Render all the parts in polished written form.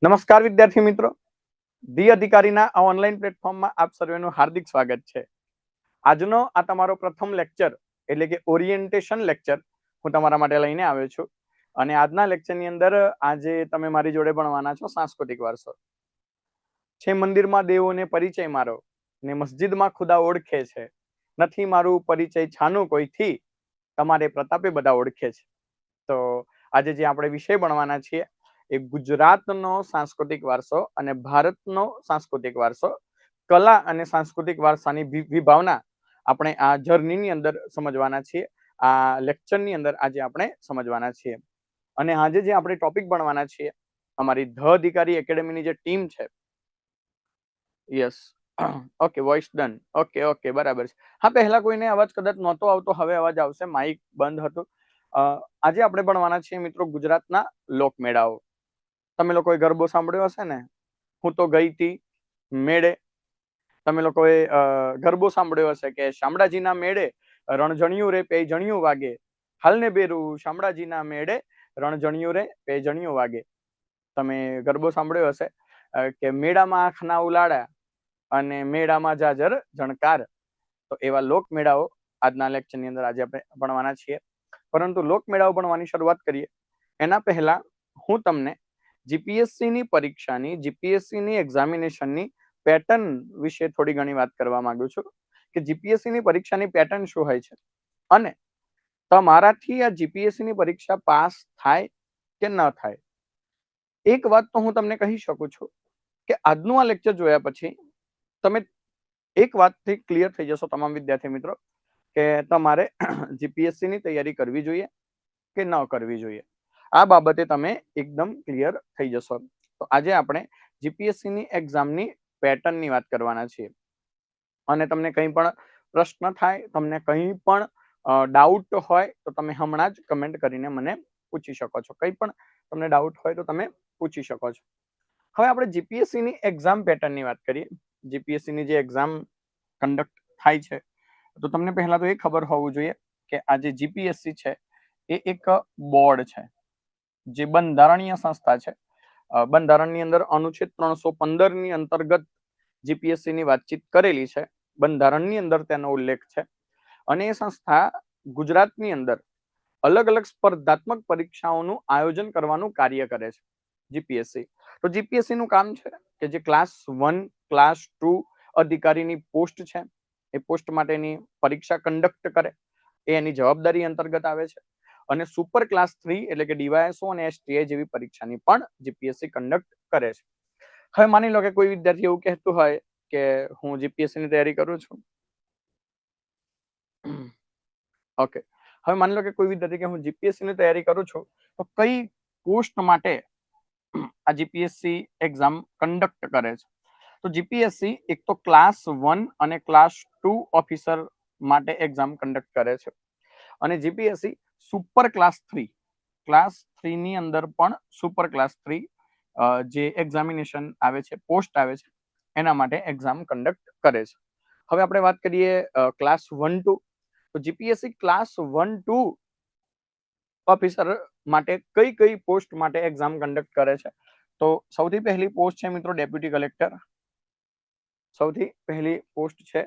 નમસ્કાર વિદ્યાર્થી મિત્રો, ધી અધિકારીના આ ઓનલાઈન પ્લેટફોર્મમાં આપ સર્વેનું હાર્દિક સ્વાગત છે. આજનો આ તમારો પ્રથમ લેક્ચર એટલે કે ઓરિએન્ટેશન લેક્ચર હું તમારા માટે લઈને આવ્યો છું. અને આજના લેક્ચરની અંદર આજે તમે મારી જોડે ભણવાના છો સાંસ્કૃતિક વારસો. છે મંદિરમાં દેવોને પરિચય મારો ને મસ્જિદમાં ખુદા ઓળખે છે, નથી મારું પરિચય છાનું કોઈથી, તમારે પ્રતાપે બધા ઓળખે છે. તો આજે જે આપણે વિષય ભણવાના છીએ એ ગુજરાતનો સાંસ્કૃતિક વારસો અને ભારતનો સાંસ્કૃતિક વારસો, કલા અને સાંસ્કૃતિક વારસાની વિભાવના આપણે આ જર્નીની અંદર સમજવાના છીએ. આ લેક્ચરની અંદર આજે આપણે સમજવાના છીએ. અને આજે જે આપણે ટોપિક ભણવાના છીએ, અમારી ધ અધિકારી એકેડેમીની જે ટીમ છે, yes okay, voice done, okay બરાબર છે. હા, પહેલા કોઈને અવાજ કદાચ નહોતો આવતો, હવે અવાજ આવશે, માઇક બંધ હતું. આજે આપણે ભણવાના છીએ મિત્રો ગુજરાતના લોકમેળાઓ. તમે લોકોએ ગરબો સાંભળ્યો હશે ને, હું તો ગઈ હતી મેળે. તમે લોકોએ ગરબો સાંભળ્યો હશે કે શામળાજીના મેળે રણજણિયું રે પેજણિયું વાગે, હાલને બેરું શામળાજીના મેળે રણજણિયું રે પેજણિયું વાગે. તમે ગરબો સાંભળ્યો હશે કે મેળામાં આંખના ઉલાડા અને મેળામાં જાજર જણકાર. તો એવા લોકમેળાઓ આજના લેક્ચરની અંદર આજે આપણે ભણવાના છીએ. પરંતુ લોકમેળાઓ ભણવાની શરૂઆત કરીએ એના પહેલા હું તમને જીપીએસસીની પરીક્ષાની, જીપીએસસીની એક્ઝામિનેશનની પેટર્ન વિશે થોડી ઘણી વાત કરવા માંગુ છું કે જીપીએસસીની પરીક્ષાની પેટર્ન શું હોય છે અને તમારાથી આ જીપીએસસીની પરીક્ષા પાસ થાય કે ન થાય. એક વાત તો હું તમને કહી શકું છું કે આજનું આ લેક્ચર જોયા પછી તમે એક વાતથી ક્લિયર થઈ જશો તમામ વિદ્યાર્થી મિત્રો કે તમારે જીપીએસસીની તૈયારી કરવી જોઈએ કે ન કરવી જોઈએ. આ બાબતે તમે એકદમ ક્લિયર થઈ જશો. તો આજે આપણે જીપીએસસીની એક્ઝામની પેટર્નની વાત કરવાના છીએ. અને તમને કંઈ પણ પ્રશ્ન થાય, તમને કંઈ પણ ડાઉટ હોય તો તમે હમણાં જ કમેન્ટ કરીને મને પૂછી શકો છો. કંઈ પણ તમને ડાઉટ હોય તો તમે પૂછી શકો છો. હવે આપણે જીપીએસસીની એક્ઝામ પેટર્નની વાત કરીએ. જીપીએસસીની જે એક્ઝામ કન્ડક્ટ થાય છે તો તમને પહેલા તો એ ખબર હોવું જોઈએ કે આ જે જીપીએસસી છે એ એક બોર્ડ છે, જે બંધારણીય સંસ્થા છે. બંધારણની અંદર અનુચ્છેદ 315 ની અંતર્ગત જીપીએસસી ની વાતચીત કરેલી છે. બંધારણની અંદર તેનો ઉલ્લેખ છે. અને એ સંસ્થા ગુજરાતની અંદર અલગ અલગ સ્પર્ધાત્મક પરીક્ષાઓનું આયોજન કરવાનું કાર્ય કરે છે જીપીએસસી. તો જીપીએસસી નું કામ છે કે જે ક્લાસ 1, ક્લાસ 2 અધિકારીની પોસ્ટ છે એ પોસ્ટ માટેની પરીક્ષા કન્ડક્ટ કરે, એ એની જવાબદારી અંતર્ગત આવે છે. અને સુપર ક્લાસ 3 એટલે કે ડીવાયએસઓ અને એસટીઆઈ જેવી પરીક્ષાની પણ જીપીએસસી કન્ડક્ટ કરે છે. હવે માની લો કે કોઈ વિદ્યાર્થી એવું કહેતું હોય કે હું જીપીએસસી ની તૈયારી કરું છું. ઓકે, હવે માની લો કે કોઈ વિદ્યાર્થી કે હું જીપીએસસી ની તૈયારી કરું છું, તો કઈ પોસ્ટ માટે આ જીપીએસસી એક્ઝામ કન્ડક્ટ કરે છે. તો જીપીએસસી એક તો ક્લાસ 1 અને ક્લાસ 2 ઓફિસર માટે એક્ઝામ કન્ડક્ટ કરે છે. અને જીપીએસસી સુપર ક્લાસ 3, ક્લાસ 3 ની અંદર પણ સુપર ક્લાસ 3 જે એક્ઝામિનેશન આવે છે, પોસ્ટ આવે છે, એના માટે એક્ઝામ કન્ડક્ટ કરે છે. હવે આપણે વાત કરીએ ક્લાસ 1-2. તો જીપીએસસી ક્લાસ 1-2 ઓફિસર માટે કઈ કઈ પોસ્ટ માટે એક્ઝામ કન્ડક્ટ કરે છે. તો સૌથી પહેલી પોસ્ટ છે મિત્રો ડેપ્યુટી કલેક્ટર. સૌથી પહેલી પોસ્ટ છે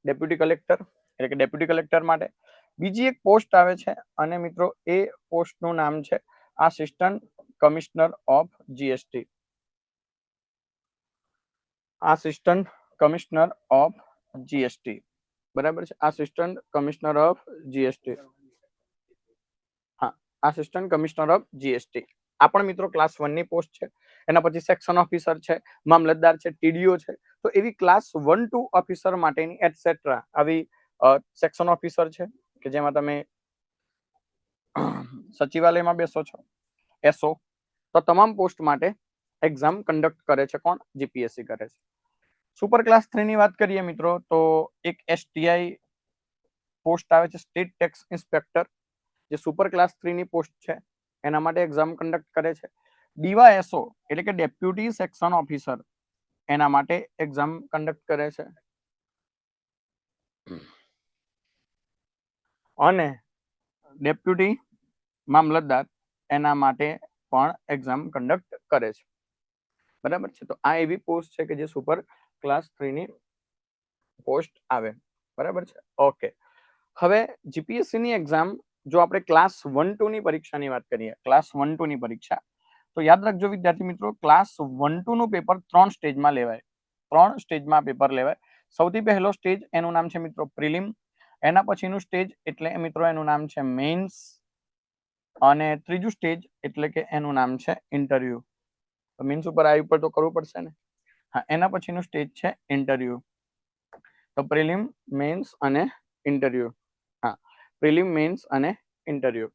ડેપ્યુટી કલેક્ટર, એટલે કે ડેપ્યુટી કલેક્ટર માટે. બીજી એક પોસ્ટ આવે છે અને મિત્રો એ પોસ્ટનું નામ છે assistant commissioner of GST. Assistant commissioner of GST, બરાબર છે, આસિસ્ટન્ટ કમિશનર ઓફ જીએસટી. હા, આસિસ્ટન્ટ કમિશનર ઓફ જીએસટી આ પણ મિત્રો ક્લાસ 1 ની પોસ્ટ છે. એના પછી સેક્શન ઓફિસર છે, મામલતદાર છે, ટીડીઓ છે. તો એવી ક્લાસ 1-2 ઓફિસર માટેની એટસેટ્રા આવી સેક્શન ઓફિસર છે કે જેમાં તમે સચિવાલયમાં બેસો છો, એસઓ. તો તમામ પોસ્ટ માટે એક્ઝામ કન્ડક્ટ કરે છે કોણ? જીપીએસસી કરે છે. સુપર ક્લાસ 3 ની વાત કરીએ મિત્રો તો એક એસટીઆઈ પોસ્ટ આવે છે, સ્ટેટ ટેક્સ ઇન્સ્પેક્ટર, જે સુપર ક્લાસ 3 ની પોસ્ટ છે, એના માટે એક્ઝામ કન્ડક્ટ કરે છે. ડીવાયએસઓ એટલે કે ડેપ્યુટી સેક્શન ઓફિસર, એના માટે એક્ઝામ કન્ડક્ટ કરે છે. અને ડેપ્યુટી મામલતદાર એના માટે પણ એક્ઝામ કન્ડક્ટ કરે છે. બરાબર છે. તો આ એવી પોસ્ટ છે કે જે સુપર ક્લાસ 3 ની પોસ્ટ આવે. બરાબર છે. ઓકે, હવે જીપીએસસી ની એક્ઝામ જો આપણે ક્લાસ 1-2 ની પરીક્ષાની વાત કરીએ, ક્લાસ 1-2 ની પરીક્ષા, તો યાદ રાખજો વિદ્યાર્થી મિત્રો, ક્લાસ 1-2 નું પેપર 3 સ્ટેજમાં લેવાય. 3 સ્ટેજમાં પેપર લેવાય. સૌથી પહેલો સ્ટેજ એનું નામ છે મિત્રો પ્રિલિમ. એના પછીનું સ્ટેજ એટલે મિત્રો એનું નામ છે મેઇન્સ. અને ત્રીજું સ્ટેજ એટલે કે એનું નામ છે ઇન્ટરવ્યુ. તો મીન્સ ઉપર આવી ઉપર તો કરવું પડશે ને. હા, એના પછીનું સ્ટેજ છે ઇન્ટરવ્યુ. તો પ્રિલિમ, મેઇન્સ અને ઇન્ટરવ્યુ. હા, પ્રિલિમ, મેઇન્સ અને ઇન્ટરવ્યુ.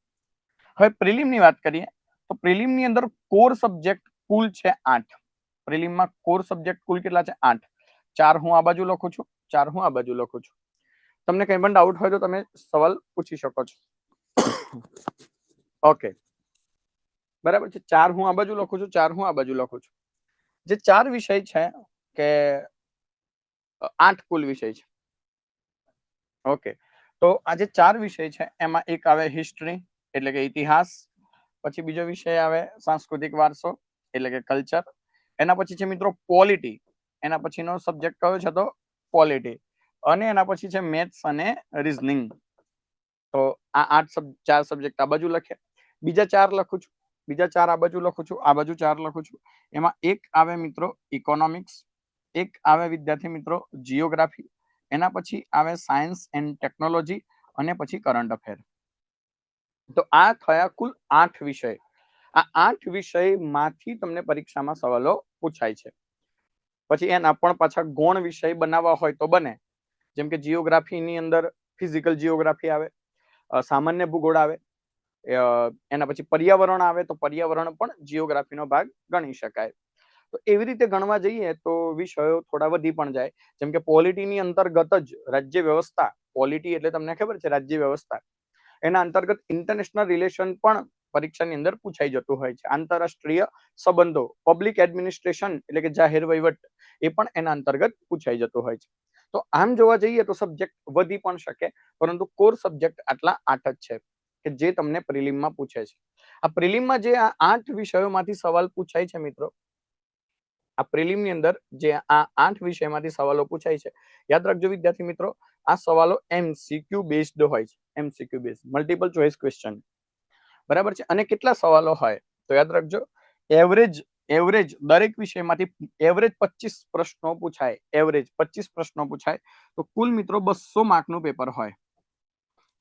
હવે પ્રિલિમ ની વાત કરીએ તો પ્રિલિમ ની અંદર કોર સબ્જેક્ટ કુલ છે 8. પ્રિલિમમાં કોર સબ્જેક્ટ કુલ કેટલા છે? 8. 4 હું આ બાજુ લખું છું, 4 હું આ બાજુ લખું છું. તમને કંઈ પણ ડાઉટ હોય તો તમે સવાલ પૂછી શકો છો. ઓકે, બરાબર છે. 4 હું આ બાજુ લખું છું, 4 હું આ બાજુ લખું છું. જે 4 વિષય છે કે 8 કુલ વિષય છે. ઓકે, તો આ જે 4 વિષય છે એમાં એક આવે હિસ્ટ્રી એટલે કે ઇતિહાસ, પછી બીજો વિષય આવે સાંસ્કૃતિક વારસો એટલે કે કલ્ચર, એના પછી છે મિત્રો પોલિટી, એના પછીનો સબ્જેક્ટ કયો છે તો પોલિટી, અને એના પછી છે મેથ્સ અને રીઝનિંગ. તો આ 4 સબ્જેક્ટ આ બાજુ લખે. બીજા 4 લખું છું, બીજા 4 આ બાજુ લખું છું, આ બાજુ 4 લખું છું. એમાં એક આવે મિત્રો ઇકોનોમિક્સ, એક આવે વિદ્યાર્થી મિત્રો જીઓગ્રાફી, એના પછી આવે સાયન્સ એન્ડ ટેકનોલોજી, અને પછી કરંટ અફેર. તો આ થયા કુલ 8 વિષય. આ 8 વિષયમાંથી તમને પરીક્ષામાં સવાલો પૂછાય છે. પછી એના પણ પાછા ગૌણ વિષય બનાવવા હોય તો બને. જેમ કે જીઓગ્રાફીની અંદર ફિઝિકલ જીઓગ્રાફી આવે, સામાન્ય ભૂગોળ આવે, એના પછી પર્યાવરણ આવે તો પર્યાવરણ પણ જીઓગ્રાફીનો ભાગ ગણી શકાય. તો એવી રીતે ગણવા જઈએ તો વિષયો થોડા વધી પણ જાય. જેમ કે પોલિટીની અંતર્ગત જ રાજ્ય વ્યવસ્થા, પોલિટી એટલે તમને ખબર છે રાજ્ય વ્યવસ્થા, એના અંતર્ગત ઇન્ટરનેશનલ રિલેશન પણ પરીક્ષાની અંદર પૂછાઈ જતું હોય છે. આંતરરાષ્ટ્રીય સંબંધો, પબ્લિક એડમિનિસ્ટ્રેશન એટલે કે જાહેર વહીવટ, એ પણ એના અંતર્ગત પૂછાઈ જતું હોય છે. તો આમ જોવા જઈએ તો સબ્જેક્ટ વધી પણ શકે, પરંતુ કોર સબ્જેક્ટ આટલા 8 જ છે કે જે તમને પ્રિલિમમાં પૂછે છે. આ પ્રિલિમમાં જે આ 8 વિષયોમાંથી સવાલ પૂછાય છે મિત્રો, આ પ્રિલિમની અંદર જે આ 8 વિષયમાંથી સવાલો પૂછાય છે, યાદ રાખજો વિદ્યાર્થી મિત્રો, આ સવાલો MCQ બેઝડ હોય છે. MCQ base, multiple choice question. બરાબર છે. અને કેટલા સવાલો હોય તો યાદ રાખજો, એવરેજ દરેક વિષયમાંથી એવરેજ 25 પ્રશ્નો પૂછાય. એવરેજ 25 પ્રશ્નો પૂછાય તો કુલ મિત્રો 200 માર્કનું પેપર હોય.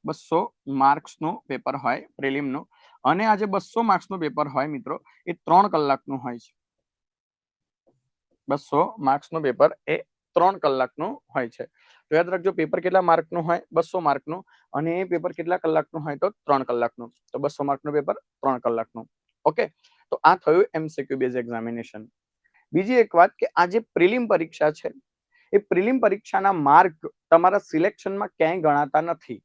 200 માર્ક્સનું પેપર હોય પ્રિલિમનું. અને આ જે 200 માર્ક્સનું પેપર હોય મિત્રો, એ 3 કલાકનું હોય છે. 200 માર્ક્સનું પેપર એ 3 કલાકનું હોય છે. તો યાદ રાખજો, પેપર કેટલા માર્કનું હોય? 200 માર્કનું. અને એ પેપર કેટલા કલાકનું હોય તો 3 કલાકનું. તો 200 માર્કનું પેપર 3 કલાકનું. ઓકે, તો આ થયું MCQ બેઝ એક્ઝામિનેશન. બીજી એક વાત કે આ જે પ્રિલિમ પરીક્ષા છે, એ પ્રિલિમ પરીક્ષાના માર્ક તમારા સિલેક્શનમાં ક્યાંય ગણાતા નથી.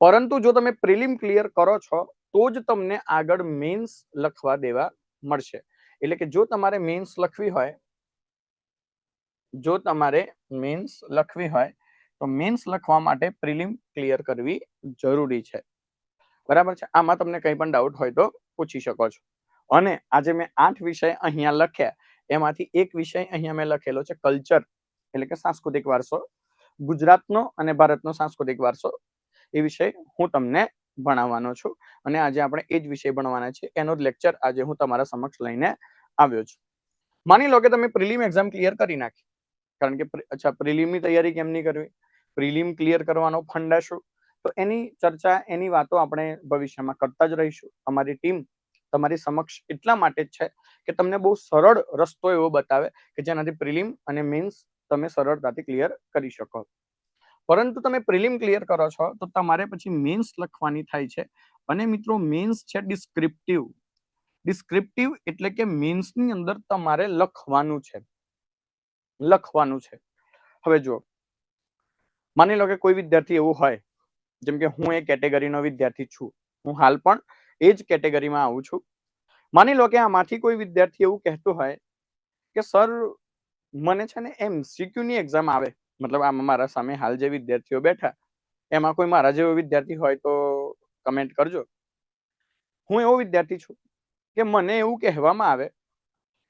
પરંતુ જો તમે પ્રિલિમ ક્લિયર કરો છો તો જ તમને આગળ મેન્સ લખવા દેવા મળશે. એટલે કે જો તમારે મેન્સ લખવી હોય, તો મેન્સ લખવા માટે પ્રિલિમ ક્લિયર કરવી જરૂરી છે. બરાબર છે. આમાં તમને કંઈ પણ ડાઉટ હોય તો પૂછી શકો છો. અને આજે મેં 8 વિષય અહીંયા લખ્યા, એમાંથી એક વિષય અહીંયા મેં લખેલો છે કલ્ચર એટલે કે સાંસ્કૃતિક વારસો. ગુજરાતનો અને ભારતનો સાંસ્કૃતિક વારસો, એ વિષય હું તમને ભણાવવાનો છું. અને આજે આપણે એ જ વિષય ભણવાના છે. એનો જ લેક્ચર આજે હું તમારા સમક્ષ લઈને આવ્યો છું. માની લો કે તમે પ્રિલિમ એક્ઝામ ક્લિયર કરી નાખી. કારણ કે અચ્છા, પ્રિલિમની તૈયારી કેમ નહીં કરવી, પ્રિલિમ ક્લિયર કરવાનો ફંડા શું, તો એની ચર્ચા, એની વાતો આપણે ભવિષ્યમાં કરતા જ રહીશું. અમારી ટીમ તમારી સમક્ષ એટલા માટે જ છે કે તમને બહુ સરળ રસ્તો એવો બતાવે કે જેનાથી પ્રિલિમ અને મેન્સ તમે સરળતાથી ક્લિયર કરી શકો. પરંતુ તમે પ્રિલિમ ક્લિયર કરો છો તો તમારે પછી મેન્સ લખવાની થાય છે. અને મિત્રો મેન્સ છે ડિસ્ક્રિપ્ટિવ. ડિસ્ક્રિપ્ટિવ એટલે કે મેન્સની અંદર તમારે લખવાનું છે. હવે જો માની લો કે કોઈ વિદ્યાર્થી એવું હોય, જેમ કે હું એ કેટેગરીનો વિદ્યાર્થી છું, હું હાલ પણ એ જ કેટેગરીમાં આવું છું. માની લો કે આમાંથી કોઈ વિદ્યાર્થી એવું કહેતું હોય કે સર મને છે ને MCQ ની એક્ઝામ આવે, મતલબ આમાં મારા સામે હાલ જે વિદ્યાર્થીઓ બેઠા એમાં કોઈ મારા જેવો વિદ્યાર્થી હોય તો કમેન્ટ કરજો. હું એવો વિદ્યાર્થી છું કે મને એવું કહેવામાં આવે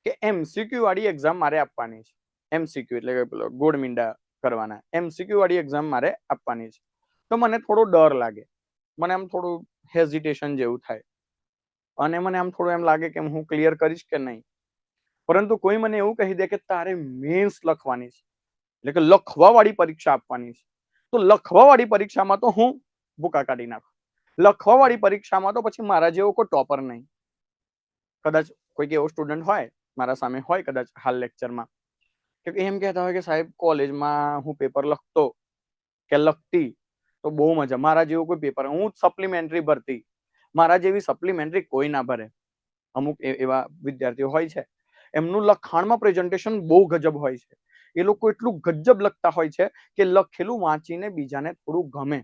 કે એમસીક્યુ વાળી એક્ઝામ મારે આપવાની છે. એમસીક્યુ એટલે કે પેલો ગોળ મીંડા કરવાના, એમસીક્યુ વાળી એક્ઝામ મારે આપવાની છે. તો મને થોડો ડર લાગે, મને આમ થોડું હેઝિટેશન જેવું થાય અને મને આમ થોડું એમ લાગે કે હું ક્લિયર કરીશ કે નહીં. પરંતુ કોઈ મને એવું કહી દે કે તારે મેન્સ લખવાની છે, એટલે કે લખવા વાળી પરીક્ષા આપવાની છે, તો લખવા વાળી પરીક્ષામાં તો હું ભૂકા કાઢી નાખું. લખવા વાળી પરીક્ષામાં તો પછી મારા જેવો કોઈ ટોપર નહીં. કદાચ કોઈક એવો સ્ટુડન્ટ હોય મારા સામે હોય કદાચ હાલ લેક્ચરમાં કે એમ કહેતા હોય કે સાહેબ કોલેજમાં હું પેપર લખતો કે લખતી તો બહુ મજા, મારા જેવું કોઈ પેપર, હું સપ્લિમેન્ટરી ભરતી, મારા જેવી સપ્લિમેન્ટરી કોઈ ના ભરે. અમુક એવા વિદ્યાર્થીઓ હોય છે, એમનું લખાણમાં પ્રેઝન્ટેશન બહુ ગજબ હોય છે. એ લોકો એટલું ગજબ લખતા હોય છે કે લખેલું વાંચીને બીજાને થોડું ગમે.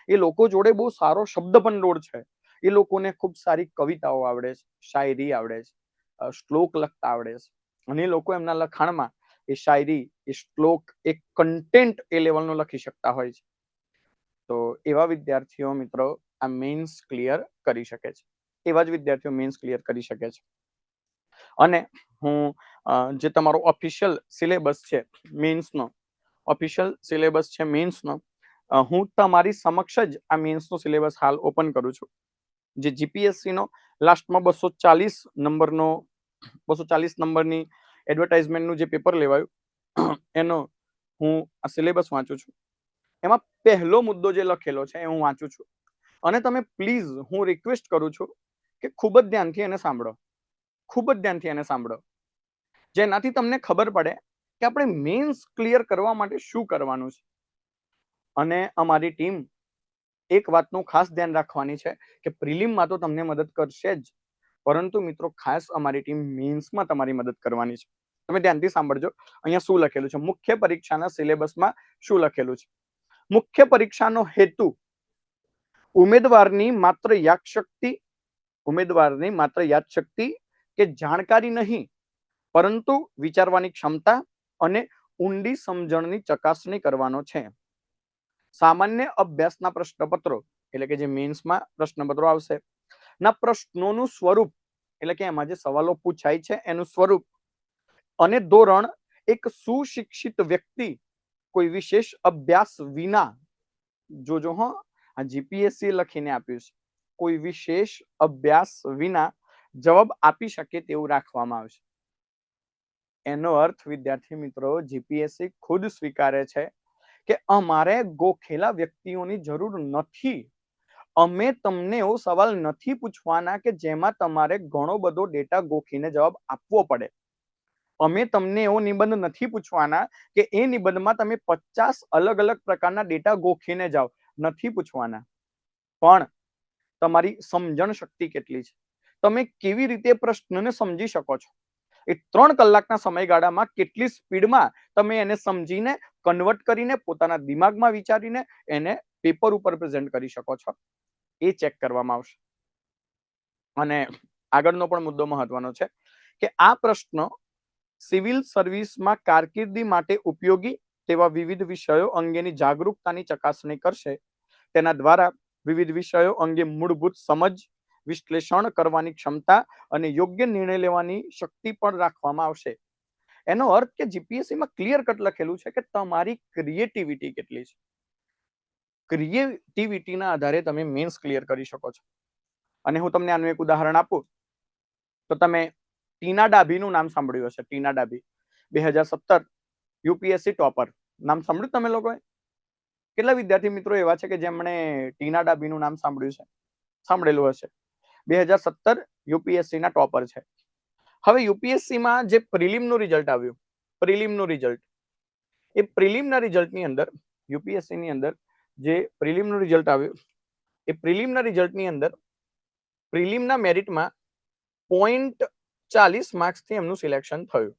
એ લોકો જોડે બહુ સારો શબ્દ ભંડોળ છે. એ લોકોને ખૂબ સારી કવિતાઓ આવડે છે, શાયરી આવડે છે, શ્લોક લખતા આવડે છે, અને એ લોકો એમના લખાણમાં એ શાયરી, એ શ્લોક, એ કન્ટેન્ટ એ લેવલનું લખી શકતા હોય છે. તો એવા વિદ્યાર્થીઓ મિત્રો આ મેન્સ ક્લિયર કરી શકે છે. એવા જ વિદ્યાર્થીઓ મેન્સ ક્લિયર કરી શકે છે. અને હું જે તમારો ઓફિશિયલ સિલેબસ છે મેન્સનો, ઓફિશિયલ સિલેબસ છે મેન્સનો, હું તમારી સમક્ષ જ આ મેન્સનો સિલેબસ હાલ ઓપન કરું છું. જે જીપીએસસી નો લાસ્ટમાં 240 નંબરની એડવર્ટાઇઝમેન્ટનું જે પેપર લેવાયું એનો હું આ સિલેબસ વાંચું છું. એમાં પહેલો મુદ્દો જે લખેલો છે એ હું વાંચું છું, અને તમે પ્લીઝ હું રિક્વેસ્ટ કરું છું કે ખૂબ જ ધ્યાનથી એને સાંભળો, ખૂબ જ ધ્યાનથી એને સાંભળો, જેનાથી તમને ખબર પડે કે આપણે મેન્સ ક્લિયર કરવા માટે શું કરવાનું છે. અને અમારી ટીમ એક વાતનું ખાસ ધ્યાન રાખવાની છે કે પ્રિલિમમાં તો તમને મદદ કરશે જ, પરંતુ મિત્રો ખાસ અમારી ટીમ મેન્સમાં તમારી મદદ કરવાની છે. તમે ધ્યાનથી સાંભળજો, અહીંયા શું લખેલું છે, મુખ્ય પરીક્ષાના સિલેબસમાં શું લખેલું છે. મુખ્ય પરીક્ષાનો હેતુ ઉમેદવારની માત્ર યાદશક્તિ કે જાણકારી નહીં, પરંતુ વિચારવાની ક્ષમતા અને ઊંડી સમજણની ચકાસણી કરવાનો છે. સામાન્ય અભ્યાસના પ્રશ્નપત્રો એટલે કે જે મેન્સમાં પ્રશ્નપત્રો આવશે ના પ્રશ્નોનું સ્વરૂપ એટલે કે એમાં જે સવાલો પૂછાય છે એનું સ્વરૂપ અને ધોરણ એક સુશિક્ષિત વ્યક્તિ કોઈ વિશેષ અભ્યાસ વિના, જોજો હો, આ જીપીએસસી લખીને આપ્યું છે, કોઈ વિશેષ અભ્યાસ વિના જવાબ આપી શકે તેવું રાખવામાં આવશે. એનો અર્થ વિદ્યાર્થી મિત્રો જીપીએસસી ખુદ સ્વીકારે છે કે અમારે ગોખેલા વ્યક્તિઓની જરૂર નથી. અમે તમને એવો સવાલ નથી પૂછવાના કે જેમાં તમારે ઘણો બધો ડેટા ગોખીને જવાબ આપવો પડે. અમે તમને એવો નિબંધ નથી પૂછવાના કે એ નિબંધમાં તમે 50 અલગ અલગ પ્રકારના ડેટા ગોખીને જાઓ, નથી પૂછવાના. પણ તમારી સમજણ શક્તિ કેટલી છે, તમે કેવી રીતે પ્રશ્નને સમજી શકો છો, એ 3 કલાકના સમયગાળામાં કેટલી સ્પીડમાં તમે એને સમજીને કન્વર્ટ કરીને પોતાના દિમાગમાં વિચારીને એને પેપર ઉપર પ્રેઝન્ટ કરી શકો છો, એ ચેક કરવામાં આવશે. અને આગળનો પણ મુદ્દો મહત્વનો છે કે આ પ્રશ્નો સિવિલ સર્વિસમાં કારકિર્દી માટે ઉપયોગી તેવા વિવિધ વિષયો અંગેની જાગૃતતાની ચકાસણી કરશે. તેના દ્વારા વિવિધ વિષયો અંગે મૂળભૂત સમજ, વિશ્લેષણ કરવાની ક્ષમતા અને યોગ્ય નિર્ણય લેવાની શક્તિ પણ રાખવામાં આવશે. એનો અર્થ કે જીપીએસસીમાં ક્લિયર કટ લખેલું છે કે તમારી ક્રિએટિવિટી કેટલી છે. ક્રિએટિવિટીના આધારે તમે મેન્સ ક્લિયર કરી શકો છો. અને હું તમને આનું એક ઉદાહરણ આપું તો તમે ટીના ડાભીનું નામ સાંભળ્યું હશે. ટીના ડાભી 2017 યુપીએસસી ટોપર, નામ સાંભળ્યું તમે લોકોએ? કેટલા વિદ્યાર્થી મિત્રો એવા છે કે જેમણે ટીના ડાભીનું નામ સાંભળ્યું છે, સાંભળેલું હશે? 2017 યુપીએસસી ના ટોપર છે. હવે યુપીએસસીમાં જે પ્રિલિમનું રિઝલ્ટ આવ્યું, પ્રિલિમનું રિઝલ્ટ, એ પ્રિલિમના રિઝલ્ટની અંદર યુપીએસસીની અંદર જે પ્રિલિમનું રિઝલ્ટ આવ્યું, એ પ્રિલિમના રિઝલ્ટની અંદર પ્રિલિમના મેરિટમાં 0.40 માર્ક્સથી એમનું સિલેક્શન થયું.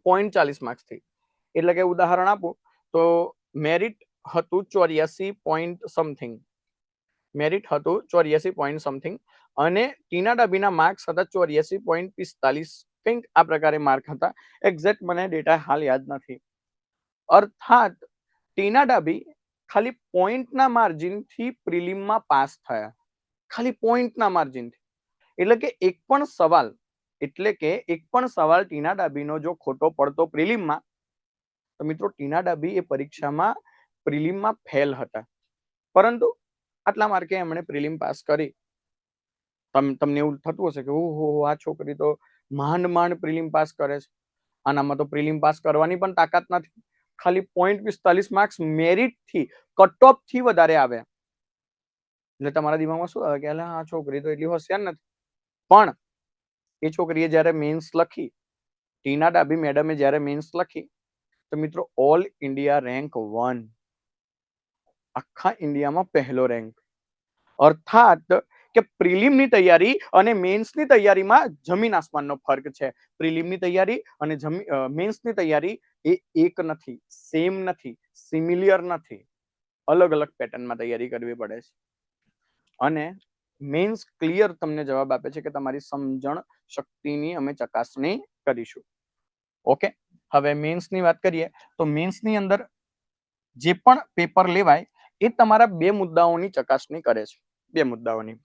0.40 માર્ક્સથી, એટલે કે ઉદાહરણ આપું તો મેરિટ હતું 84 પોઈન્ટ સમથિંગ, મેરિટ હતું 84 પોઈન્ટ સમથિંગ, અને ટીના ડાભીના માર્ક્સ હતા 84.45, કંઈક આ પ્રકારે માર્ક હતા. એક્ઝેક્ટ મને ડેટા હાલ યાદ નથી. અર્થાત ટીના ડાભી ખાલી પોઈન્ટના માર્જિનથી પ્રિલિમમાં પાસ થયા, ખાલી પોઈન્ટના માર્જિનથી. એટલે કે એક પણ સવાલ એટલે કે એક પણ સવાલ ટીના ડાબીનો જો ખોટો પડતો પ્રિલિમમાં, તો મિત્રો ટીના ડાબી એ પરીક્ષામાં પ્રિલિમમાં ફેલ હતા, પરંતુ આટલા માર્કે એમણે પ્રિલિમ પાસ કરી. તમને એવું થતું હશે કે ઓહો આ છોકરી તો માંડ માંડ પ્રિલિમ પાસ કરે છે, આનામાં તો પ્રિલિમ પાસ કરવાની પણ તાકાત નથી, ખાલી 0.45 માર્ક્સ મેરિટ થી કટ ઓફ થી વધારે આવે. એટલે તમારા દિમાગમાં શું આવે કે આ છોકરી તો એટલી હોશિયાર નથી. પણ એ છોકરીએ જ્યારે મેન્સ લખી, ટીના ડાબી મેડમે જ્યારે મેન્સ લખી, તો મિત્રો ઓલ ઇન્ડિયા રેન્ક 1, આખા ઇન્ડિયામાં પહેલો રેન્ક. અર્થાત કે પ્રિલિમની તૈયારી અને મેન્સની તૈયારીમાં જમીન આસમાનનો ફરક છે. પ્રિલિમની તૈયારી અને મેન્સની તૈયારી એ એક નથી, સેમ નથી, સિમિલિયર નથી, અલગ અલગ પેટર્નમાં તૈયારી કરવી પડે છે. અને મેન્સ ક્લિયર તમને જવાબ આપે છે કે તમારી સમજણ શક્તિની અમે ચકાસણી કરીશું. ઓકે, હવે મેન્સની વાત કરીએ તો મેન્સની અંદર જે પણ પેપર લેવાય એ તમારા 2 મુદ્દાઓની ચકાસણી કરે છે. 2 મુદ્દાઓની.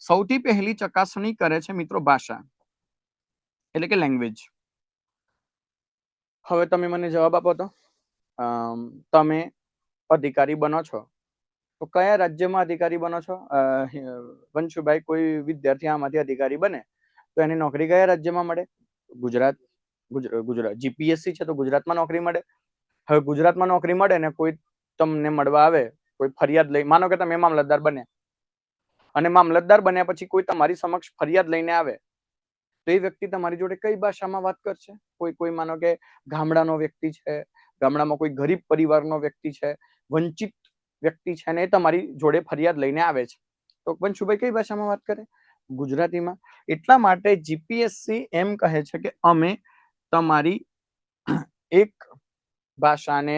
સૌથી પહેલી ચકાસણી કરે છે મિત્રો ભાષા, એટલે કે લેંગ્વેજ. હવે તમે મને જવાબ આપો તો, તમે અધિકારી બનો છો તો કયા રાજ્યમાં અધિકારી બનો છો? વંશુભાઈ કોઈ વિદ્યાર્થી આમાંથી અધિકારી બને તો એને નોકરી કયા રાજ્યમાં મળે? ગુજરાત. જીપીએસસી છે તો ગુજરાતમાં નોકરી મળે. હવે ગુજરાતમાં નોકરી મળે ને કોઈ તમને મળવા આવે, કોઈ ફરિયાદ લઈ, માનો કે તમે મામલતદાર બન્યા અને મામલતદાર બન્યા પછી કોઈ તમારી સમક્ષ ફરિયાદ લઈને આવે, તો એ વ્યક્તિ તમારી જોડે કઈ ભાષામાં વાત કરશે? કોઈ માનો કે ગામડાનો વ્યક્તિ છે, ગામડામાં કોઈ ગરીબ પરિવારનો વ્યક્તિ છે, વંચિત વ્યક્તિ છે ને એ તમારી જોડે ફરિયાદ લઈને આવે છે, તો વંશુભાઈ કઈ ભાષામાં વાત કરે? ગુજરાતીમાં. એટલા માટે જીપીએસસી એમ કહે છે કે અમે તમારી એક ભાષાને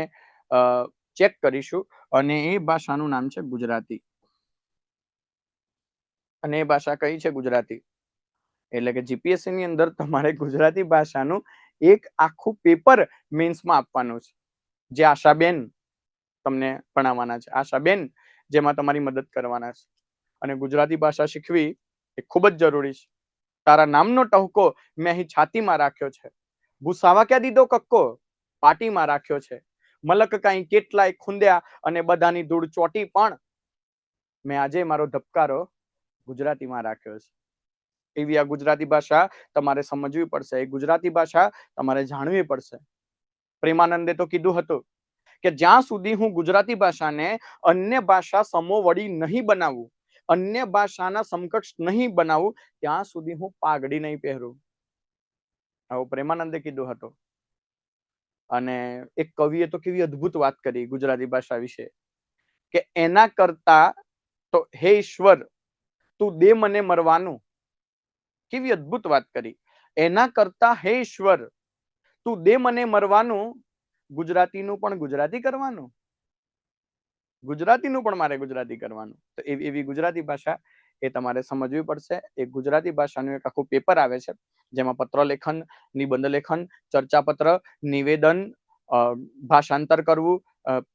ચેક કરીશું અને એ ભાષાનું નામ છે ગુજરાતી. અને એ ભાષા કઈ છે? ગુજરાતી. એટલે કે જીપીએસસી ની અંદર તમારે ગુજરાતી ભાષાનું એક આખું પેપર મેન્સમાં આપવાનું છે, જે આશાબેન તમને ભણાવવાના છે. આશાબેન જેમાં તમારી મદદ કરવાના છે. અને ગુજરાતી ભાષા શીખવી એ ખૂબ જ જરૂરી છે. તારા નામનો ટહુકો મેં અહીં છાતીમાં રાખ્યો છે, ભૂસાવા ક્યાં દીધો કક્કો પાટીમાં રાખ્યો છે, મલક કાંઈ કેટલાય ખૂંદ્યા અને બધાની ધૂળ ચોટી, પણ મેં આજે મારો ધબકારો ગુજરાતીમાં રાખ્યો છે. એવી આ ગુજરાતી ભાષા તમારે સમજવી પડશે, એ ગુજરાતી ભાષા તમારે જાણવી પડશે. પ્રેમાનંદે તો કીધું હતું કે જ્યાં સુધી હું ગુજરાતી ભાષાને અન્ય ભાષા સમોવડી નહીં બનાવું, અન્ય ભાષાના સમકક્ષ નહીં બનાવું, ત્યાં સુધી હું પાઘડી નહીં પહેરું. આવું પ્રેમાનંદે કીધું હતું. અને એક કવિએ તો કેવી અદ્ભુત વાત કરી ગુજરાતી ભાષા વિશે કે એના કરતા તો હે ઈશ્વર તું દે મને મરવાનું. કેવી અદ્ભુત વાત કરી. એના કરતા હે ઈશ્વર તું દે મને મરવાનું, ગુજરાતીનું પણ ગુજરાતી કરવાનું, ગુજરાતીનું પણ મારે ગુજરાતી કરવાનું. તો એવી ગુજરાતી ભાષા એ તમારે સમજવી પડશે. એ ગુજરાતી ભાષાનું એક આખું પેપર આવે છે, જેમાં પત્ર લેખન, નિબંધ લેખન, ચર્ચાપત્ર, નિવેદન, ભાષાંતર કરવું,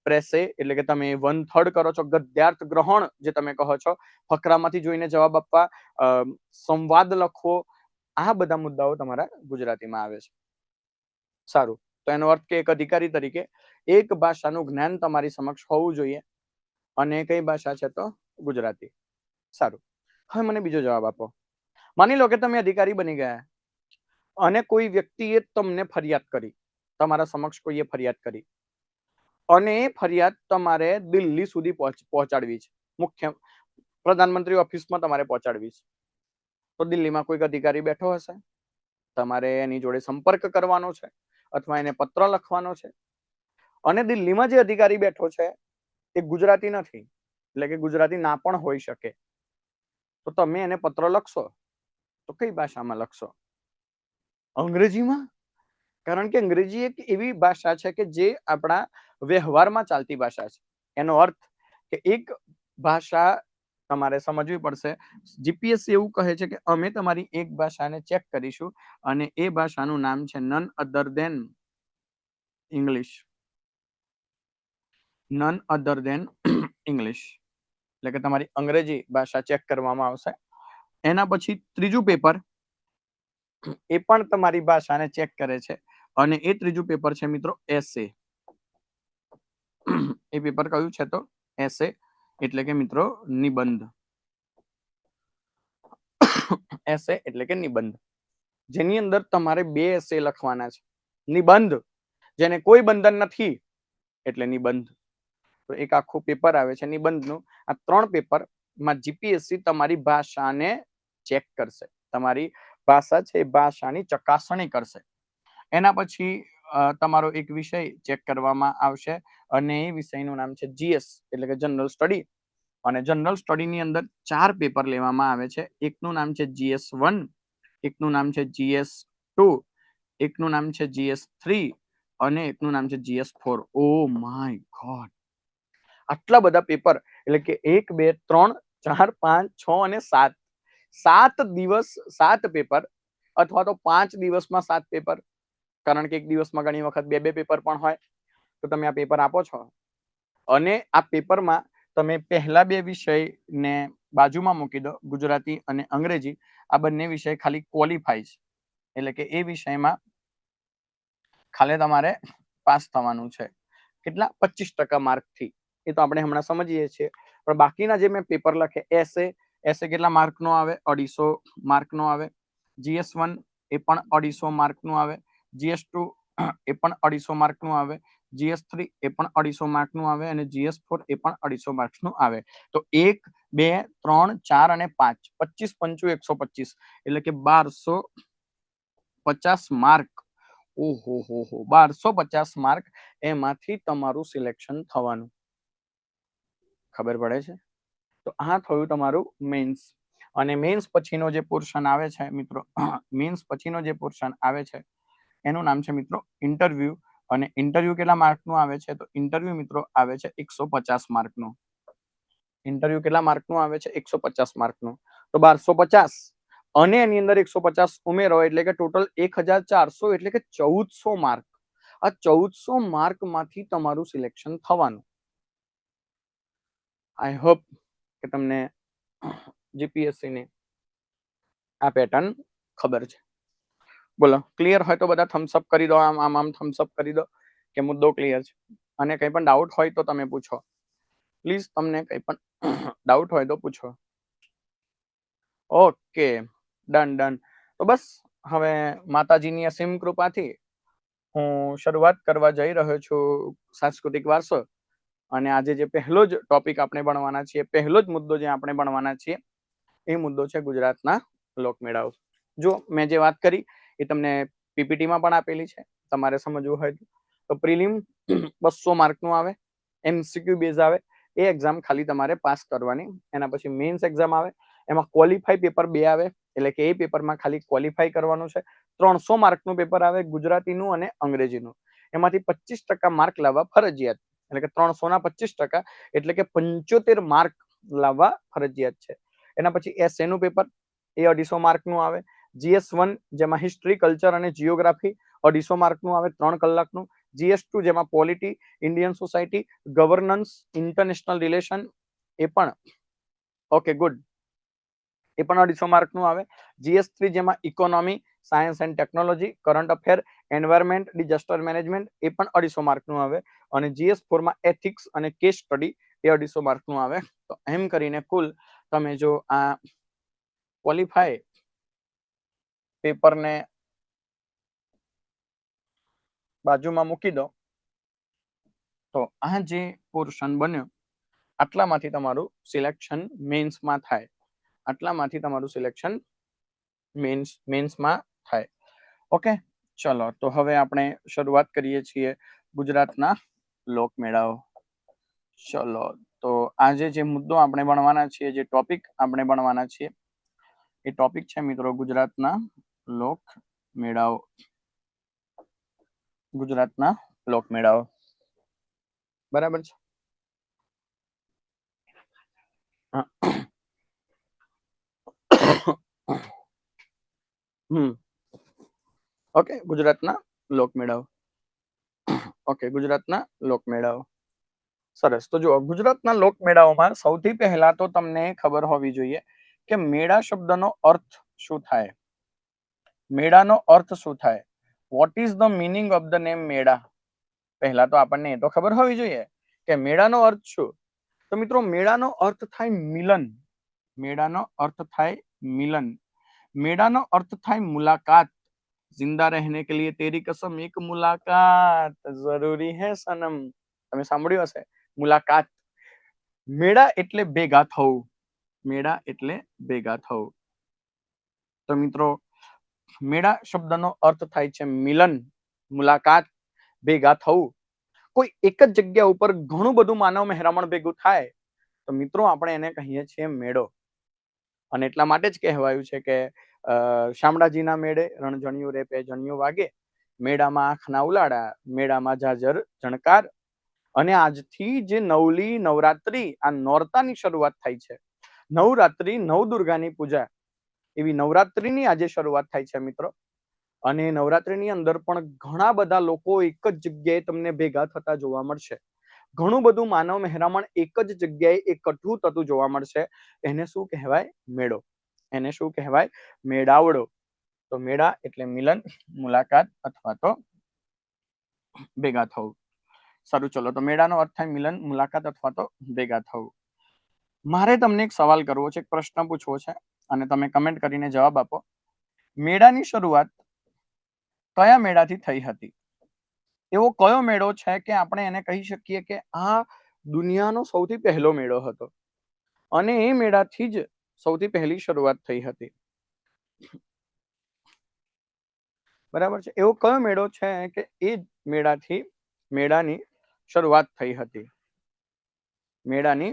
પ્રેસે એટલે કે તમે 1/3 કરો છો, ગદ્યાર્થ ગ્રહણ જે તમે કહો છો, ફકરામાંથી જોઈને જવાબ આપવા, સંવાદ લખવો, આ બધા મુદ્દાઓ તમારા ગુજરાતીમાં આવે છે. સારું, તો એનો અર્થ કે એક અધિકારી તરીકે એક ભાષાનું જ્ઞાન તમારી સમક્ષ હોવું જોઈએ, અને કઈ ભાષા છે? તો ગુજરાતી. સારું, હવે મને બીજો જવાબ આપો. માની લો કે તમે અધિકારી બની ગયા અને કોઈ વ્યક્તિએ તમને ફરિયાદ કરી, તમારા સમક્ષ કોઈએ ફરિયાદ કરી, અને એ ફરિયાદ તમારે દિલ્હી સુધી પહોંચાડવી છે, મુખ્ય પ્રધાનમંત્રી ઓફિસમાં તમારે પહોંચાડવી છે. તો દિલ્હીમાં કોઈક અધિકારી બેઠો હશે, તમારે એની જોડે સંપર્ક કરવાનો છે અથવા એને પત્ર લખવાનો છે. અને દિલ્હીમાં જે અધિકારી બેઠો છે એ ગુજરાતી નથી, એટલે કે ગુજરાતી ના પણ હોઈ શકે. તો તમે એને પત્ર લખશો તો કઈ ભાષામાં લખશો? અંગ્રેજીમાં. કારણ કે અંગ્રેજી એક એવી ભાષા છે કે જે આપણા વ્યવહારમાં ચાલતી ભાષા છે. એનો અર્થ કે એક ભાષા તમારે સમજવી પડશે. જીપીએસસી એવું કહે છે કે અમે તમારી એક ભાષાને ચેક કરીશું અને એ ભાષાનું નામ છે none other than English. None other than English, એટલે કે તમારી અંગ્રેજી ભાષા ચેક કરવામાં આવશે. એના પછી ત્રીજું પેપર એ પણ તમારી ભાષાને ચેક કરે છે. અને એ ત્રીજું પેપર છે મિત્રો એસે. એ પેપર કયું છે તો એસે એટલે કે મિત્રો નિબંધ. એસે એટલે કે નિબંધ, જેની અંદર તમારે 2 એસે લખવાના છે. નિબંધ જેને કોઈ બંધન નથી એટલે નિબંધ. તો એક આખું પેપર આવે છે નિબંધનું. આ 3 પેપરમાં જીપીએસસી તમારી ભાષાને ચેક કરશે, તમારી ભાષા છે એ ભાષાની ચકાસણી કરશે. એના પછી તમારો એક વિષય ચેક કરવામાં આવશે અને એ વિષયનું નામ છે જીએસ એટલે કે જનરલ સ્ટડી. અને જનરલ સ્ટડીની અંદર 4 પેપર લેવામાં આવે છે. એકનું નામ છે GS1, એકનું નામ છે GS2, એકનું નામ છે GS3 અને એકનું નામ છે GS4. ઓ માય ગોડ, આટલા બધા પેપર, એટલે કે 1 2 3 4 5 6 અને 7, 7 દિવસ 7 પેપર, અથવા તો 5 દિવસમાં 7 પેપર, કારણ કે એક દિવસમાં ઘણી વખત 2 પેપર પણ હોય. તો તમે આ પેપર આપો છો અને આ પેપરમાં તમે પહેલા 2 વિષયને બાજુમાં મૂકી દો, ગુજરાતી અને અંગ્રેજી. આ બંને વિષય ખાલી ક્વોલિફાય છે, એટલે કે એ વિષયમાં ખાલી તમારે પાસ થવાનું છે. કેટલા? 25% માર્કથી. એ તો આપણે હમણાં સમજીએ છીએ. પણ બાકીના જે મેં પેપર લખે, એસે કેટલા માર્કનો આવે? 250 માર્કનો આવે. GS1 એ પણ 250 માર્કનું આવે. GS2 એ પણ 250 માર્કનું આવે. GS3 એ પણ 250 માર્કનું આવે અને GS4 એ પણ 250 માર્ક્સનું આવે. તો 1 2 3 4 અને 5, 25 5 125, એટલે કે 1250 માર્ક. ઓહો હો હો, 1250 માર્ક, એમાંથી તમારું સિલેક્શન થવાનું. ખબર પડે છે? તો આ થયું તમારું મેન્સ. અને મેન્સ પછીનો જે પોર્શન આવે છે મિત્રો, મેન્સ પછીનો જે પોર્શન આવે છે એનું નામ છે મિત્રો ઇન્ટરવ્યુ. અને ઇન્ટરવ્યુ કેટલા માર્કનું આવે છે? તો ઇન્ટરવ્યુ મિત્રો આવે છે 150 માર્કનું. ઇન્ટરવ્યુ કેટલા માર્કનું આવે છે? 150 માર્કનું. તો 1250 અને એની અંદર 150 ઉમેરો એટલે કે ટોટલ 1400, એટલે કે 1400 માર્ક. આ 1400 માર્કમાંથી તમારું સિલેક્શન થવાનું. આઈ હોપ કે તમને જીપીએસસી ની આ પેટર્ન ખબર છે. બોલો, ક્લિયર હોય તો બધા થમ્સ અપ કરી દો. આમ થમ્સ અપ કરી દો કે મુદ્દો ક્લિયર છે. અને કંઈ પણ ડાઉટ હોય તો તમે પૂછો પ્લીઝ. તમને કંઈ પણ ડાઉટ હોય તો પૂછો. Okay, done. તો બસ હવે માતાજીની અસીમ કૃપાથી હું શરૂઆત કરવા જઈ રહ્યો છું સાંસ્કૃતિક વારસો. અને આજે જે પહેલો જ ટોપિક આપણે ભણવાના છીએ, પહેલો જ મુદ્દો જે આપણે ભણવાના છીએ, એ મુદ્દો છે ગુજરાતના લોકમેળાઓ. જો મેં જે વાત કરી એ તમને પીપીટીમાં પણ આપેલી છે, તમારે સમજવું હોય તો. પ્રિલિમ 200 માર્કનું આવે, MCQ બેઝ આવે. એ એક્ઝામ ખાલી તમારે પાસ કરવાની. એના પછી મેન્સ એક્ઝામ આવે, એમાં ક્વોલિફાઈ પેપર 2 આવે, એટલે કે એ પેપરમાં ખાલી ક્વોલિફાઈ કરવાનું છે. 300 માર્કનું પેપર આવે, ગુજરાતીનું અને અંગ્રેજીનું. એમાંથી 25% માર્ક લાવવા ફરજિયાત, એટલે કે 300 ના 25%, એટલે કે 75 માર્ક લાવવા ફરજિયાત છે. એના પછી એસેનું પેપર, એ 250 માર્કનું આવે. GS1 જેમાં હિસ્ટ્રી, કલ્ચર અને જીઓગ્રાફી 250 માર્કનું આવે, 3 કલાકનું. GS2 જેમાં polity, Indian society, governance, international relation, એ પણ ઓકે ગુડ, એ પણ 250 માર્કનું આવે. GS3 જેમાં economy, science and technology, current affair, environment, disaster management, એ પણ 250 માર્કનું આવે. અને GS4 માં એથિક્સ અને કેસ સ્ટડી, એ 250 માર્કનું આવે. તો એમ કરીને કુલ તમે જો આ ક્વોલિફાય પેપરને બાજુમાં મૂકી દો તો આ જે પોર્શન બન્યો, આટલામાંથી તમારું સિલેક્શન મેન્સમાં થાય. આટલામાંથી તમારું સિલેક્શન મેન્સમાં થાય. ઓકે, ચલો તો હવે આપણે શરૂઆત કરીએ છીએ ગુજરાતના લોકમેળાઓ. ચલો તો આજે જે મુદ્દો આપણે ભણવાના છીએ, જે ટોપિક આપણે ભણવાના છીએ, એ ટોપિક છે મિત્રો ગુજરાતના લોકમેળાઓ. ગુજરાતના લોકમેળાઓ, બરાબર છે? ઓકે, ગુજરાતના લોકમેળાઓ. ઓકે, ગુજરાતના લોકમેળાઓ. સરસ. તો જો ગુજરાતના લોકમેળાઓમાં સૌથી પહેલા તો તમને ખબર હોવી જોઈએ કે મેળા શબ્દનો અર્થ શું થાય. મેળાનો અર્થ શું થાય? What is the meaning of the name મેળા? પહેલા તો આપણને એ તો ખબર હોવી જોઈએ કે મેળાનો અર્થ શું. તો મિત્રો મેળાનો અર્થ થાય મિલન. મેળાનો અર્થ થાય મિલન. મેળાનો અર્થ થાય મુલાકાત. जिंदा रहने के लिए तेरी कसम एक मुलाकात जरूरी है सनम. તમે સાંભળ્યું હશે મુલાકાત. મેળા એટલે ભેગા થવું. મેળા એટલે ભેગા થવું. તો મિત્રો મેળા શબ્દનો અર્થ થાય છે મિલન, મુલાકાત, ભેગા થવું. કોઈ એક જ જગ્યા ઉપર ઘણું બધું માનવ મહેરામણ ભેગું થાય તો મિત્રો આપણે એને કહીએ છીએ મેળો. અને એટલા માટે જ કહેવાયું છે કે શામળાજીના મેળે રણજણિયું રે પેજણિયું વાગે, મેળામાં આંખના ઉલાડા, મેળામાં જાજર જણકાર. અને આજથી જે નવલી નવરાત્રી આ નોરતાની શરૂઆત થાય છે. નવરાત્રી નવદુર્ગાની પૂજા એવી નવરાત્રીની આજે શરૂઆત થાય છે મિત્રો. અને નવરાત્રીની અંદર પણ ઘણા બધા લોકો એક જ જગ્યાએ તમને ભેગા થતા જોવા મળશે. ઘણું બધું માનવ મહેરામણ એક જ જગ્યાએ એકઠું થતું જોવા મળશે. એને શું કહેવાય? મેળો. એને શું કહેવાય? મેળાવડો. તો મેળા એટલે મિલન, મુલાકાત અથવા તો ભેગા થવું. સારું, ચલો. તો મેળાનો અર્થ થાય મિલન, મુલાકાત અથવા તો ભેગા થવું. મારે તમને એક સવાલ કરવો છે, એક પ્રશ્ન પૂછવો છે અને તમે કમેન્ટ કરીને જવાબ આપો. મેળાની શરૂઆત કયા મેળાથી થઈ હતી? એવો કયો મેળો છે કે આપણે એને કહી શકીએ કે આ દુનિયાનો સૌથી પહેલો મેળો હતો અને એ મેળાથી જ સૌથી પહેલી શરૂઆત થઈ હતી? બરાબર છે. એવો કયો મેળો છે કે એ મેળાથી મેળાની શરૂઆત થઈ હતી? મેળાની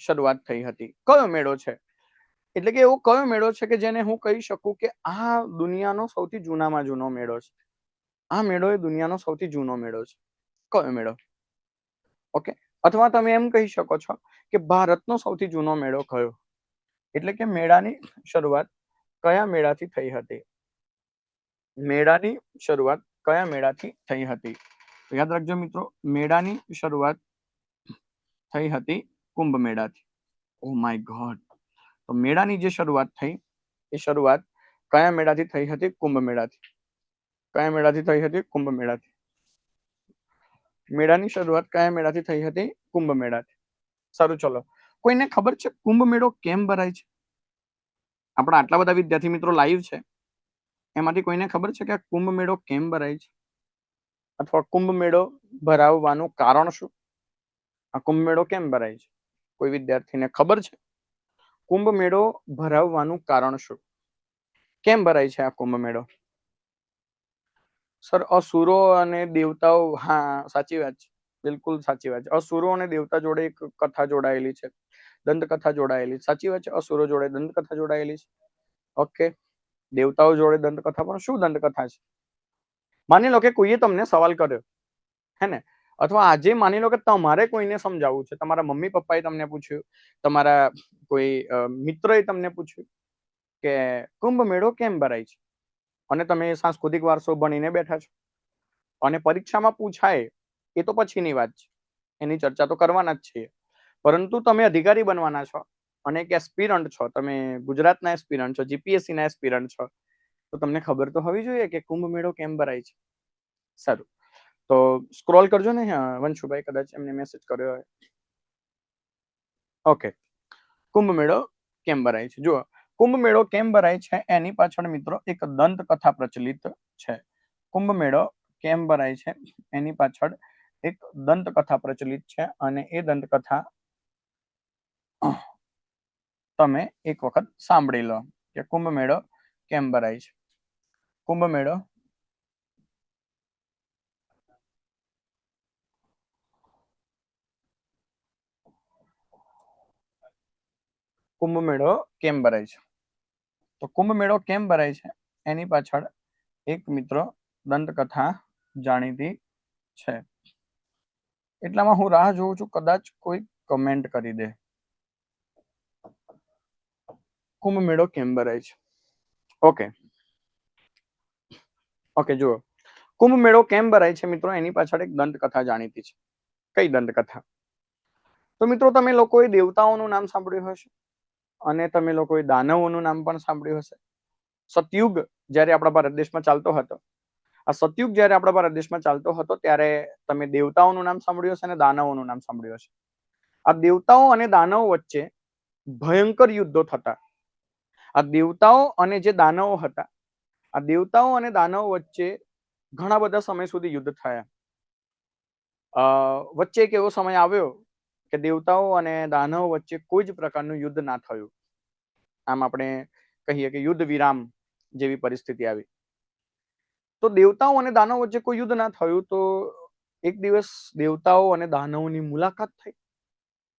શરૂઆત થઈ હતી. કયો મેળો છે? એટલે કે એવો કયો મેળો છે કે જેને હું કહી શકું કે આ દુનિયાનો સૌથી જૂનામાં જૂનો મેળો છે? આ મેળો એ દુનિયાનો સૌથી જૂનો મેળો છે. કયો મેળો? ઓકે. અથવા તમે એમ કહી શકો છો કે ભારતનો સૌથી જૂનો મેળો કયો? એટલે કે મેળાની શરૂઆત કયા મેળાથી થઈ હતી? મેળાની શરૂઆત કયા મેળાથી થઈ હતી? યાદ રાખજો મિત્રો, મેળાની શરૂઆત થઈ હતી કુંભ મેળાથી. Oh my god. તો મેળાની જે શરૂઆત થઈ એ શરૂઆત કયા મેળાથી થઈ હતી? કુંભ મેળાથી. કયા મેળાથી થઈ હતી? કુંભ મેળાથી. મેળાની શરૂઆત કયા મેળાથી થઈ હતી? કુંભ મેળાથી. સારું, ચલો. કોઈને ખબર છે કુંભ મેળો કેમ ભરાય છે? આપણા આટલા બધા વિદ્યાર્થી મિત્રો લાઈવ છે, એમાંથી કોઈને ખબર છે કે આ કુંભ મેળો કેમ ભરાય છે? અથવા કુંભ મેળો ભરાવવાનું કારણ શું? આ કુંભ મેળો કેમ ભરાય છે? કોઈ વિદ્યાર્થીને ખબર છે કુંભ મેળો ભરાવવાનું કારણ શું? કેમ ભરાય છે આ કુંભ મેળો? સર, અસુરો અને દેવતાઓ. હા, સાચી વાત છે. બિલકુલ સાચી વાત છે. અસુરો અને દેવતા જોડે એક કથા જોડાયેલી છે, દંતકથા જોડાયેલી. સાચી વાત છે. અસુરો જોડે દંતકથા જોડાયેલી છે. ઓકે. દેવતાઓ જોડે દંતકથા. પણ શું દંતકથા છે? માની લો કે કોઈએ તમને સવાલ કર્યો, હે ને? અથવા આજે માની લો કે તમારે કોઈને સમજાવવું છે, તમારા મમ્મી પપ્પાએ તમને પૂછ્યું, તમારા કોઈ મિત્રએ તમને પૂછ્યું કે કુંભ મેળો કેમ ભરાય છે, અને તમે સાંસ્કૃતિક વારસો ભણીને બેઠા છો અને પરીક્ષામાં પૂછાય એ તો પછીની વાત છે, એની ચર્ચા તો કરવાના જ છીએ. પરંતુ તમે અધિકારી બનવાના છો અને એક એસ્પિરન્ટ છો, તમે ગુજરાતના એસ્પિરન્ટ છો, જીપીએસસી ના એસ્પિરન્ટ છો, તો તમને ખબર તો હોવી જોઈએ કે કુંભ મેળો કેમ ભરાય છે. સારું, તો સ્ક્રોલ કરજો ને. વંશુભાઈ કદાચ એમને મેસેજ કર્યો હોય. ઓકે. કુંભ મેળો કેમ ભરાય છે? જુઓ, કુંભ મેળો કેમ ભરાય છે એની પાછળ મિત્રો એક દંતકથા પ્રચલિત છે. કુંભ મેળો કેમ ભરાય છે એની પાછળ એક દંતકથા પ્રચલિત છે અને એ દંતકથા તમે એક વખત સાંભળી લો કે કુંભ મેળો કેમ ભરાય છે. કુંભ મેળો કુંભ મેળો કેમ ભરાય છે? તો કુંભ મેળો કેમ ભરાય છે એની પાછળ એક મિત્રો દંતકથા જાણીતી છે. એટલામાં હું રાહ જોઉં છું, કદાચ કોઈ કમેન્ટ કરી દે. કુંભ મેળો કેમ ભરાય છે? ઓકે. ઓકે, જુઓ, કુંભ મેળો કેમ ભરાય છે મિત્રો એની પાછળ એક દંતકથા જાણીતી છે. કઈ દંતકથા? તો મિત્રો તમે લોકોએ દેવતાઓનું નામ સાંભળ્યું હશે અને તમે લોકોએ દાનવોનું નામ પણ સાંભળ્યું હશે. સતયુગ જ્યારે આપણા ભારત દેશમાં ચાલતો હતો, આ સતયુગ જ્યારે આપણા ભારત દેશમાં ચાલતો હતો ત્યારે તમે દેવતાઓનું નામ સાંભળ્યું હશે અને દાનવોનું નામ સાંભળ્યું હશે. આ દેવતાઓ અને દાનવો વચ્ચે ભયંકર યુદ્ધો થતા. આ દેવતાઓ અને જે દાનવો હતા, આ દેવતાઓ અને દાનવો વચ્ચે ઘણા બધા સમય સુધી યુદ્ધ થયા. વચ્ચે એક એવો સમય આવ્યો કે દેવતાઓ અને દાનવો વચ્ચે કોઈ જ પ્રકારનું યુદ્ધ ના થયું. આમ આપણે કહીએ કે યુદ્ધ વિરામ જેવી પરિસ્થિતિ આવી. તો દેવતાઓ અને દાનવો વચ્ચે કોઈ યુદ્ધ ના થયું તો એક દિવસ દેવતાઓ અને દાનવોની મુલાકાત થઈ,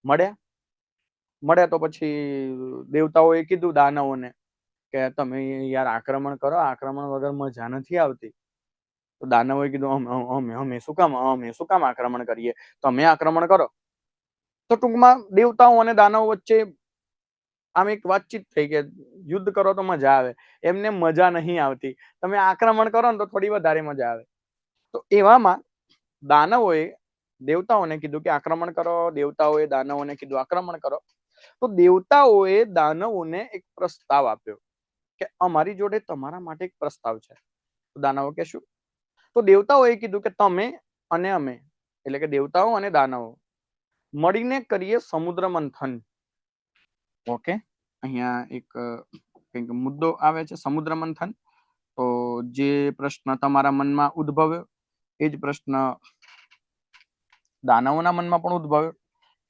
મળ્યા તો પછી દેવતાઓએ કીધું દાનવોને કે તમે યાર આક્રમણ કરો, આક્રમણ વગર મજા નથી આવતી. તો દાનવોએ કીધું અમે શું કામ આક્રમણ કરીએ, તમે આક્રમણ કરો. તો ટૂંકમાં દેવતાઓ અને દાનવો વચ્ચે આમ એક વાતચીત થઈ કે યુદ્ધ કરો તો મજા આવે, એમને મજા નહીં આવતી, તમે આક્રમણ કરો ને તો થોડી વધારે મજા આવે. તો એવામાં દાનવોએ દેવતાઓને કીધું કે આક્રમણ કરો, દેવતાઓએ દાનવોને કીધું આક્રમણ કરો. તો દેવતાઓએ દાનવોને એક પ્રસ્તાવ આપ્યો કે અમારી જોડે તમારા માટે એક પ્રસ્તાવ છે. તો દાનવો કે શું? તો દેવતાઓએ કીધું કે તમે અને અમે, એટલે કે દેવતાઓ અને દાનવો મળીને કરીએ સમુદ્ર મંથન. ઓકે, અહીંયા એક કંઈક મુદ્દો આવે છે, સમુદ્ર મંથન. તો જે પ્રશ્ન તમારા મનમાં ઉદ્ભવ્યો એ જ પ્રશ્ન દાનવોના મનમાં પણ ઉદ્ભવ્યો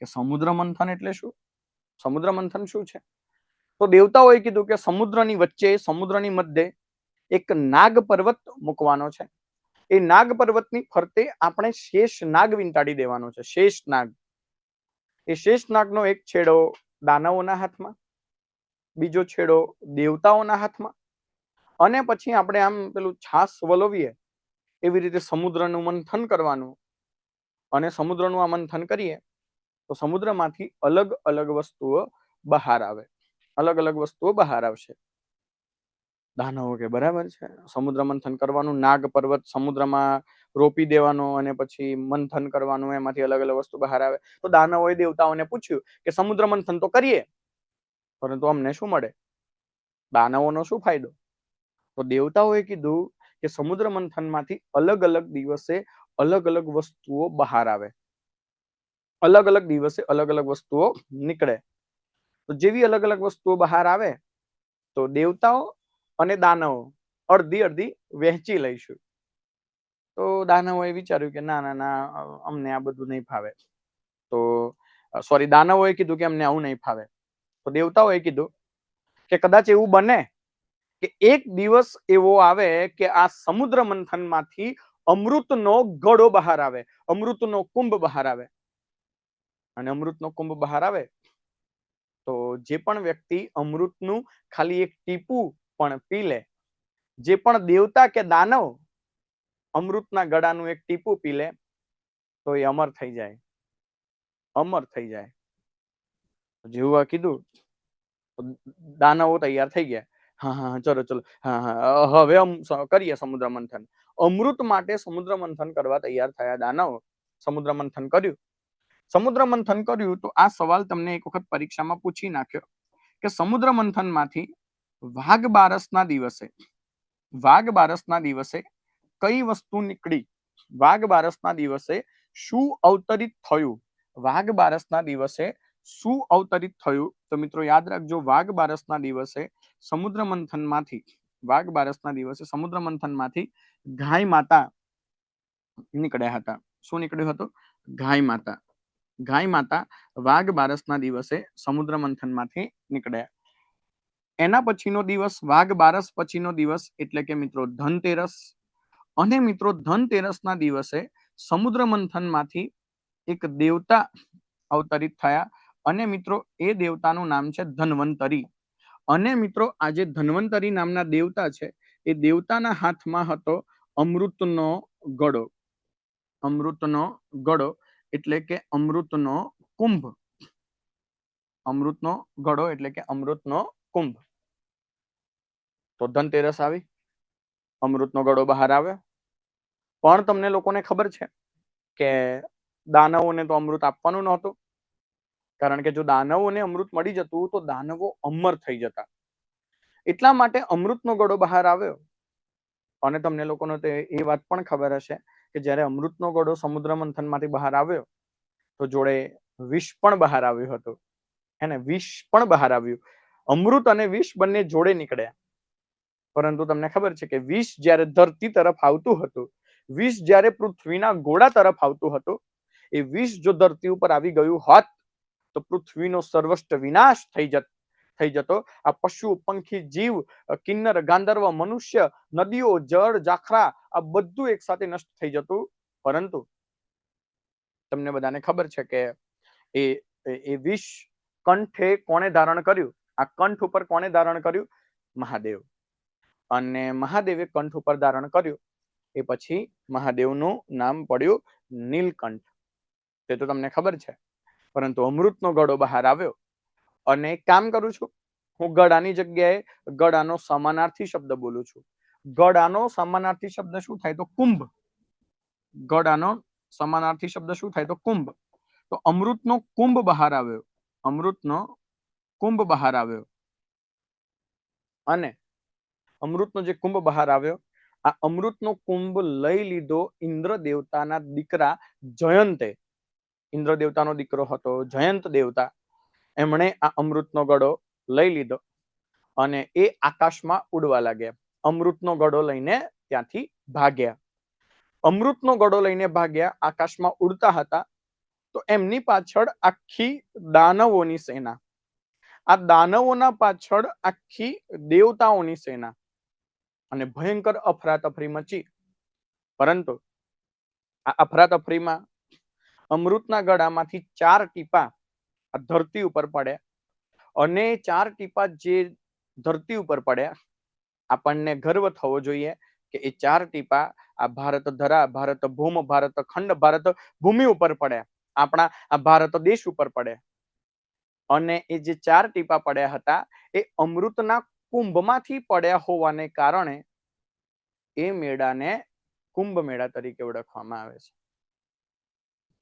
કે સમુદ્ર મંથન એટલે શું? સમુદ્ર મંથન શું છે? તો દેવતાઓએ કીધું કે સમુદ્રની વચ્ચે, સમુદ્રની મધ્યે એક નાગ પર્વત મૂકવાનો છે. એ નાગ પર્વતની ફરતે આપણે શેષ નાગ વીંટાળી દેવાનો છે. શેષ નાગ. એ શેષ નાગનો એક છેડો દાનવોના હાથમાં, બીજો છેડો દેવતાઓના હાથમાં, અને પછી આપણે આમ પેલું છાસ વલોવીએ એવી રીતે સમુદ્રનું મંથન કરવાનું. અને સમુદ્રનું આ મંથન કરીએ તો સમુદ્રમાંથી અલગ અલગ વસ્તુઓ બહાર આવે, અલગ અલગ વસ્તુઓ બહાર આવશે. દાનવો કે બરાબર છે, સમુદ્ર મંથન કરવાનું, નાગ પર્વત સમુદ્રમાં રોપી દેવાનો અને પછી મંથન કરવાનું, એમાંથી અલગ અલગ વસ્તુ બહાર આવે. તો દાનવોએ દેવતાઓને પૂછ્યું કે સમુદ્ર મંથન તો કરીએ, પરંતુ અમને શું મળે? દાનવોનો શું ફાયદો? તો દેવતાઓએ કીધું કે સમુદ્ર મંથનમાંથી અલગ અલગ દિવસે અલગ અલગ વસ્તુઓ બહાર આવે, અલગ અલગ દિવસે અલગ અલગ વસ્તુઓ નીકળે. તો જેવી અલગ અલગ વસ્તુઓ બહાર આવે તો દેવતાઓ અને દાનવો અડધી અડધી વહેંચી લઈશું. તો દાનવોએ વિચાર્યું કે ના ના ના, અમને આ બધું નહીં ફાવે. તો સોરી, દાનવોએ કીધું કે અમને આવું નહીં ફાવે. તો દેવતાઓએ કીધું કે કદાચ એવું બને કે એક દિવસ એવો આવે કે આ સમુદ્ર મંથનમાંથી અમૃતનો ઘડો બહાર આવે, અમૃતનો કુંભ બહાર આવે. અને અમૃતનો કુંભ બહાર આવે તો જે પણ વ્યક્તિ અમૃતનું ખાલી એક ટીપું પણ પી લે, જે પણ દેવતા કે દાનવ અમૃતના ગળાનું એક ટીપું પી લે તો એ અમર થઈ જાય, અમર થઈ જાય. જેવું આ કીધું દાનવો તૈયાર થઈ ગયા. હા, ચલો, હા, હવે કરીએ સમુદ્ર મંથન. અમૃત માટે સમુદ્ર મંથન કરવા તૈયાર થયા દાનવો. સમુદ્ર મંથન કર્યું. સમુદ્ર મંથન કર્યું તો આ સવાલ તમને એક વખત પરીક્ષામાં પૂછી નાખ્યો કે સમુદ્ર મંથનમાંથી વાઘ બારસના દિવસે કઈ વસ્તુ નીકળી? વાઘ બારસના દિવસે શું અવતરિત થયું? વાઘ બારસના દિવસે શું અવતરિત થયું? તો મિત્રો યાદ રાખજો, વાઘ બારસના દિવસે સમુદ્ર મંથનમાંથી ગાય માતા નીકળ્યા હતા. શું નીકળ્યું હતું? ગાય માતા. ગાય માતા વાઘ બારસના દિવસે સમુદ્ર મંથનમાંથી નીકળ્યા. એના પછીનો દિવસ, વાઘ બારસ પછીનો દિવસ એટલે કે મિત્રો ધનતેરસ. અને મિત્રો ધનતેરસના દિવસે સમુદ્ર મંથનમાંથી એક દેવતા અવતરિત થયા અને મિત્રો એ દેવતાનું નામ છે ધન્વંતરી. અને મિત્રો આ જે ધન્વંતરી નામના દેવતા છે એ દેવતાના હાથમાં હતો અમૃતનો ગળો. અમૃતનો ગળો એટલે કે અમૃતનો કુંભ. અમૃતનો ગળો એટલે કે અમૃતનો કુંભ. તો ધનતેરસ આવી, અમૃતનો ગળો બહાર આવ્યો. પણ તમને લોકોને ખબર છે કે દાનવોને તો અમૃત આપવાનું નહોતું, કારણ કે જો દાનવોને અમૃત મળી જતું તો દાનવો અમર થઈ જતા. એટલા માટે અમૃતનો ગળો બહાર આવ્યો. અને તમને લોકોને તો એ વાત પણ ખબર હશે કે જ્યારે અમૃતનો ગળો સમુદ્ર મંથનમાંથી બહાર આવ્યો તો જોડે વિષ પણ બહાર આવ્યું હતું. એને વિષ પણ બહાર આવ્યું. અમૃત અને વિષ બંને જોડે નીકળ્યા. પરંતુ તમને ખબર છે કે વિષ જ્યારે ધરતી તરફ આવતું હતું, વિષ જ્યારે પૃથ્વીના ગોળા તરફ આવતું હતું, એ વિષ જો ધરતી ઉપર આવી ગયું હોત તો પૃથ્વીનો સર્વસ્વ વિનાશ થઈ જતો. આ પશુ, પંખી, જીવ, કિન્નર, ગાંધર્વ, મનુષ્ય, નદીઓ, જળ, જાખરા આ બધું એક સાથે નષ્ટ થઈ જતું. પરંતુ તમને બધાને ખબર છે કે એ વિષ કંઠે કોણે ધારણ કર્યું? આ કંઠ ઉપર કોણે ધારણ કર્યું? મહાદેવ. અને મહાદેવે કંઠ ઉપર ધારણ કર્યું એ પછી મહાદેવનું નામ પડ્યું નીલકંઠ. તે તો તમને ખબર છે. પરંતુ અમૃતનો ગળો બહાર આવ્યો અને કામ કરું છું, હું ગળાની જગ્યાએ ગળાનો સમાનાર્થી શબ્દ બોલું છું. ગળાનો સમાનાર્થી શબ્દ શું થાય? તો કુંભ. ગળાનો સમાનાર્થી શબ્દ શું થાય? તો કુંભ. તો અમૃતનો કુંભ બહાર આવ્યો. અમૃતનો કુંભ બહાર આવ્યો. અને અમૃતનો જે કુંભ બહાર આવ્યો, આ અમૃતનો કુંભ લઈ લીધો ઇન્દ્ર દેવતાના દીકરા જયંતે. ઇન્દ્ર દેવતાનો દીકરો હતો જયંત દેવતા. એમણે આ અમૃતનો ગળો લઈ લીધો અને એ આકાશમાં ઉડવા લાગ્યા. અમૃતનો ગળો લઈને ત્યાંથી ભાગ્યા. અમૃતનો ગળો લઈને ભાગ્યા. આકાશમાં ઉડતા હતા તો એમની પાછળ આખી દાનવોની સેના, આ દાનવોના પાછળ આખી દેવતાઓની સેના, અને ભયંકર અફરાતફરી મચી. પરંતુ આ અફરાતફરીમાં અમૃતના ગળામાંથી 4 ટીપા આ ધરતી ઉપર પડ્યા. અને 4 ટીપા જે ધરતી ઉપર પડ્યા, આપણને ગર્વ થવો જોઈએ કે એ 4 ટીપા આ ભારત ધરા, ભારત ભૂમ, ભારત ખંડ, ભારત ભૂમિ ઉપર પડ્યા. આપણા આ ભારત દેશ ઉપર પડ્યા. અને એ જે 4 ટીપા પડ્યા હતા એ અમૃતના કુંભમાંથી પડ્યા હોવાને કારણે એ મેળાને કુંભ મેળા તરીકે ઓળખવામાં આવે છે.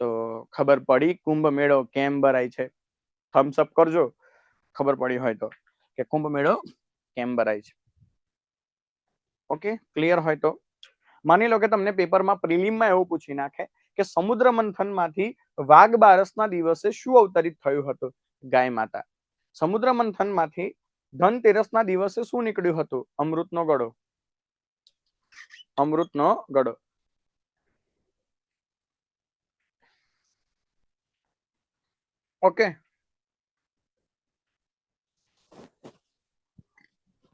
તો ખબર પડી કુંભ મેળો કેમ ભરાય છે? થમ્સ અપ કરજો ખબર પડી હોય તો કે કુંભ મેળો કેમ ભરાય છે. ઓકે, ક્લિયર હોય તો માની લો કે તમને પેપરમાં પ્રિલિમમાં એવું પૂછી નાખે કે સમુદ્ર મંથનમાંથી વાઘ બારસના દિવસે શું અવતરિત થયું હતું? ગાય માતા. સમુદ્ર મંથનમાંથી ધનતેરસના દિવસે શું નીકળ્યું હતું? અમૃતનો ગળો. અમૃતનો ગળો. ઓકે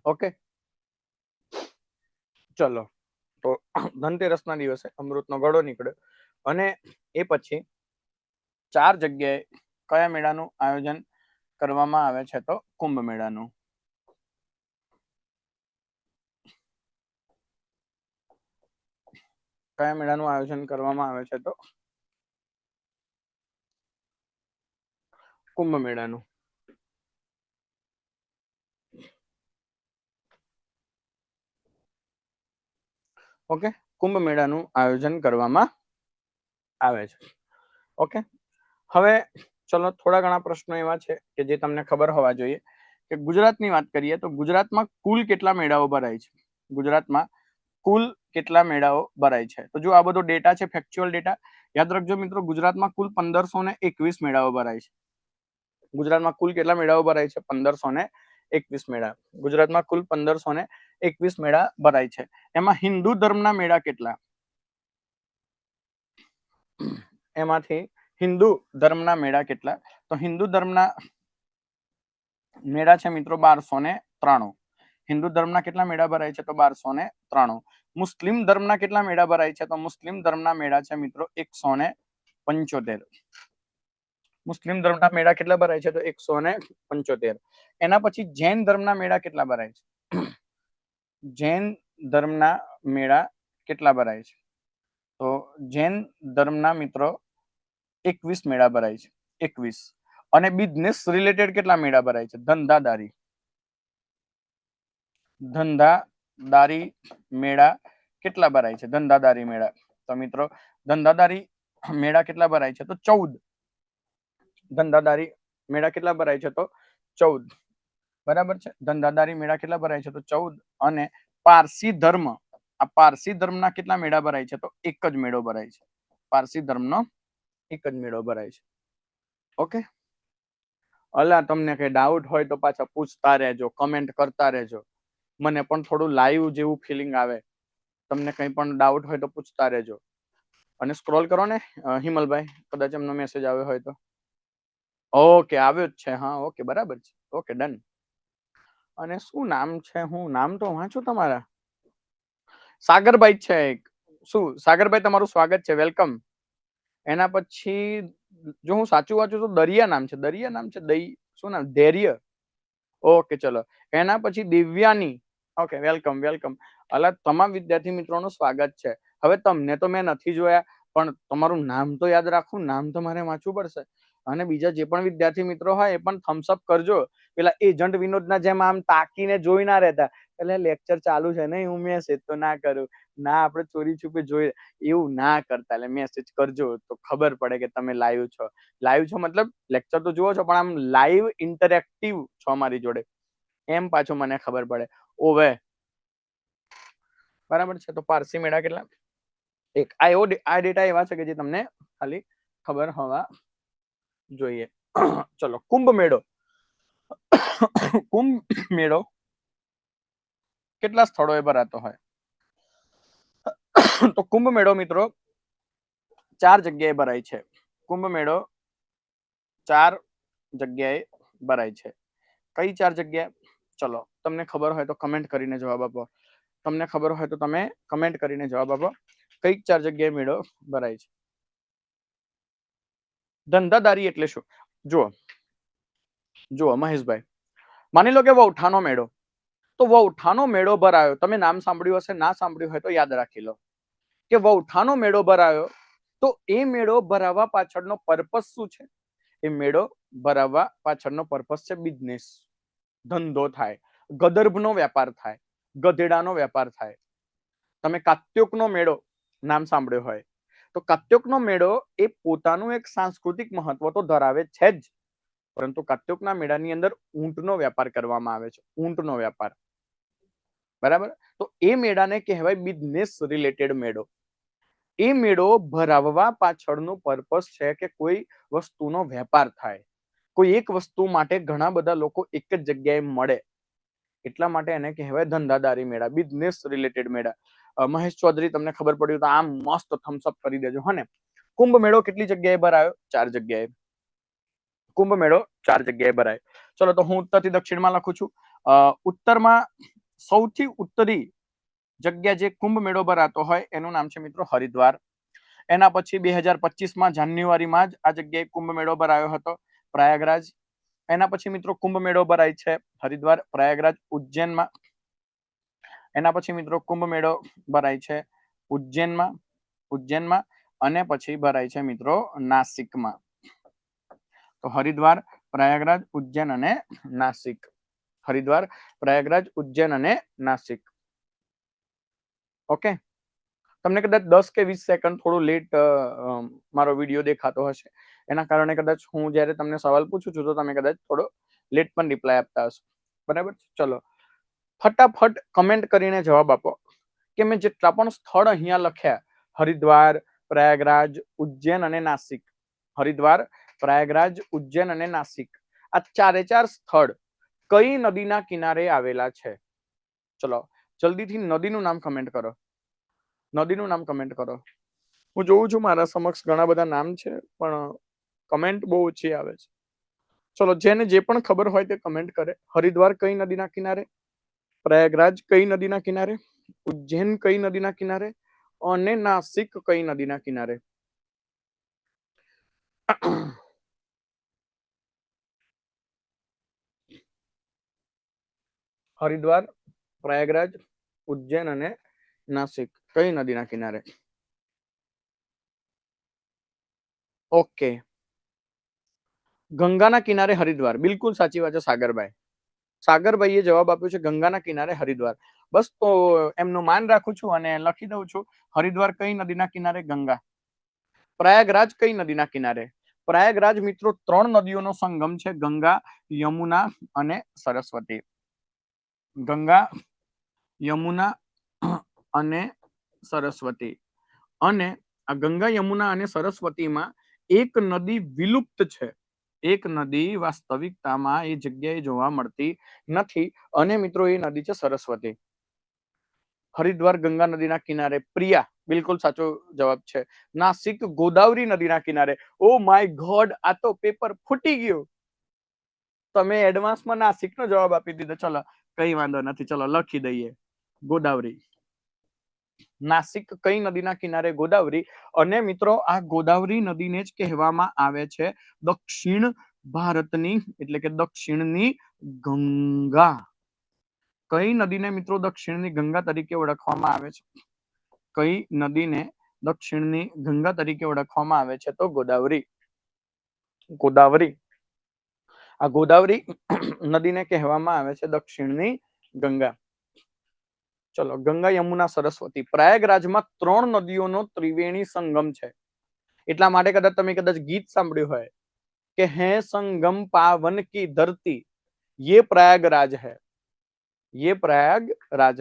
ઓકે ચલો, તો ધનતેરસના દિવસે અમૃતનો ગળો નીકળ્યો. અને એ પછી 4 જગ્યાએ કયા મેળાનું આયોજન કરવામાં આવે છે? તો કુંભ મેળાનું. કયા મેળાનું આયોજન કરવામાં આવે છે? તો કુંભ મેળાનું. ઓકે, કુંભ મેળાનું આયોજન કરવામાં આવે છે. ઓકે, હવે ચલો થોડા ઘણા પ્રશ્નો એવા છે કે જે તમને ખબર હોવા જોઈએ. કે ગુજરાતની વાત કરીએ તો ગુજરાતમાં કુલ કેટલા મેળાઓ ભરાય છે? ગુજરાતમાં કુલ કેટલા મેળાઓ ભરાય છે? તો જો આ બધો ડેટા છે, ફેક્ચ્યુઅલ ડેટા યાદ રાખજો મિત્રો. ગુજરાતમાં કુલ 1521 મેળાઓ ભરાય છે. ગુજરાતમાં કુલ કેટલા મેળાઓ ભરાય છે? 1521 મેળા. ગુજરાતમાં કુલ 1521 મેળા ભરાય છે. એમાં હિન્દુ ધર્મના મેળા કેટલા? એમાંથી હિન્દુ ધર્મના મેળા કેટલા? તો હિન્દુ ધર્મના મેળા છે મિત્રો 1293. હિન્દુ ધર્મના કેટલા મેળા ભરાય છે? તો 1293. મુસ્લિમ ધર્મના કેટલા મેળા ભરાય છે? તો મુસ્લિમ ધર્મના મેળા છે મિત્રો 175. મુસ્લિમ ધર્મના મેળા કેટલા ભરાય છે? તો 175. એના પછી જૈન ધર્મના મેળા કેટલા ભરાય છે? જૈન ધર્મના મેળા કેટલા ભરાય છે? તો જૈન ધર્મના મિત્રો 21 મેળા ભરાય છે. 21. અને બિઝનેસ રિલેટેડ કેટલા મેળા ભરાય છે? ધંધાદારી. ધંધાદારી મેળા કેટલા ભરાય છે? ધંધાદારી મેળા. તો મિત્રો ધંધાદારી મેળા કેટલા ભરાય છે? તો 14. ધંધાદારી મેળા કેટલા ભરાય છે? તો 14. બરાબર છે. ધંધાદારી મેળા કેટલા ભરાય છે? તો 14. અને પારસી ધર્મ, આ પારસી ધર્મના કેટલા મેળા ભરાય છે? તો એક જ મેળો ભરાય છે. પારસી ધર્મનો એક જ મેળો ભરાય છે. ઓકે, અલા તમને કઈ ડાઉટ હોય તો પાછા પૂછતા રહેજો, કમેન્ટ કરતા રહેજો. મને પણ થોડું લાઈવ જેવું ફિલિંગ આવે. તમને કઈ પણ ડાઉટ હોય તો પૂછતા રહેજો. અને સ્ક્રોલ કરો ને હિમલભાઈ, કદાચ એમનો મેસેજ આવ્યો હોય તો. ઓકે, આવ્યો જ છે. હા, ઓકે, બરાબર છે. Okay, done. અને શું નામ છે? હું નામ તો વાંચું તમારા. સાગરભાઈ છે એક. શું સાગરભાઈ, તમારું સ્વાગત છે, વેલકમ. એના પછી જો હું સાચું વાંચું તો દરિયા નામ છે. દરિયા નામ છે, શું નામ? ધૈર્ય. ઓકે, ચલો. એના પછી દિવ્યાની. Okay, welcome welcome. અલા તમામ વિદ્યાર્થી મિત્રોનું સ્વાગત છે. હવે તમને તો મેં નથી જોયા, પણ તમારું નામ તો યાદ રાખવું, નામ તો મારે વાંચવું પડશે. અને બીજા જે પણ વિદ્યાર્થી મિત્રો હોય એ પણ થમ્સ અપ કરજો. પેલા એજન્ટ વિનોદના જેમ આમ તાકીને જોઈ ના રહેતા, એટલે લેક્ચર ચાલુ છે ને હું મેસેજ તો ના કરું, ના આપણે ચોરી છુપે જોઈ, એવું ના કરતા. એટલે મેસેજ કરજો તો ખબર પડે કે તમે લાઈવ છો. લાઈવ છો મતલબ લેક્ચર તો જુઓ છો, પણ આમ લાઈવ ઇન્ટરેક્ટિવ છો અમારી જોડે, એમ પાછું મને ખબર પડે. ઓવે, બરાબર છે. તો પારસી મેળા કેટલા? એક. આ ડેટા એવા છે કે જે તમને ખાલી ખબર હોવા જોઈએ. ચલો, કુંભ મેળો. કુંભ મેળો કેટલા સ્થળોએ ભરાતો હોય? તો કુંભ મેળો મિત્રો 4 જગ્યાએ ભરાય છે. કુંભ મેળો 4 જગ્યાએ ભરાય છે. કઈ 4 જગ્યા? ચલો, તમને ખબર હોય તો કમેન્ટ કરીને જવાબ આપો. તમને ખબર હોય તો તમે કમેન્ટ કરીને જવાબ આપો. કઈ 4 જગ્યાએ મેળો ભરાય છે? ધંધાદારી એટલે શું? જુઓ મહેશભાઈ, માની લો કે વૌઠાનો મેળો. તો વૌઠાનો મેળો ભરાયો, તમે નામ સાંભળ્યું હશે, ના સાંભળ્યું હોય તો યાદ રાખી લો કે વૌઠાનો મેળો ભરાયો. તો એ મેળો ભરાવા પાછળનો પર્પસ શું છે? એ મેળો ભરાવા પાછળનો પર્પસ છે બિઝનેસ, ધંધો થાય, ગદર્ભનો વેપાર થાય, ગધેડાનો વેપાર થાય. તમે કાત્યોકનો મેળો નામ સાંભળ્યો હોય તો કાત્યોકનો મેળો એ પોતાનું એક સાંસ્કૃતિક મહત્વ તો ધરાવે છે જ, પરંતુ કાત્યોકના મેળાની અંદર ઊંટનો વેપાર કરવામાં આવે છે. ઊંટનો વેપાર, બરાબર. તો એ મેળાને કહેવાય બિઝનેસ રિલેટેડ મેળો. એ મેળો ભરાવવા પાછળનું પર્પસ છે કે કોઈ વસ્તુનો વેપાર થાય, કોઈ એક વસ્તુ માટે ઘણા બધા લોકો એક જ જગ્યાએ મળે, એટલા માટે એને કહેવાય ધંધાદારી મેળા, બિઝનેસ રિલેટેડ મેળા. મહેશ ચૌધરી, તમને ખબર પડ્યું તો આમ મસ્ત થમ્સ અપ કરી દેજો. હને, કુંભ મેળો કેટલી જગ્યાએ ભરાયો? 4 જગ્યાએ. કુંભ મેળો 4 જગ્યાએ ભરાય. ચલો, તો હું ઉત્તરથી દક્ષિણમાં લખું છું. ઉત્તરમાં સૌથી ઉત્તરી જગ્યા જે કુંભ મેળો ભરાતો હોય એનું નામ છે મિત્રો હરિદ્વાર. એના પછી 2025માં જાન્યુઆરીમાં જ આ જગ્યાએ કુંભ મેળો ભરાયો હતો, પ્રયાગરાજ. એના પછી મિત્રો કુંભ મેળો ભરાય છે હરિદ્વાર, પ્રયાગરાજ, ઉજ્જૈનમાં. એના પછી મિત્રો કુંભ મેળો ભરાય છે ઉજ્જૈનમાં, અને પછી ભરાય છે મિત્રો નાસિકમાં. તો હરિદ્વાર, પ્રયાગરાજ, ઉજ્જૈન અને નાસિક. હરિદ્વાર, પ્રયાગરાજ, ઉજ્જૈન અને નાસિક. ઓકે, તમને કદાચ 10 કે 20 સેકન્ડ થોડું લેટ મારો વિડીયો દેખાતો હશે, એના કારણે કદાચ હું જ્યારે તમને સવાલ પૂછું છું તો તમે કદાચ થોડો લેટ પણ રિપ્લાય આપતા હશો. બરાબર. ચલો, ફટાફટ કમેન્ટ કરીને જવાબ આપો કે મેં જેટલા પણ સ્થળ અહીંયા લખ્યા, હરિદ્વાર, પ્રયાગરાજ, ઉજ્જૈન અને નાસિક, હરિદ્વાર, પ્રયાગરાજ, ઉજ્જૈન અને નાસિક, આ 4 સ્થળ કઈ નદીના કિનારે આવેલા છે? ચલો, જલ્દીથી નદીનું નામ કમેન્ટ કરો. નદીનું નામ કમેન્ટ કરો. હું જોઉં છું મારા સમક્ષ ઘણા બધા નામ છે, પણ કમેન્ટ બહુ ઓછી આવે છે. ચલો, જેને જે પણ ખબર હોય તે કમેન્ટ કરે. હરિદ્વાર કઈ નદીના કિનારે? પ્રયાગરાજ કઈ નદીના કિનારે? ઉજ્જૈન કઈ નદીના કિનારે? અને નાસિક કઈ નદીના કિનારે? હરિદ્વાર, પ્રયાગરાજ, ઉજ્જૈન અને નાસિક કઈ નદીના કિનારે? ઓકે, ગંગાના કિનારે હરિદ્વાર. બિલકુલ સાચી વાત છે સાગરભાઈ. સાગરભાઈએ જવાબ આપ્યો છે ગંગાના કિનારે હરિદ્વાર. બસ, તો એમનું માન રાખું છું અને લખી દઉં છું હરિદ્વાર કઈ નદીના કિનારે? ગંગા. પ્રયાગરાજ કઈ નદીના કિનારે? પ્રયાગરાજ મિત્રો 3 નદીઓનો સંગમ છે, ગંગા, યમુના અને સરસ્વતી. ગંગા, યમુના અને સરસ્વતી. અને આ ગંગા, યમુના અને સરસ્વતીમાં એક નદી વિલુપ્ત છે. એક નદી વાસ્તવિકતામાં એ જગ્યાએ જોવા મળતી નથી, અને મિત્રો એ નદી છે સરસ્વતી. હરિદ્વાર ગંગા નદીના કિનારે, પ્રિયા બિલકુલ સાચો જવાબ છે. નાસિક ગોદાવરી નદીના કિનારે. ઓ માય ગોડ, આ તો પેપર ફૂટી ગયું. તમે એડવાન્સમાં નાસિકનો જવાબ આપી દીધો. ચલો કઈ વાંધો નથી, ચલો લખી દઈએ ગોદાવરી. નાસિક કઈ નદીના કિનારે? ગોદાવરી. અને મિત્રો આ ગોદાવરી નદીને જ કહેવામાં આવે છે દક્ષિણ ભારતની, એટલે કે દક્ષિણની ગંગા. કઈ નદીને મિત્રો દક્ષિણની ગંગા તરીકે ઓળખવામાં આવે છે? કઈ નદીને દક્ષિણની ગંગા તરીકે ઓળખવામાં આવે છે? તો ગોદાવરી. ગોદાવરી. આ ગોદાવરી નદીને કહેવામાં આવે છે દક્ષિણની ગંગા. ચલો, ગંગા, યમુના, સરસ્વતી. પ્રયાગરાજમાં 3 નદીઓનો ત્રિવેણી સંગમ છે. એટલા માટે કદાચ તમે ગીત સાંભળ્યું હોય કે હે સંગમ પાવન કી ધરતી, ये प्रयागराज है, ये प्रयागराज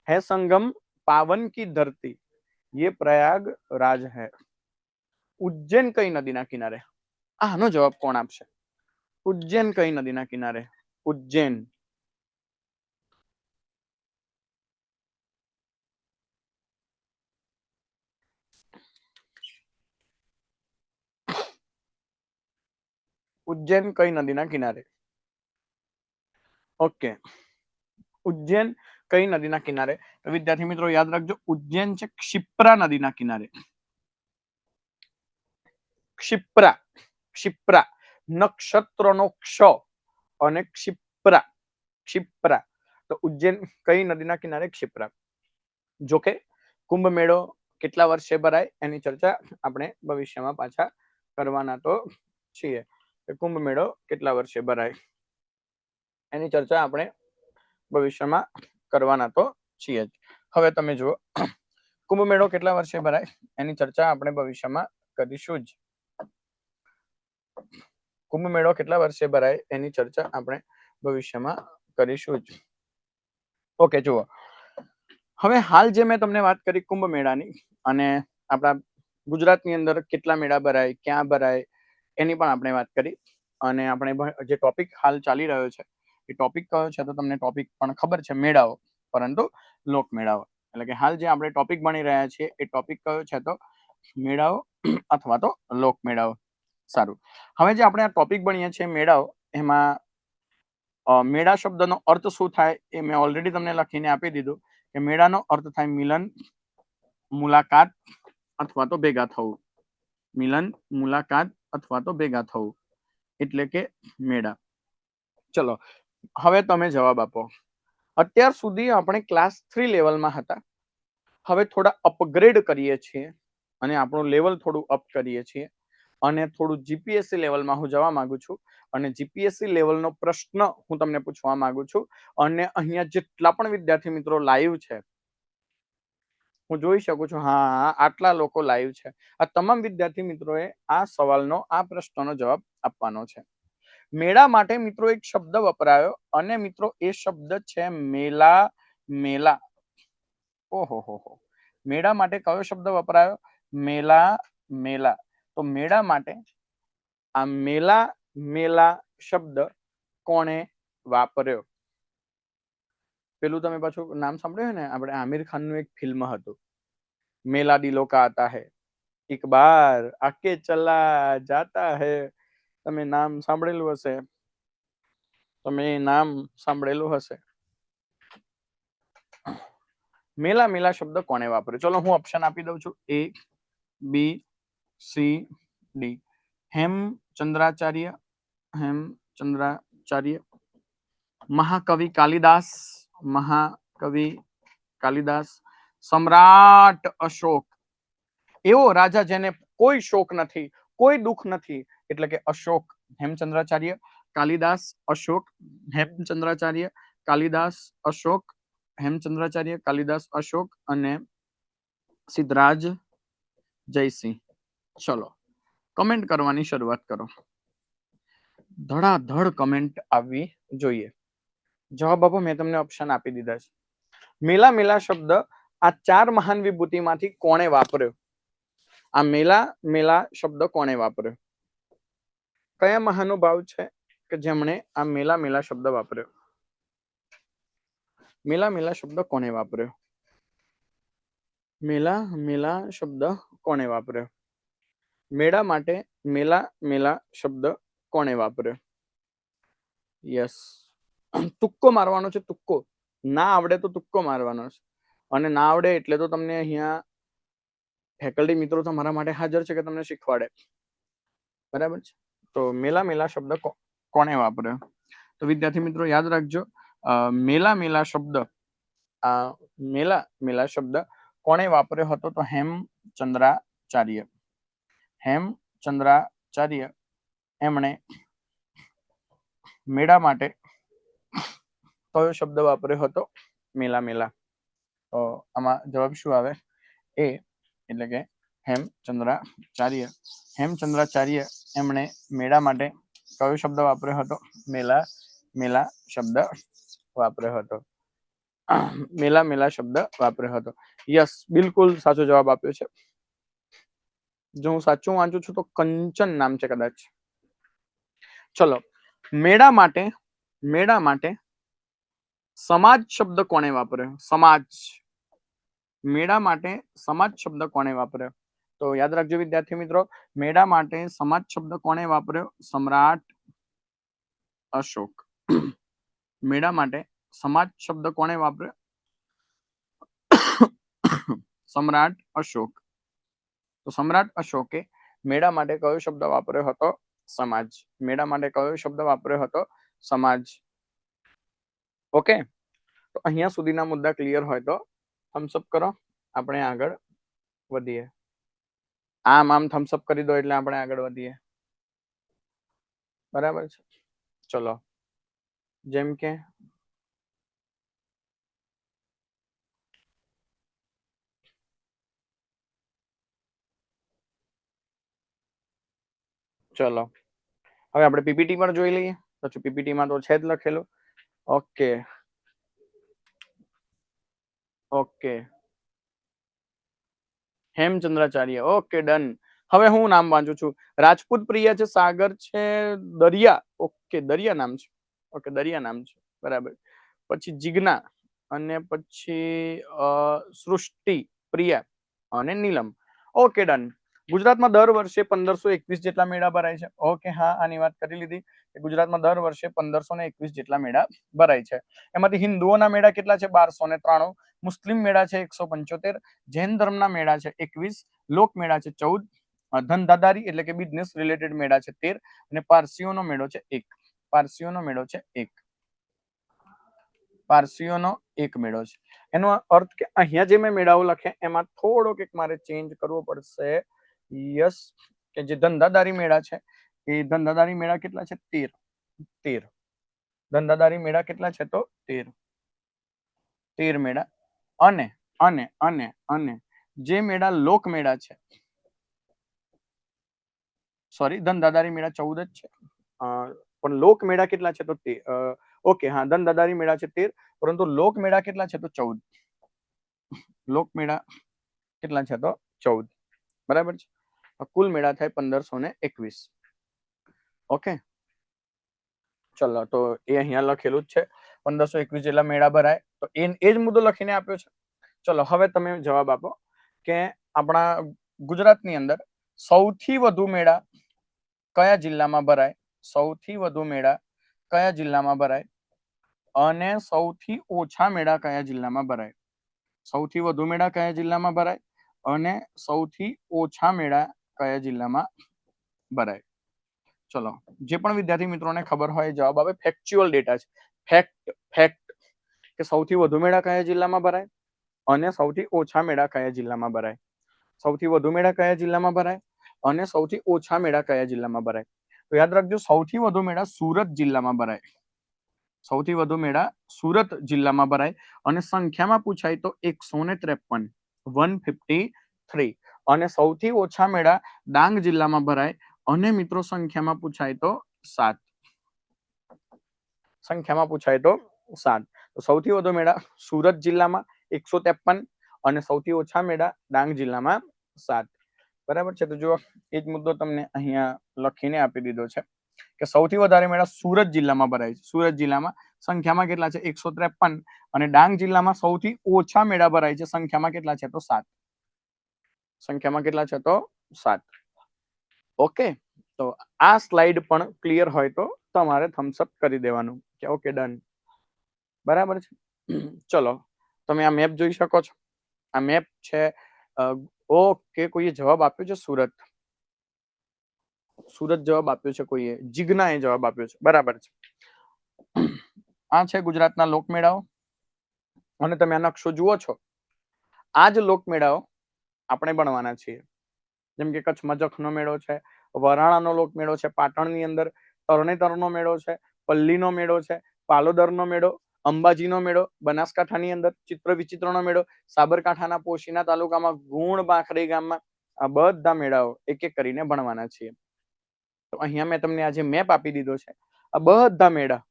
है संगम पावन की धरती, ये प्रयागराज है. ઉજ્જૈન કઈ નદીના કિનારે? આનો જવાબ કોણ આપશે? ઉજ્જૈન કઈ નદીના કિનારે? ઉજ્જૈન. ઉજ્જૈન કઈ નદીના કિનારે? ઓકે, ઉજ્જૈન કઈ નદીના કિનારે? તો વિદ્યાર્થી મિત્રો યાદ રાખજો, ઉજ્જૈન છે ક્ષિપ્રા નદીના કિનારે. ક્ષિપ્રા. ક્ષિપ્રા. નક્ષત્રનો ક્ષ અને ક્ષિપ્રા. ક્ષિપ્રા. તો ઉજ્જૈન કઈ નદીના કિનારે? ક્ષિપ્રા. જોકે કુંભ મેળો કેટલા વર્ષે ભરાય એની ચર્ચા આપણે ભવિષ્યમાં પાછા કરવાના તો છીએ. કુંભ મેળો કેટલા વર્ષે ભરાય એની ચર્ચા આપણે ભવિષ્યમાં કરવાના તો છીએ જ. હવે તમે જુઓ, કુંભ મેળો કેટલા વર્ષે ભરાય એની ચર્ચા આપણે ભવિષ્યમાં કરીશું જ. કુંભ મેળો કેટલા વર્ષે ભરાય એની ચર્ચા આપણે ભવિષ્યમાં કરીશું જ. ઓકે, જુઓ, હવે હાલ જે મેં તમને વાત કરી કુંભ મેળાની, અને આપણા ગુજરાતની અંદર કેટલા મેળા ભરાય, ક્યાં ભરાય એની પણ આપણે વાત કરી. અને આપણે જે ટોપિક હાલ ચાલી રહ્યો છે એ ટોપિક કયો છે? તો તમને ટોપિક પણ ખબર છે, મેળાઓ, પરંતુ લોક મેળાઓ. એટલે કે હાલ જે આપણે ટોપિક ભણી રહ્યા છીએ એ ટોપિક કયો છે? તો મેળાઓ અથવા તો લોક મેળાઓ. સારું, હવે જે આપણે આ ટોપિક ભણીએ છીએ મેળાઓ, એમાં મેળા શબ્દનો અર્થ શું થાય એ મેં ઓલરેડી તમને લખીને આપી દીધું કે મેળાનો અર્થ થાય મિલન, મુલાકાત અથવા તો ભેગા થવું. મિલન, મુલાકાત અથવા તો ભેગા થવું એટલે કે મેળા. ચલો, હવે તમે જવાબ આપો. અત્યાર સુધી આપણે ક્લાસ 3 લેવલમાં હતા. હવે થોડા અપગ્રેડ કરીએ છીએ અને આપણું લેવલ થોડું અપ કરીએ છીએ, અને થોડું જીપીએસસી લેવલમાં હું જવા માંગુ છું. અને જીપીએસસી લેવલનો પ્રશ્ન હું તમને પૂછવા માંગુ છું. અને અહીંયા જેટલા પણ વિદ્યાર્થી મિત્રો લાઈવ છે, હું જોઈ શકું છું, હા, આટલા લોકો લાઈવ છે. આ તમામ વિદ્યાર્થી મિત્રોએ આ સવાલનો, આ પ્રશ્નનો જવાબ આપવાનો છે. મેળા માટે મિત્રો એક શબ્દ વપરાયો, અને મિત્રો એ શબ્દ છે મેલા. મેલા. ઓહો હો. મેળા માટે કયો શબ્દ વપરાયો? મેલા. મેલા. તો મેળા માટે આ મેલા, મેલા શબ્દ કોણે વાપર્યો? પેલું તમે પાછું નામ સાંભળ્યું ને, આપણે આમિર ખાનનું એક ફિલ્મ હતું, મેલા દિલો કા આતા હૈ, એક બાર આકે ચલા જાતા હૈ. તમે નામ સાંભળેલું હશે, મેલા, મેલા શબ્દ કોણે વાપર્યો? ચલો હું ઓપ્શન આપી દઉં છું, A, B, C, D. Hemchandracharya, Hemchandracharya, મહાકવિ Kalidas, મહાકવિ Kalidas, સમ્રાટ અશોક. એવો રાજા જેને કોઈ શોક નથી, કોઈ દુઃખ નથી, એટલે કે અશોક. હેમચંદ્રાચાર્ય, કાલિદાસ, અશોક. હેમચંદ્રાચાર્ય, કાલિદાસ, અશોક. હેમચંદ્રાચાર્ય, કાલિદાસ, અશોક અને સિદ્ધરાજ જયસિંહ. ચલો, કમેન્ટ કરવાની શરૂઆત કરો. ધડાધડ કમેન્ટ આવવી જોઈએ. જવાબ આપો. મેં તમને ઓપ્શન આપી દીધા છે. મેલા મેલા શબ્દ આ ચાર મહાન વિભૂતિમાંથી કોણે વાપર્યો? આ મેલા મેલા શબ્દ કોણે વાપર્યો? કયા મહાનુભાવ છે કે જેમણે આ મેલા મેલા શબ્દ વાપર્યો? મેલા મેલા શબ્દ કોણે વાપર્યો? મેલા મેલા શબ્દ કોણે વાપર્યો? મેળા માટે મેલા મેલા શબ્દ કોણે વાપર્યો? યસ, તુક્કો મારવાનો છે. તુક્કો ના આવડે તો તુક્કો મારવાનો છે, અને ના આવડે એટલે તો તમને અહીંયા ફેકલ્ટી મિત્રો તમારા માટે હાજર છે કે તમને શીખવાડે. બરાબર છે. તો મેલા મેલા શબ્દ કોણે વાપર્યો? તો વિદ્યાર્થી મિત્રો યાદ રાખજો, મેલા મેલા શબ્દ મેલા મેલા શબ્દ કોણે વાપર્યો હતો? તો હેમચંદ્રાચાર્ય. હેમચંદ્રાચાર્ય એમણે મેળા માટે કયો શબ્દ વાપર્યો હતો? મેલા મેલા. તો આમાં જવાબ શું આવે? એ એટલે કે હેમચંદ્રાચાર્ય. હેમચંદ્રાચાર્ય એમણે મેળા માટે કયો શબ્દ વાપર્યો હતો? મેલા મેલા શબ્દ વાપર્યો હતો. મેલા મેલા શબ્દ વાપર્યો હતો. યસ, બિલકુલ સાચો જવાબ આપ્યો છે. જો હું સાચું વાંચું છું તો કંચન નામ છે કદાચ. ચલો, મેળા માટે સમાજ શબ્દ કોણે વાપર્યો? સમાજ. મેળા માટે સમાજ શબ્દ કોણે વાપર્યો? તો યાદ રાખજો વિદ્યાર્થી મિત્રો, મેળા માટે સમાજ શબ્દ કોણે વાપર્યો? સમ્રાટ અશોક. મેળા માટે સમાજ શબ્દ કોણે વાપર્યો? સમ્રાટ અશોક. તો સમ્રાટ અશોકે મેળા માટે કયો શબ્દ વાપર્યો હતો? સમાજ. મેળા માટે કયો શબ્દ વાપર્યો હતો? સમાજ. ઓકે, તો અહીંયા સુધીના મુદ્દા ક્લિયર હોય તો થમ્સઅપ કરો, આપણે આગળ વધીએ. આમ થમ્સઅપ કરી દો એટલે આપણે આગળ વધીએ. બરાબર છે. ચલો, જેમ કે ચલો હવે આપણે પીપીટી પર જોઈ લઈએ. પછી પીપીટી માં તો છે જ લખેલું. Okay okay, Hemchandracharya. Okay, done. હવે હું નામ વાંચું છું. રાજપૂત પ્રિયા છે, સાગર છે, દરિયા. ઓકે, દરિયા નામ છે. ઓકે, દરિયા નામ છે. બરાબર. પછી જીજ્ઞા, અને પછી સૃષ્ટિ, પ્રિયા અને નીલમ. Okay, done. ગુજરાતમાં દર વર્ષે 1521 જેટલા મેળા ભરાય છે. ઓકે, હા, આની વાત કરી લીધી. ગુજરાતમાં દર વર્ષે 1521 જેટલા મેળા ભરાય છે. એમાંથી હિન્દુઓના મેળા કેટલા છે? 1293. મુસ્લિમ મેળા છે 175. જૈન ધર્મના મેળા છે 21. લોક મેળા છે 14. ધંધાદારી એટલે કે બિઝનેસ રિલેટેડ મેળા છે 13. અને પારસીઓનો મેળો છે 1. પારસીઓનો મેળો છે 1. પારસીઓનો એક મેળો છે. એનો અર્થ કે અહીંયા જે મેં મેળાઓ લખ્યા એમાં થોડોક એક મારે ચેન્જ કરવો પડશે. યસ, કે જે ધંધાદારી મેળા છે એ ધંધાદારી મેળા કેટલા છે? 13. ધંધાદારી મેળા કેટલા છે? તો 13 મેળા. અને અને અને અને જે મેળા લોક મેળા છે, સોરી, ધનદાદારી મેળા 14 જ છે, પણ લોક મેળા કેટલા છે? તો ઓકે, હા, ધનદાદારી મેળા છે 13, પરંતુ લોક મેળા કેટલા છે? તો 14. લોક મેળા કેટલા છે? તો 14. બરાબર છે. કુલ મેળા થાય 1521. ઓકે, ચલો, તો એ અહીંયા લખેલું જ છે. 1521 જેટલા મેળા ભરાય. તો એ જ મુદ્દો લખીને આપ્યો છે. ચલો, હવે તમે જવાબ આપો કે આપણા ગુજરાતની અંદર સૌથી વધુ મેળા કયા જિલ્લામાં ભરાય? સૌથી વધુ મેળા કયા જિલ્લામાં ભરાય? અને સૌથી ઓછા મેળા કયા જિલ્લામાં ભરાય? સૌથી વધુ મેળા કયા જિલ્લામાં ભરાય? અને સૌથી ઓછા મેળા કયા જિલ્લામાં ભરાય? ચલો, જે પણ વિદ્યાર્થી મિત્રોને ખબર હોય જવાબ આપે. ફેક્ચ્યુઅલ ડેટા છે. ફેક્ટ કે સૌથી વધુ મેળા કયા જિલ્લામાં ભરાય અને સૌથી ઓછા મેળા કયા જિલ્લામાં ભરાય? સૌથી વધુ મેળા કયા જિલ્લામાં ભરાય અને સૌથી ઓછા મેળા કયા જિલ્લામાં ભરાય? તો યાદ રાખજો, સૌથી વધુ મેળા સુરત જિલ્લામાં ભરાય. સૌથી વધુ મેળા સુરત જિલ્લામાં ભરાય. અને સંખ્યામાં પૂછાય તો 153. 153. અને સૌથી ઓછા મેળા ડાંગ જિલ્લામાં ભરાય અને મિત્રો સંખ્યામાં પૂછાય તો 7. સંખ્યામાં પૂછાય તો 7. તો સૌથી વધુ મેળા સુરત જિલ્લામાં 153 અને સૌથી ઓછા મેળા ડાંગ જિલ્લામાં 7. બરાબર છે. તો જો એક મુદ્દો તમને અહીંયા લખીને આપી દીધો છે કે સૌથી વધારે મેળા સુરત જિલ્લામાં ભરાય છે. સુરત જિલ્લામાં સંખ્યામાં કેટલા છે? 153. અને ડાંગ જિલ્લામાં સૌથી ઓછા મેળા ભરાય છે. સંખ્યામાં કેટલા છે? તો 7. સંખ્યામાં કેટલા છે? તો 7. ઓકે, તો આ સ્લાઇડ પણ ક્લિયર હોય તો તમારે થમ્સ અપ કરી દેવાનું કે ઓકે ડન. બરાબર છે. ચલો, તમે આ મેપ જોઈ શકો છો. આ મેપ છે. ઓકે, કોઈએ જવાબ આપ્યો છે સુરત. સુરત જવાબ આપ્યો છે કોઈએ. જીજ્ઞાએ જવાબ આપ્યો છે. બરાબર છે. આ છે ગુજરાતના લોકમેળાઓ અને તમે આ નકશો જુઓ છો. આ જ લોકમેળાઓ આપણે ભણવાના છીએ. જેમ કે કચ્છમાં જખનો મેળો છે, વરાણાનો લોકમેળો છે, પાટણની અંદર તરણેતરનો મેળો છે, પલ્લીનો મેળો છે, પાલોદરનો મેળો, અંબાજીનો મેળો, બનાસકાંઠાની અંદર ચિત્ર વિચિત્રનો મેળો, સાબરકાંઠાના પોશીના તાલુકામાં ગુણ બાંખડી ગામમાં આ બધા મેળાઓ એક એક કરીને ભણવાના છીએ. તો અહીંયા મેં તમને આજે મેપ આપી દીધો છે. આ બધા મેળા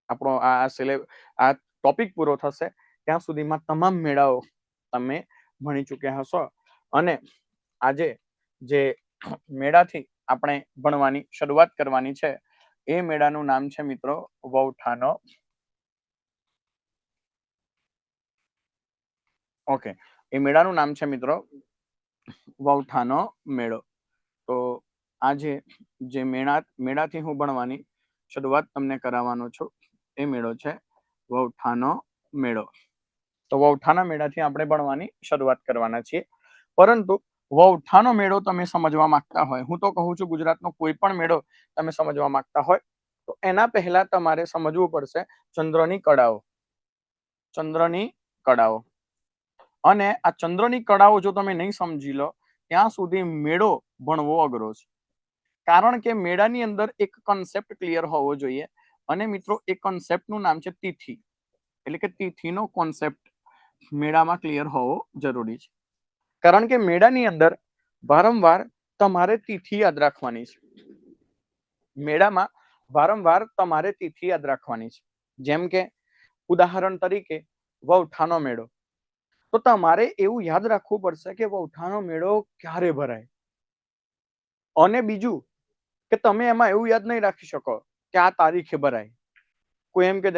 આપણો આ ટોપિક પૂરો થશે ત્યાં સુધીમાં તમામ મેળાઓ તમે ભણી ચૂક્યા હશો. અને આજે જે મેળાથી આપણે ભણવાની શરૂઆત કરવાની છે એ મેળાનું નામ છે મિત્રો વૌઠાનો. ઓકે, એ મેળાનું નામ છે મિત્રો વૌઠાનો મેળો. તો આજે જે મેળાથી હું ભણવાની શરૂઆત તમને કરાવવાનો છું એ મેળો છે વૌઠાનો મેળો. તો વૌઠાના મેળાથી આપણે ભણવાની શરૂઆત કરવાના છીએ. પરંતુ વૌઠાનો મેળો તમે સમજવા માંગતા હોય, હું તો કહું છું ગુજરાતનો કોઈ પણ મેળો તમે સમજવા માંગતા હોય તો એના પહેલા તમારે સમજવું પડશે ચંદ્રની કળાઓ. ચંદ્રની કળાઓ. અને આ ચંદ્રની કળાઓ જો તમે નહીં સમજી લો ત્યાં સુધી મેળો ભણવો અઘરો છે. કારણ કે મેળાની અંદર એક કોન્સેપ્ટ ક્લિયર હોવો જોઈએ. અને મિત્રો એ કોન્સેપ્ટનું નામ છે તિથિ. એટલે કે તિથિનો કોન્સેપ્ટ મેળામાં ક્લિયર હોવો જરૂરી છે. કારણ કે મેળાની અંદર વારંવાર તમારે તિથિ યાદ રાખવાની છે. મેળામાં વારંવાર તમારે તિથિ યાદ રાખવાની છે. જેમ કે ઉદાહરણ તરીકે વૌઠાનો મેળો. તો તમારે એવું યાદ રાખવું પડશે કે વૌઠાનો મેળો ક્યારે ભરાય. અને બીજું કે તમે એમાં એવું યાદ નહીં રાખી શકો કે આ તારીખે ભરાય. કોઈ એમ કે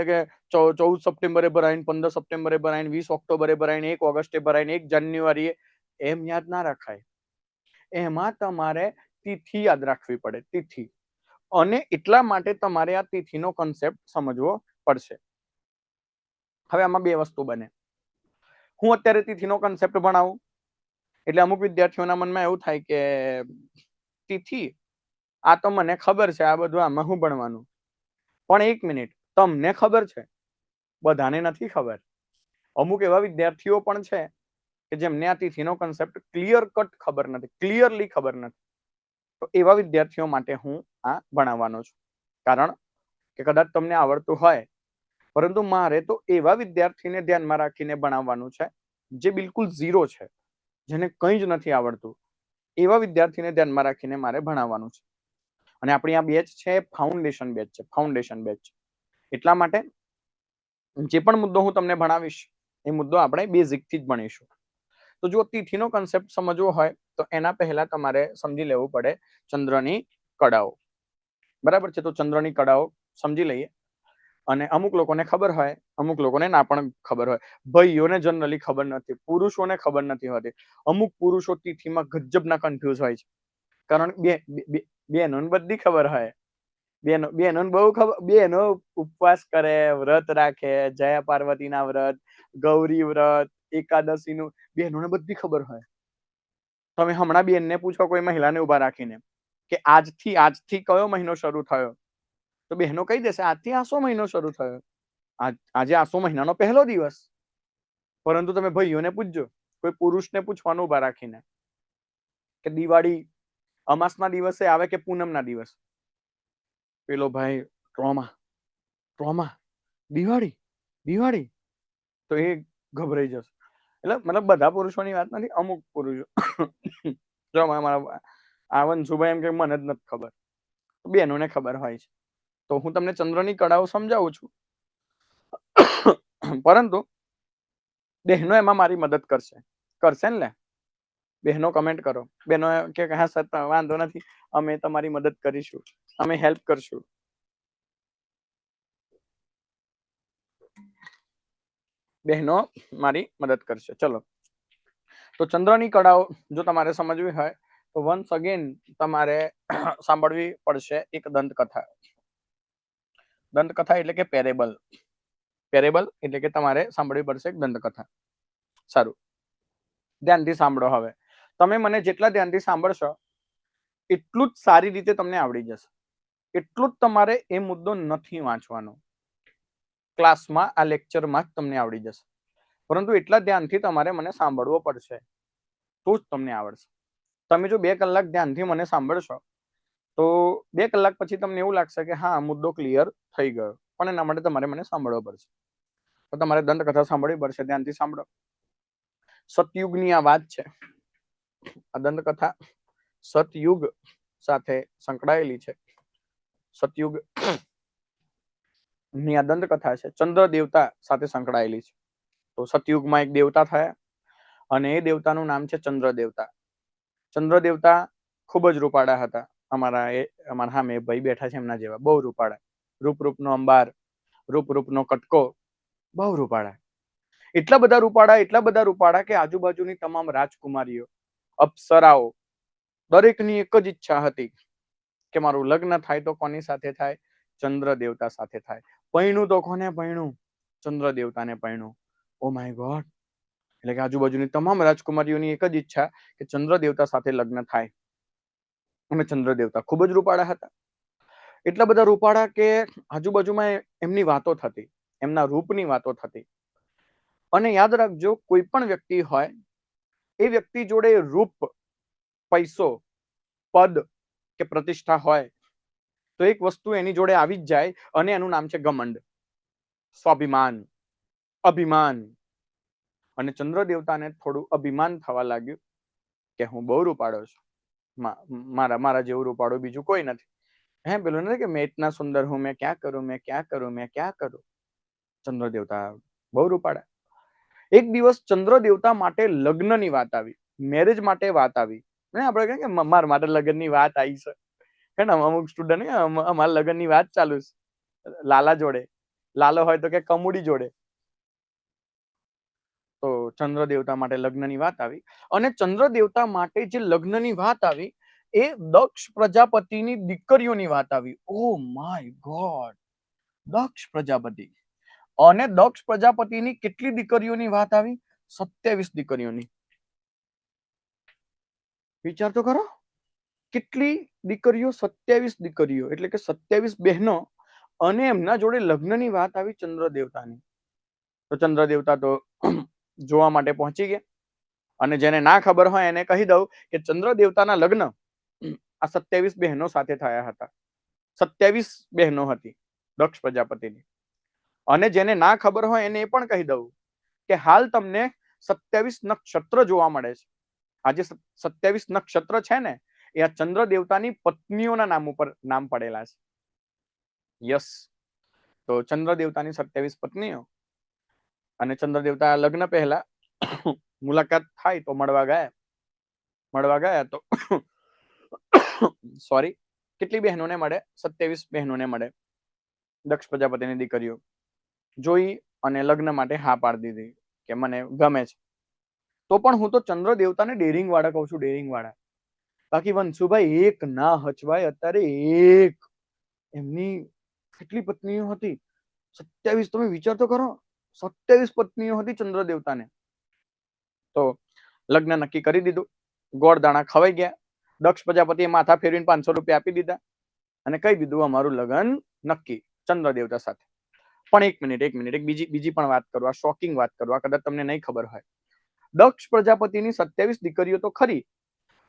14 સપ્ટેમ્બરે ભરાય, 15 સપ્ટેમ્બરે ભરાય, 20 ઓક્ટોબરે ભરાય, 1 ઓગસ્ટે ભરાય, 1 જાન્યુઆરીએ, એમ યાદ ના રખાય. એમાં તમારે તિથિ યાદ રાખવી પડે. તિથિ. અને એટલા માટે તમારે આ તિથિનો કોન્સેપ્ટ સમજવો પડશે. હવે આમાં બે વસ્તુ બને. હું અત્યારે તિથિનો કોન્સેપ્ટ ભણાવું એટલે અમુક વિદ્યાર્થીઓના મનમાં એવું થાય કે તિથિ આ તો મને ખબર છે, આ બધું આમાં હું ભણવાનું. પણ એક મિનિટ, તમને ખબર છે, બધાને નથી ખબર. અમુક એવા વિદ્યાર્થીઓ પણ છે કે જેમને આ તિથિનો કોન્સેપ્ટ ક્લિયર કટ ખબર નથી, ક્લિયરલી ખબર નથી. તો એવા વિદ્યાર્થીઓ માટે હું આ ભણાવવાનો છું. કારણ કે કદાચ તમને આવડતું હોય, પરંતુ મારે તો એવા વિદ્યાર્થીને ધ્યાનમાં રાખીને ભણાવવાનું છે જે બિલકુલ ઝીરો છે, જેને કંઈ જ નથી આવડતું. એવા વિદ્યાર્થીને ધ્યાનમાં રાખીને મારે ભણાવવાનું છે. અને આપણી આ બેચ છે ફાઉન્ડેશન બેચ છે. Foundation batch. એટલા માટે જે પણ મુદ્દો હું તમને ભણાવીશ એ મુદ્દો આપણે બેઝિકથી જ ભણીશું. તો જો તિથિનો કોન્સેપ્ટ સમજવો હોય તો એના પહેલા તમારે સમજી લેવું પડે ચંદ્રની કળાઓ. બરાબર છે. તો ચંદ્રની કળાઓ સમજી લઈએ. અને અમુક લોકોને ખબર હોય, અમુક લોકોને ના પણ ખબર હોય. ભાઈઓને જનરલી ખબર નથી, પુરુષોને ખબર નથી હોતી. અમુક પુરુષો તિથિમાં ગજબના કન્ફ્યુઝ હોય છે. કારણ બેનોને બધી ખબર હોય. બેનોને બહુ ખબર. બેનો ઉપવાસ કરે, વ્રત રાખે, જયા પાર્વતીના વ્રત, ગૌરી વ્રત, એકાદશીનું બેનોને બધી ખબર હોય. તમે હમણાં બેનને પૂછો કોઈ મહિલાને ઉભા રાખીને કે આજથી કયો મહિનો શરૂ થયો, તો બહેનો કહી દેશે આજથી આસો મહિનો શરૂ થયો. આજે આસો મહિનાનો પહેલો દિવસ. પરંતુ તમે ભાઈઓને પૂછજો, કોઈ પુરુષને પૂછવાનું ઉભા રાખીને કે દિવાળી અમાસના દિવસે આવે કે પૂનમના દિવસ, પેલો ભાઈ ટ્રોમા દિવાળી તો એ ગભરાઈ જશે. એટલે મતલબ બધા પુરુષોની વાત નથી, અમુક પુરુષો. જો મારા આ વંશુભાઈ એમ કે મને જ નથી ખબર, બેનોને ખબર હોય છે. તો હું તમને ચંદ્રની કળાઓ સમજાવું છું, પરંતુ બહેનો એમાં મારી મદદ કરશે ને લે. બહેનો કમેન્ટ કરો, બહેનો કે હા સર વાંધો નથી, અમે તમારી મદદ કરીશું, અમે હેલ્પ કરશું. બહેનો મારી મદદ કરશે. ચલો, તો ચંદ્રની કળાઓ જો તમારે સમજવી હોય તો વન્સ અગેન તમારે સાંભળવી પડશે એક દંતકથા. દંતકથા એટલે કે પેરેબલ. પેરેબલ એટલે કે તમારે સાંભળવી પડશે એક દંતકથા. સારું, ધ્યાનથી સાંભળો. હવે તમે મને જેટલા ધ્યાનથી સાંભળશો એટલું જ સારી રીતે તમને આવડી જશે. એટલું જ તમારે એ મુદ્દો નથી વાંચવાનો. ક્લાસમાં આ લેક્ચરમાં જ તમને આવડી જશે, પરંતુ એટલા ધ્યાનથી તમારે મને સાંભળવો પડશે તો જ તમને આવડશે. તમે જો 2 કલાક ધ્યાનથી મને સાંભળશો તો 2 કલાક પછી તમને એવું લાગશે કે હા મુદ્દો ક્લિયર થઈ ગયો, પણ એના માટે તમારે મને સાંભળવો પડશે. તો તમારે દંતકથા સાંભળવી પડશે. ધ્યાનથી સાંભળો. સતયુગની આ વાત છે. આ દંતકથા સતયુગ સાથે સંકળાયેલી છે. સતયુગ ની આ દંતકથા છે, ચંદ્ર દેવતા સાથે સંકળાયેલી છે. તો સતયુગમાં એક દેવતા થયા અને એ દેવતાનું નામ છે ચંદ્ર દેવતા. ચંદ્ર દેવતા ખૂબ જ રૂપાળા હતા. અમારા સામે ભાઈ બેઠા છે એમના જેવા, બહુ રૂપાળા. રૂપનો અંબાર, રૂપનો કટકો, બહુ રૂપાળા. એટલા બધા રૂપાળા કે આજુબાજુની તમામ રાજકુમારીઓ, અપ્સરાઓ દરેકની એક જ ઈચ્છા હતી કે મારું લગ્ન થાય તો કોની સાથે થાય? ચંદ્ર દેવતા સાથે થાય. પૈણું તો કોને પૈણું? ચંદ્ર દેવતાને પૈણું. ઓ માય ગોડ! એટલે કે આજુબાજુની તમામ રાજકુમારીઓની એક જ ઈચ્છા કે ચંદ્ર દેવતા સાથે લગ્ન થાય. અને ચંદ્ર દેવતા ખૂબ જ રૂપાળા હતા. એટલા બધા રૂપાળા કે આજુબાજુમાં એમની વાતો થતી, એમના રૂપની વાતો થતી. અને યાદ રાખજો, કોઈ પણ વ્યક્તિ હોય, એ વ્યક્તિ જોડે રૂપ, પૈસો, પદ કે પ્રતિષ્ઠા હોય તો એક વસ્તુ એની જોડે આવી જ જાય અને એનું નામ છે ઘમંડ, સ્વાભિમાન, અભિમાન. અને ચંદ્ર દેવતાને થોડું અભિમાન થવા લાગ્યું કે હું બહુ રૂપાળો છું, મારા જેવું રૂપાળો બીજું કોઈ નથી. પેલું નથી કે મેં ઇતના સુંદર હું, મેં ક્યાં કરું, મેં ક્યાં કરું, મેં ક્યાં કરું. ચંદ્ર દેવતા બહુ રૂપાળા. એક દિવસ ચંદ્ર દેવતા માટે લગ્નની વાત આવી, મેરેજ માટે વાત આવી. આપણે કહીએ કે મારા માટે લગ્નની વાત આવી છે. અમુક સ્ટુડન્ટ અમારા લગ્નની વાત ચાલુ છે લાલા જોડે. લાલો હોય તો કે કમુડી જોડે. તો ચંદ્ર દેવતા માટે લગ્નની વાત આવી. અને ચંદ્ર દેવતા માટે જે લગ્નની વાત આવી એ દક્ષ પ્રજાપતિની દીકરીઓની વાત આવી. Oh my god! Daksha Prajapati. અને દક્ષ પ્રજાપતિની કેટલી દીકરીઓની વાત આવી? 27 દીકરીઓની. વિચાર તો કરો, કેટલી દીકરીઓ? 27 દીકરીઓ, એટલે કે 27 બહેનો. અને એમના જોડે લગ્નની વાત આવી ચંદ્ર દેવતાની. તો ચંદ્ર દેવતા તો જોવા માટે પહોંચી ગયા. અને જેને ના ખબર હોય એને કહી દઉં કે ચંદ્ર દેવતાના લગ્ન આ 27 બહેનો સાથે થયા હતા. 27 બહેનો હતી દક્ષ પ્રજાપતિની. અને જેને ના ખબર હોય એને એ પણ કહી દઉં કે હાલ તમને 27 નક્ષત્ર જોવા મળે છે. આ જે 27 નક્ષત્ર છે ને એ આ ચંદ્ર દેવતાની પત્નીઓના નામ ઉપર નામ પડેલા છે. યસ, તો ચંદ્ર દેવતાની 27 પત્નીઓ. અને ચંદ્ર દેવતા લગ્ન પહેલા મુલાકાત થાય તો મળવા ગયા તો સોરી, કેટલી બહેનોને મળે? 27 બહેનોને મળે. દક્ષ પ્રજાપતિની દીકરીઓ જોઈ અને લગ્ન માટે હા પાડી દીધી કે મને ગમે છે. તો પણ હું તો ચંદ્ર દેવતાને ડેરિંગ વાળા કહું છું, ડેરિંગ વાળા. બાકી વંશુભાઈ એક ના હચવાય. અત્યારે એક એમની કેટલી પત્નીઓ હતી? 27. તમે વિચાર તો કરો, 27 પત્નીઓ હતી ચંદ્ર દેવતાને. તો લગ્ન નક્કી કરી દીધું. ગોળ દાણા ખવાઈ ગયા. દક્ષ પ્રજાપતિએ માથા ફેરવીને 500 રૂપિયા આપી દીધા અને કહી દીધું અમારું લગ્ન નક્કી ચંદ્ર દેવતા સાથે. પણ એક મિનિટ, બીજી પણ વાત કરું. આ શોકિંગ વાત કરું, આ કદાચ તમને નહીં ખબર હોય. દક્ષ પ્રજાપતિની 27 દીકરીઓ તો ખરી,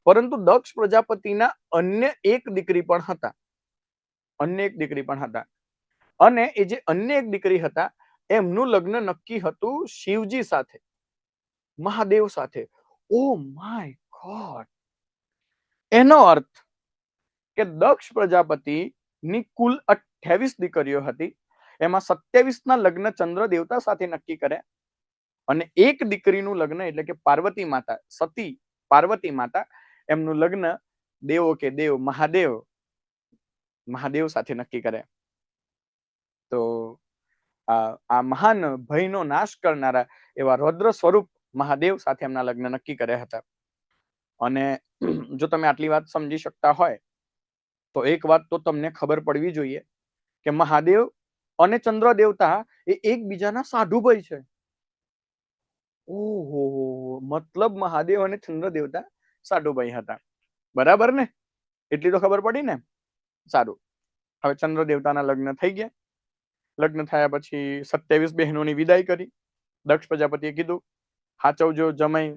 પરંતુ દક્ષ પ્રજાપતિના અન્ય એક દીકરી પણ હતા. અને એ જે અન્ય એક દીકરી હતા એમનું લગ્ન નક્કી હતું શિવજી સાથે. મહાદેવ સાથે. ઓ માય ગોડ! એનો અર્થ કે દક્ષ પ્રજાપતિ ની કુલ 28 દીકરીઓ હતી, એમાં 27 ના લગ્ન ચંદ્ર દેવતા સાથે નક્કી કરે અને એક દીકરીનું લગ્ન એટલે કે પાર્વતી માતા, સતી પાર્વતી માતા, એમનું લગ્ન દેવો કે દેવ મહાદેવ સાથે નક્કી કરે. તો આ મહાન ભયનો નાશ કરનારા એવા રૌદ્ર સ્વરૂપ મહાદેવ સાથે એમના લગ્ન નક્કી કર્યા હતા. અને જો તમે આટલી વાત સમજી શકતા હોય તો એક વાત તો તમને ખબર પડવી જોઈએ કે મહાદેવ અને ચંદ્ર દેવતા એ એકબીજાના સાઢુભાઈ છે. ઓહો, મતલબ મહાદેવ અને ચંદ્ર દેવતા સાઢુભાઈ હતા. બરાબર ને? એટલી તો ખબર પડી ને. સારું, હવે ચંદ્ર દેવતાના લગ્ન થઈ ગયા. લગ્ન થયા પછી 27 બહેનોની વિદાય કરી. દક્ષ પ્રજાપતિએ કીધું, હાચવજો જમાઈ,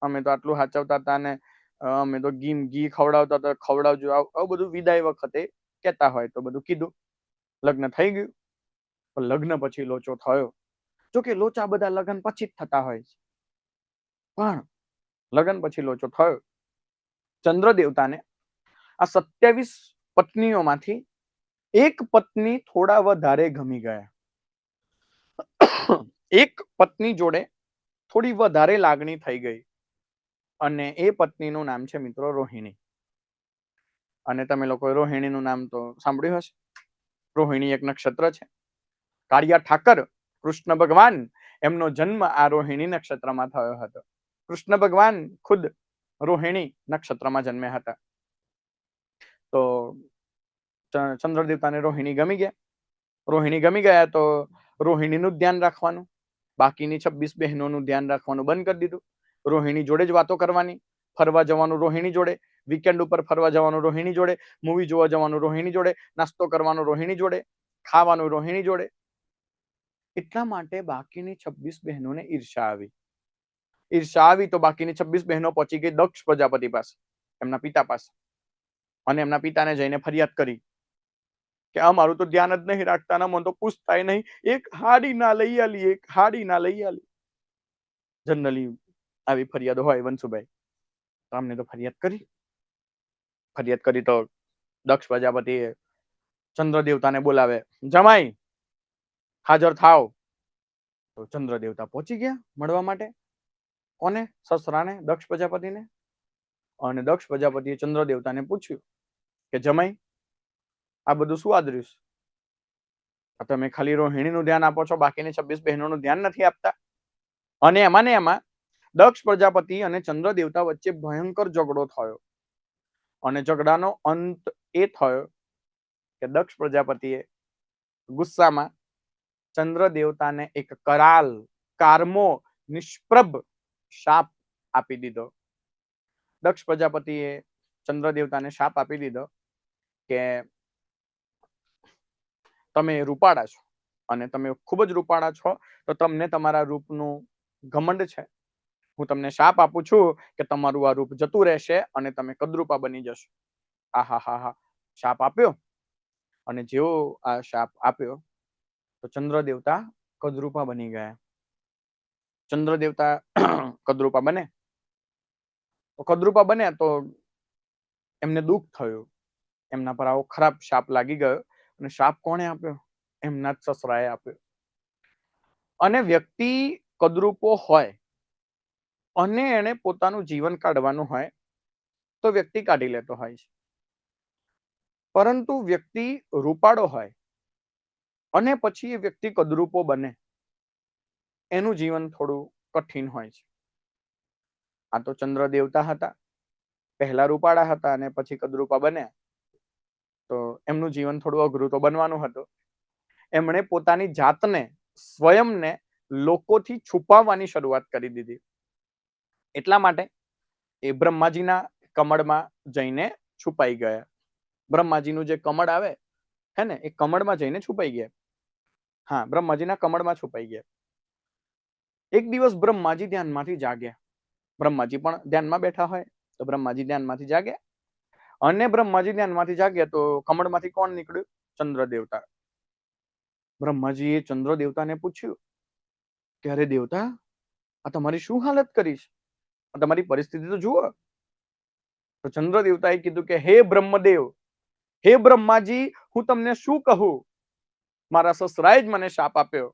અમે તો આટલું હાચવતા હતા ને અમે તો ઘી ખવડાવતા હતા, ખવડાવજો. આવું બધું વિદાય વખતે કહેતા હોય તો બધું કીધું. લગ્ન થઈ ગયું. પણ લગ્ન પછી લોચો થયો. જો કે લોચા બધા લગ્ન પછી જ થતા હોય છે, પણ લગ્ન પછી લોચો થયો. ચંદ્ર દેવતાને આ 27 પત્નીઓમાંથી એક પત્ની થોડા વધારે ગમી ગયા. એક પત્ની જોડે થોડી વધારે લાગણી થઈ ગઈ અને એ પત્નીનું નામ છે મિત્રો રોહિણી. અને તમે લોકો રોહિણીનું નામ તો સાંભળ્યું હશે. રોહિણી એક નક્ષત્ર છે. કાળિયા ઠાકર કૃષ્ણ ભગવાન એમનો જન્મ આ રોહિણી નક્ષત્રમાં થયો હતો. કૃષ્ણ ભગવાન ખુદ રોહિણી નક્ષત્રમાં જન્મ્યા હતા. તો ચંદ્ર દેવતાને રોહિણી ગમી ગયા. રોહિણી ગમી ગયા તો રોહિણીનું ધ્યાન રાખવાનું, બાકીની 26 બહેનોનું ધ્યાન રાખવાનું બંધ કરી દીધું. રોહિણી જોડે જ વાતો કરવાની, ફરવા જવાનું રોહિણી જોડે, વીકેન્ડ ઉપર ફરવા જવાનું રોહિણી જોડે, મૂવી જોવા જવાનું રોહિણી જોડે, નાસ્તો કરવાનો રોહિણી જોડે, ખાવાનું રોહિણી જોડે. એટલા માટે બાકીની 26 બહેનોને ઈર્ષા આવી. ઈર્ષા આવી તો બાકીની 26 બહેનો પહોંચી ગઈ દક્ષ પ્રજાપતિ પાસે, એમના પિતા પાસે, અને એમના પિતાને જઈને ફરિયાદ કરી કે અમારું તો ધ્યાન જ નહીં રાખતા, ને મને તો પૂછતાય નહીં, એક હાડી ના લઈ આલી, એક હાડી ના લઈ આલી. જનરલી આવી ફરિયાદો હોય વંશુભાઈ. તો અમને તો ફરિયાદ કરી તો દક્ષ પ્રજાપતિએ ચંદ્ર દેવતાને બોલાવે, જમાઈ હાજર થાવ. તો ચંદ્ર દેવતા પહોંચી ગયા મળવા માટે. કોને? સસરાને, દક્ષ પ્રજાપતિને. અને દક્ષ પ્રજાપતિએ ચંદ્ર દેવતાને પૂછ્યું કે જમાઈ, આ બધું શું આદર્યું છે? તમે ખાલી રોહિણીનું ધ્યાન આપો છો, બાકીની 26 બહેનોનું ધ્યાન નથી આપતા. અને એમાં દક્ષ પ્રજાપતિ અને ચંદ્ર દેવતા વચ્ચે ભયંકર ઝઘડો થયો. અને ઝઘડાનો અંત એ થયો કે દક્ષ પ્રજાપતિએ ગુસ્સામાં ચંદ્ર દેવતાને એક કારમો નિષ્પ્રભ શાપ આપી દીધો. દક્ષ પ્રજાપતિએ ચંદ્ર દેવતાને શાપ આપી દીધો કે તમે રૂપાળા છો અને તમે ખૂબ જ રૂપાળા છો, તો તમને તમારા રૂપનું ઘમંડ છે. હું તમને શાપ આપું છું કે તમારું આ રૂપ જતું રહેશે અને તમે કદરૂપા બની જશો. આહા, શાપ આપ્યો. અને જેવો આ શાપ આપ્યો તો ચંદ્ર દેવતા કદરૂપા બની ગયા. ચંદ્ર દેવતા કદરૂપા બને તો એમને દુઃખ થયું. એમના પર આવો ખરાબ શાપ લાગી ગયો. અને શાપ કોણે આપ્યો? એમના જ સસરાએ આપ્યો. અને વ્યક્તિ કદરૂપો હોય અને એને પોતાનું જીવન કાઢવાનું હોય તો વ્યક્તિ કાઢી લેતો હોય છે. પરંતુ વ્યક્તિ રૂપાળો હોય અને પછી એ વ્યક્તિ કદરૂપો બને, એનું જીવન થોડું કઠિન હોય છે. આ તો ચંદ્ર દેવતા હતા, પહેલા રૂપાળા હતા અને પછી કદરૂપા બન્યા, તો એમનું જીવન થોડું અઘરું તો બનવાનું હતું. એમણે પોતાની જાતને, સ્વયંને લોકોથી છુપાવવાની શરૂઆત કરી દીધી. એટલા માટે એ બ્રહ્માજીના કમળમાં જઈને છુપાઈ ગયા. બ્રહ્માજીનું જે કમળ આવે હે ને, એ કમળમાં જઈને છુપાઈ ગયા. હા, બ્રહ્માજીના કમળમાં છુપાઈ ગયા. એક દિવસ બ્રહ્માજી ધ્યાનમાંથી જાગ્યા. બ્રહ્માજી પણ ધ્યાનમાં બેઠા હોય તો બ્રહ્માજી ધ્યાનમાંથી જાગ્યા. અને બ્રહ્માજી ધ્યાનમાંથી જાગ્યા તો કમળમાંથી કોણ નીકળ્યું? ચંદ્ર દેવતા. બ્રહ્માજીએ ચંદ્ર દેવતાને પૂછ્યું કે અરે દેવતા, આ તમારી શું હાલત કરીશ, તમારી પરિસ્થિતિ તો જુઓ. તો ચંદ્ર દેવતાએ કીધું કે હે બ્રહ્મદેવ, હે બ્રહ્માજી, હું તમને શું કહું, મારા સસરાએ જ મને શાપ આપ્યો,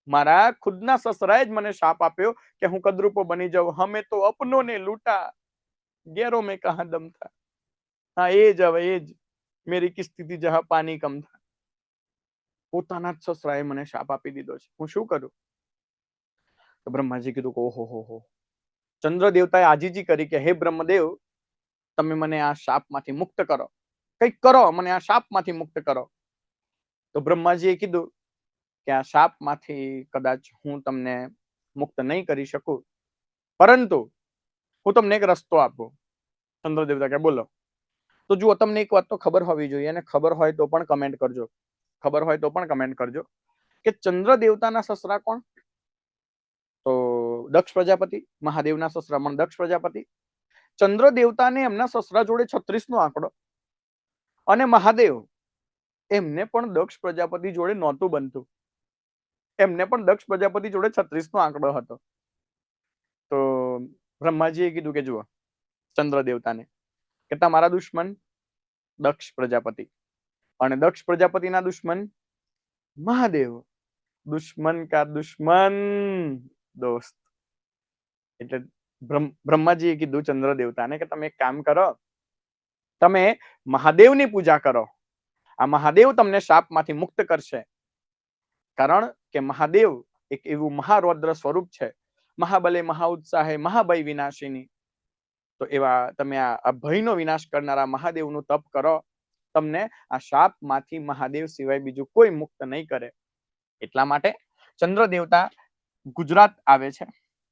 મારા ખુદના સસરાએ જ મને શાપ આપ્યો કે હું કદરૂપો બની જાઉં. હમે તો અપનો ને લૂટા, ગેરો મેં કહા દમ થા. હા એ જ, હવે એ જ, મેરી કી સ્થિતિ જહાં પાની કમ થા. પોતાના જ સસરાએ મને શાપ આપી દીધો છે, હું શું કરું? તો બ્રહ્માજી કીધું કે ઓહો હો, ચંદ્ર દેવતાએ આજીજી કરી કે હે બ્રહ્મદેવ, તમે મને આ શાપમાંથી મુક્ત કરો, કંઈક કરો, મને આ શાપમાંથી મુક્ત કરો. તો બ્રહ્માજીએ કીધું કે આ શાપમાંથી કદાચ હું તમને મુક્ત નહીં કરી શકું, પરંતુ હું તમને એક રસ્તો આપું. ચંદ્ર દેવતા કે બોલો. તો જુઓ, તમને એક વાત તો ખબર હોવી જોઈએ, અને ખબર હોય તો પણ કમેન્ટ કરજો, ખબર હોય તો પણ કમેન્ટ કરજો કે ચંદ્ર દેવતાના સસરા કોણ? તો દક્ષ પ્રજાપતિ, મહાદેવના સસરા પણ દક્ષ પ્રજાપતિ. ચંદ્ર દેવતાને એમના સસરા જોડે 36 નો આંકડો, અને મહાદેવ એમને પણ દક્ષ પ્રજાપતિ જોડે નહોતું બનતું, એમને પણ દક્ષ પ્રજાપતિ જોડે 36 નો આંકડો હતો. તો બ્રહ્માજીએ કીધું કે જુઓ ચંદ્ર દેવતાને કે તમારા દુશ્મન દક્ષ પ્રજાપતિ, અને દક્ષ પ્રજાપતિના દુશ્મન મહાદેવ. દુશ્મન કા દુશ્મન દોસ્ત. એટલે બ્રહ્માજીએ કીધું ચંદ્ર દેવતાને કે તમે એક કામ કરો, તમે મહાદેવની પૂજા કરો, આ મહાદેવ તમને શાપમાંથી મુક્ત કરશે. કારણ કે મહાદેવ એક એવું મહારૌદ્ર સ્વરૂપ છે, મહાબલે મહાઉત્સાહે મહાભય વિનાશિની. તો એવા તમે આ ભયનો વિનાશ કરનારા મહાદેવનું તપ કરો, તમને આ શાપમાંથી મહાદેવ સિવાય બીજું કોઈ મુક્ત નહીં કરે. એટલા માટે ચંદ્ર દેવતા ગુજરાત આવે છે,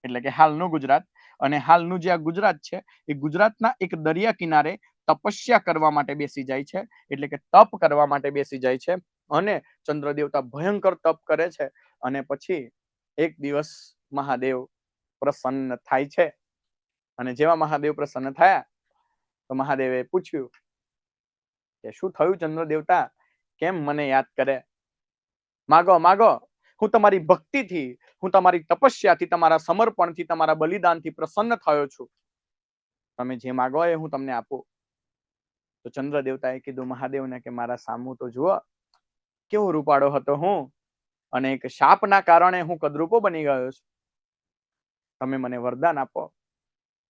એટલે કે હાલનું ગુજરાત, અને હાલનું જે આ ગુજરાત છે એ ગુજરાતના એક દરિયા કિનારે તપસ્યા કરવા માટે બેસી જાય છે, એટલે કે તપ કરવા માટે બેસી જાય છે. અને ચંદ્ર દેવતા ભયંકર તપ કરે છે, અને પછી એક દિવસ મહાદેવ પ્રસન્ન થાય છે. અને જેવા મહાદેવ પ્રસન્ન થયા તો મહાદેવે પૂછ્યું કે શું થયું ચંદ્ર દેવતા, કેમ મને યાદ કરે? માગો માગો, હું તમારી ભક્તિથી, હું તમારી તપસ્યાથી, તમારા સમર્પણથી, તમારા બલિદાનથી પ્રસન્ન થયો છું, તમે જે માગો એ હું તમને આપું. તો ચંદ્ર દેવતાએ કીધું મહાદેવને કે મારા સામું તો જુઓ, કેવો રૂપાળો હતો હું, અને એક શાપના કારણે હું કદરૂપો બની ગયો છું. તમે મને વરદાન આપો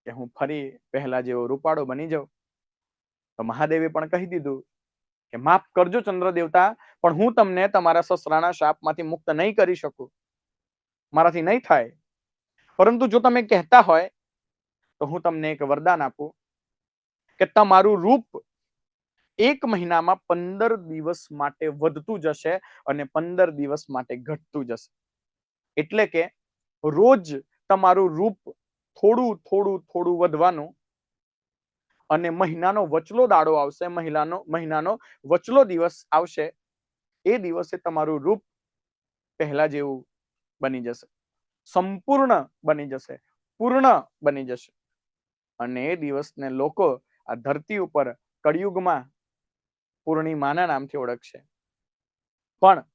કે હું ફરી પહેલા જેવો રૂપાળો બની જાઉં. તો મહાદેવે પણ કહી દીધું કે માફ કરજો ચંદ્ર દેવતા, પણ હું તમને તમારા સસરાના શાપમાંથી મુક્ત નહીં કરી શકું, મારાથી નહીં થાય. પરંતુ જો તમે કહેતા હોય તો હું તમને એક વરદાન આપું કે તમારું રૂપ 1 મહિનામાં 15 દિવસ માટે વધતું જશે અને 15 દિવસ માટે ઘટતું જશે. એટલે કે રોજ તમારું રૂપ થોડું થોડું થોડું વધવાનું, અને મહિનાનો વચલો દાડો આવશે, મહિનાનો વચલો દિવસ આવશે, એ દિવસે તમારું રૂપ પહેલા જેવું બની જશે, સંપૂર્ણ બની જશે, પૂર્ણ બની જશે. અને એ દિવસને લોકો આ ધરતી ઉપર કળિયુગમાં પૂર્ણિમાના નામથી ઓળખશે. પણ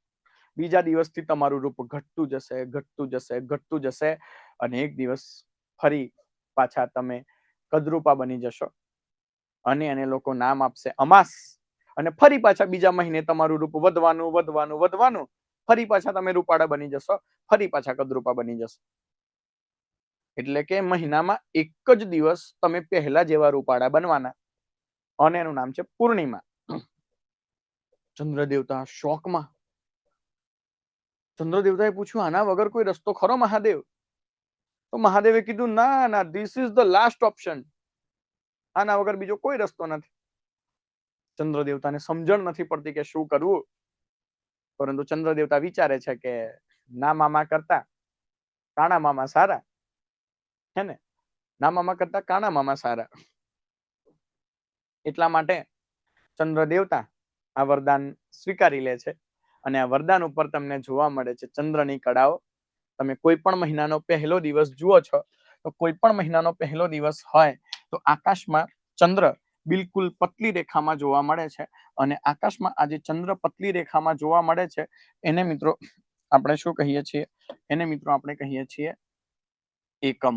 બીજા દિવસથી તમારું રૂપ ઘટતું જશે, ઘટતું જશે, ઘટતું જશે, અને એક દિવસ ફરી પાછા તમે કદરૂપા બની જશો, અને એને લોકો નામ આપશે અમાસ. અને ફરી પાછા બીજા મહિને તમારું રૂપ વધવાનું વધવાનું વધવાનું, ફરી પાછા તમે રૂપાળા બની જશો, ફરી પાછા કદરૂપા બની જશો. એટલે કે મહિનામાં એક જ દિવસ તમે પહેલા જેવા રૂપાળા બનવાના, અને એનું નામ છે પૂર્ણિમા. ચંદ્ર દેવતા શોકમાં. ચંદ્ર દેવતાએ પૂછ્યું આના વગર કોઈ રસ્તો ખરો મહાદેવ? તો મહાદેવે કીધું ના ના, this is the last option, આના વગર બીજો કોઈ રસ્તો નથી. ચંદ્ર દેવતાને સમજણ નથી પડતી કે શું કરવું, પરંતુ ચંદ્ર દેવતા વિચારે છે કે ના મામા કરતા કાણા મામા સારા, હે ને? ના મામા કરતા કાણા મામા સારા. એટલા માટે ચંદ્ર દેવતા આ વરદાન સ્વીકારી લે છે, અને આ વરદાન ઉપર તમને જોવા મળે છે ચંદ્રની કળાઓ. તમે કોઈ પણ મહિનાનો પહેલો દિવસ જુઓ છો, તો કોઈ પણ મહિનાનો પહેલો દિવસ હોય તો આકાશમાં ચંદ્ર બિલકુલ પતલી રેખામાં જોવા મળે છે, અને આકાશમાં આ જે ચંદ્ર પતલી રેખામાં જોવા મળે છે એને મિત્રો આપણે શું કહીએ છીએ? એને મિત્રો આપણે કહીએ છીએ એકમ.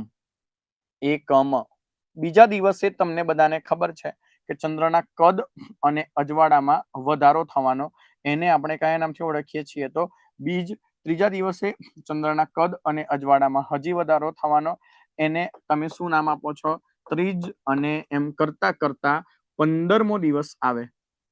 એકમ. બીજા દિવસે તમને બધાને ખબર છે કે ચંદ્રના કદ અને અજવાળામાં વધારો થવાનો, એને આપણે કયા નામથી ઓળખીએ છીએ તો બીજ. ત્રીજા દિવસે ચંદ્રના કદ અને અજવાળામાં હજી વધારો થવાનો, એને તમે શું નામ આપો છો? ત્રીજ. અને એમ કરતા કરતા 15મો દિવસ આવે.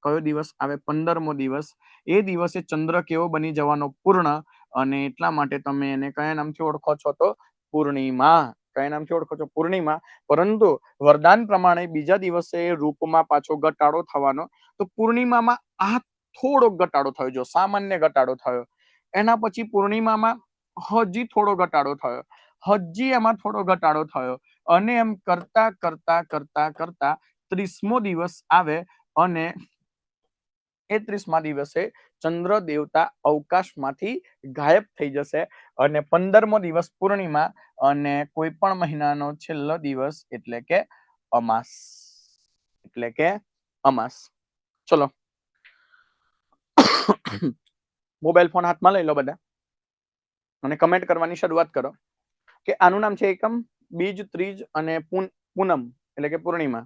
કયો દિવસ આવે? 15મો દિવસ. એ દિવસે ચંદ્ર કેવો બની જવાનો? પૂર્ણ. અને એટલા માટે તમે એને કયા નામથી ઓળખો છો તો પૂર્ણિમા. કયા નામથી ઓળખો છો? પૂર્ણિમા. પરંતુ વરદાન પ્રમાણે બીજા દિવસે રૂપમાં પાછો ઘટાડો થવાનો. તો પૂર્ણિમામાં આ થોડો ઘટાડો થયો, જો સામાન્ય ઘટાડો થયો. એના પછી પૂર્ણિમામાં હજી થોડો ઘટાડો થયો, હજી એમાં થોડો ઘટાડો થયો, અને એમ કરતા કરતા કરતા કરતા 30મો દિવસ આવે, અને એ 30મા દિવસે ચંદ્ર દેવતા અવકાશમાંથી ગાયબ થઈ જશે, અને 15મો દિવસ પૂર્ણિમા, અને કોઈ પણ મહિનાનો છેલ્લો દિવસ એટલે કે અમાસ. એટલે કે અમાસ. ચલો, મોબાઈલ ફોન હાથમાં લઈ લો બધા અને કમેન્ટ કરવાની શરૂઆત કરો કે આનું નામ છે એકમ, બીજ, ત્રીજ અને પૂનમ એટલે કે પૂર્ણિમા.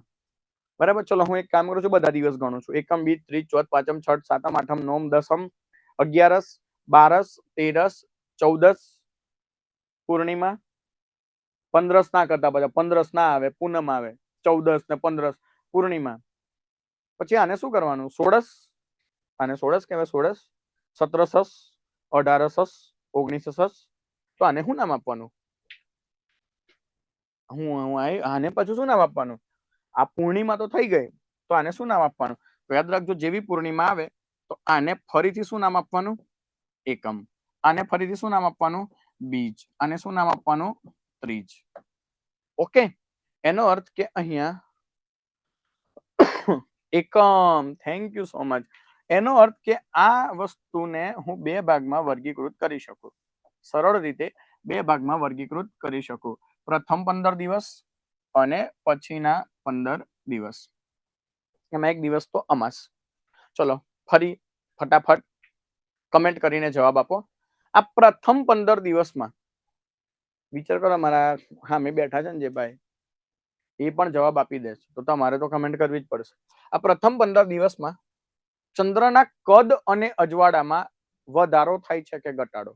બરાબર. ચલો, હું એક કામ કરું છું, બધા દિવસ ગણું છું. એકમ, બીજ, ત્રીજ, ચોથ, પાંચમ, છઠ, સાતમ, આઠમ, નોમ, દસમ, 11સ, 12સ, 13સ, 14સ પૂર્ણિમા. 15સ ના કરતા, બધા 15સ ના આવે, પૂનમ આવે. 14સ ને 15સ પૂર્ણિમા. પછી આને શું કરવાનું? 16સ. આને 16સ કહેવાય. 16સ, 17સ, 18સ, 19સ. તો આને શું નામ આપવાનું? આને પાછું શું નામ આપવાનું? આ પૂર્ણિમા તો થઈ ગઈ, તો આને શું નામ આપવાનું? તો યાદ રાખજો, જેવી પૂર્ણિમા આવે તો આને ફરીથી શું નામ આપવાનું? એકમ. આને ફરીથી શું નામ આપવાનું? બીજ. આને શું નામ આપવાનું? ત્રીજ. ઓકે. એનો અર્થ કે અહીંયા એકમ. Thank you so much. એનો અર્થ કે આ વસ્તુને હું બે ભાગમાં વર્ગીકૃત કરી શકું, સરળ રીતે બે ભાગમાં વર્ગીકૃત કરી શકું. પ્રથમ 15 દિવસ અને પછીના 15 દિવસ. એમાં એક દિવસ તો અમાસ. ચલો, ફરી ફટાફટ કમેન્ટ કરીને જવાબ આપો. આ પ્રથમ 15 દિવસમાં વિચાર કરો, મારા સામે બેઠા છે ને જે ભાઈ, એ પણ જવાબ આપી દેશે, તો તમારે તો કમેન્ટ કરવી જ પડશે. આ પ્રથમ 15 દિવસમાં ચંદ્રના કદ અને અજવાળામાં વધારો થાય છે કે ઘટાડો?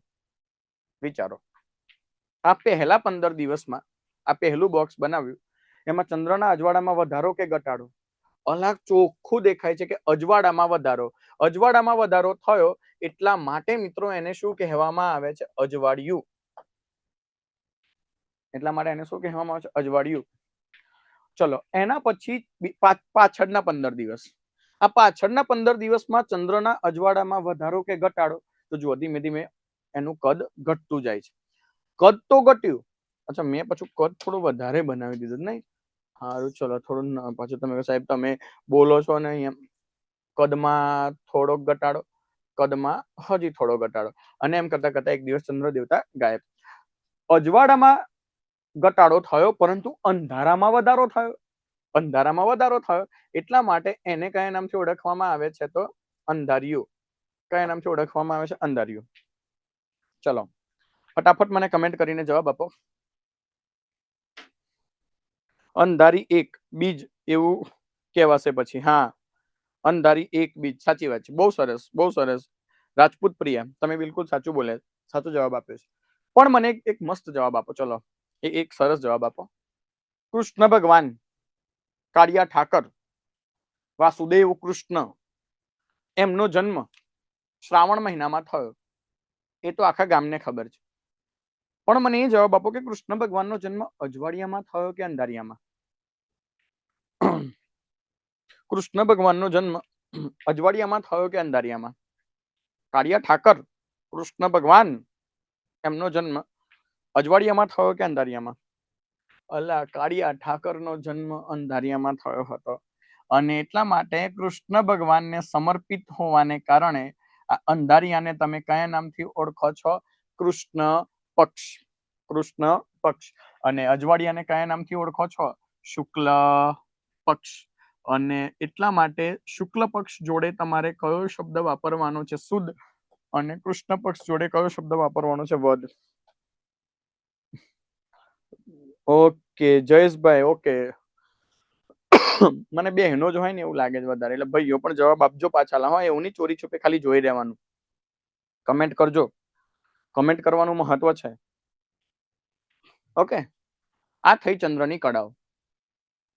વિચારો. આ પહેલા 15 દિવસમાં આ પહેલું બોક્સ બનાવ્યું, એમાં ચંદ્રના અજવાળામાં વધારો કે ઘટાડો? અલગ ચોખ્ખું દેખાય છે કે અજવાળામાં વધારો. અજવાળામાં વધારો થયો, એટલા માટે મિત્રો એને શું કહેવામાં આવે છે? અજવાળિયું. એટલા માટે એને શું કહેવામાં આવે છે? અજવાળિયું. ચલો, એના પછી પાછળના 15 દિવસ. આ પાછળના 15 દિવસમાં ચંદ્રના અજવાળામાં વધારો કે ઘટાડો? તો જુઓ, ધીમે ધીમે એનું કદ ઘટતું જાય છે. કદ તો ઘટ્યું. અચ્છા, મેં પાછું કદ થોડું વધારે બનાવી દીધું નહીં? સારું, ચલો, થોડું પાછું તમે સાહેબ તમે બોલો છો ને અહીંયા કદમાં થોડોક ઘટાડો, કદમાં હજી થોડો ઘટાડો, અને એમ કરતા કરતા એક દિવસ ચંદ્ર દેવતા ગાયબ. અજવાળામાં ઘટાડો થયો, પરંતુ અંધારામાં વધારો થયો. અંધારામાં વધારો થયો, એટલા માટે એને કયા નામથી ઓળખવામાં આવે છે? તો અંધારિયું. કયા નામથી ઓળખવામાં આવે છે? અંધારિયું. ચલો, ફટાફટ મને કમેન્ટ કરીને જવાબ આપો. અંધારી એક બીજ એવું કહેવાશે પછી. હા, અંધારી એક બીજ. સાચી વાત છે. બહુ સરસ, બહુ સરસ. રાજપૂત પ્રિયા, તમે બિલકુલ સાચું બોલ્યા, સાચો જવાબ આપ્યો છે. પણ મને એક મસ્ત જવાબ આપો. ચલો, એક સરસ જવાબ આપો. કૃષ્ણ ભગવાન, કાળિયા ઠાકર, વાસુદેવ કૃષ્ણ, એમનો જન્મ શ્રાવણ મહિનામાં થયો. એ તો આખા ગામને ખબર છે. પણ મને એ જવાબ આપો કે કૃષ્ણ ભગવાનનો જન્મ અજવાળિયામાં થયો કે અંધારિયામાં? કૃષ્ણ ભગવાનનો જન્મ અજવાળિયામાં થયો કે અંધારિયામાં? કાળિયા ઠાકર, કૃષ્ણ ભગવાન, એમનો જન્મ અજવાળિયામાં થયો કે અંધારિયામાં? અલા, કાળિયા ઠાકરનો જન્મ અંધારિયામાં થયો હતો, અને એટલા માટે કૃષ્ણ ભગવાનને સમર્પિત હોવાને કારણે આ અંધારિયાને તમે કયા નામથી ઓળખો છો? કૃષ્ણ પક્ષ. કૃષ્ણ પક્ષ. અને અજવાળિયાને કયા નામથી ઓળખો છો? શુક્લ પક્ષ. અને એટલા માટે શુક્લ પક્ષ જોડે તમારે કયો શબ્દ વાપરવાનો છે? શુદ્ધ. અને કૃષ્ણ પક્ષ જોડે કયો શબ્દ વાપરવાનો છે? વદ. Okay Jayeshbhai, okay. મને બહેનો જ હોય ને એવું લાગે છે વધારે, એટલે ભાઈઓ પણ જવાબ આપજો પાછા. હા, એવું નહીં ચોરી છુપે ખાલી જોઈ રહેવાનું. કમેન્ટ કરજો, કમેન્ટ કરવાનું મહત્વ છે. ઓકે, આ થઈ ચંદ્રની કળાઓ.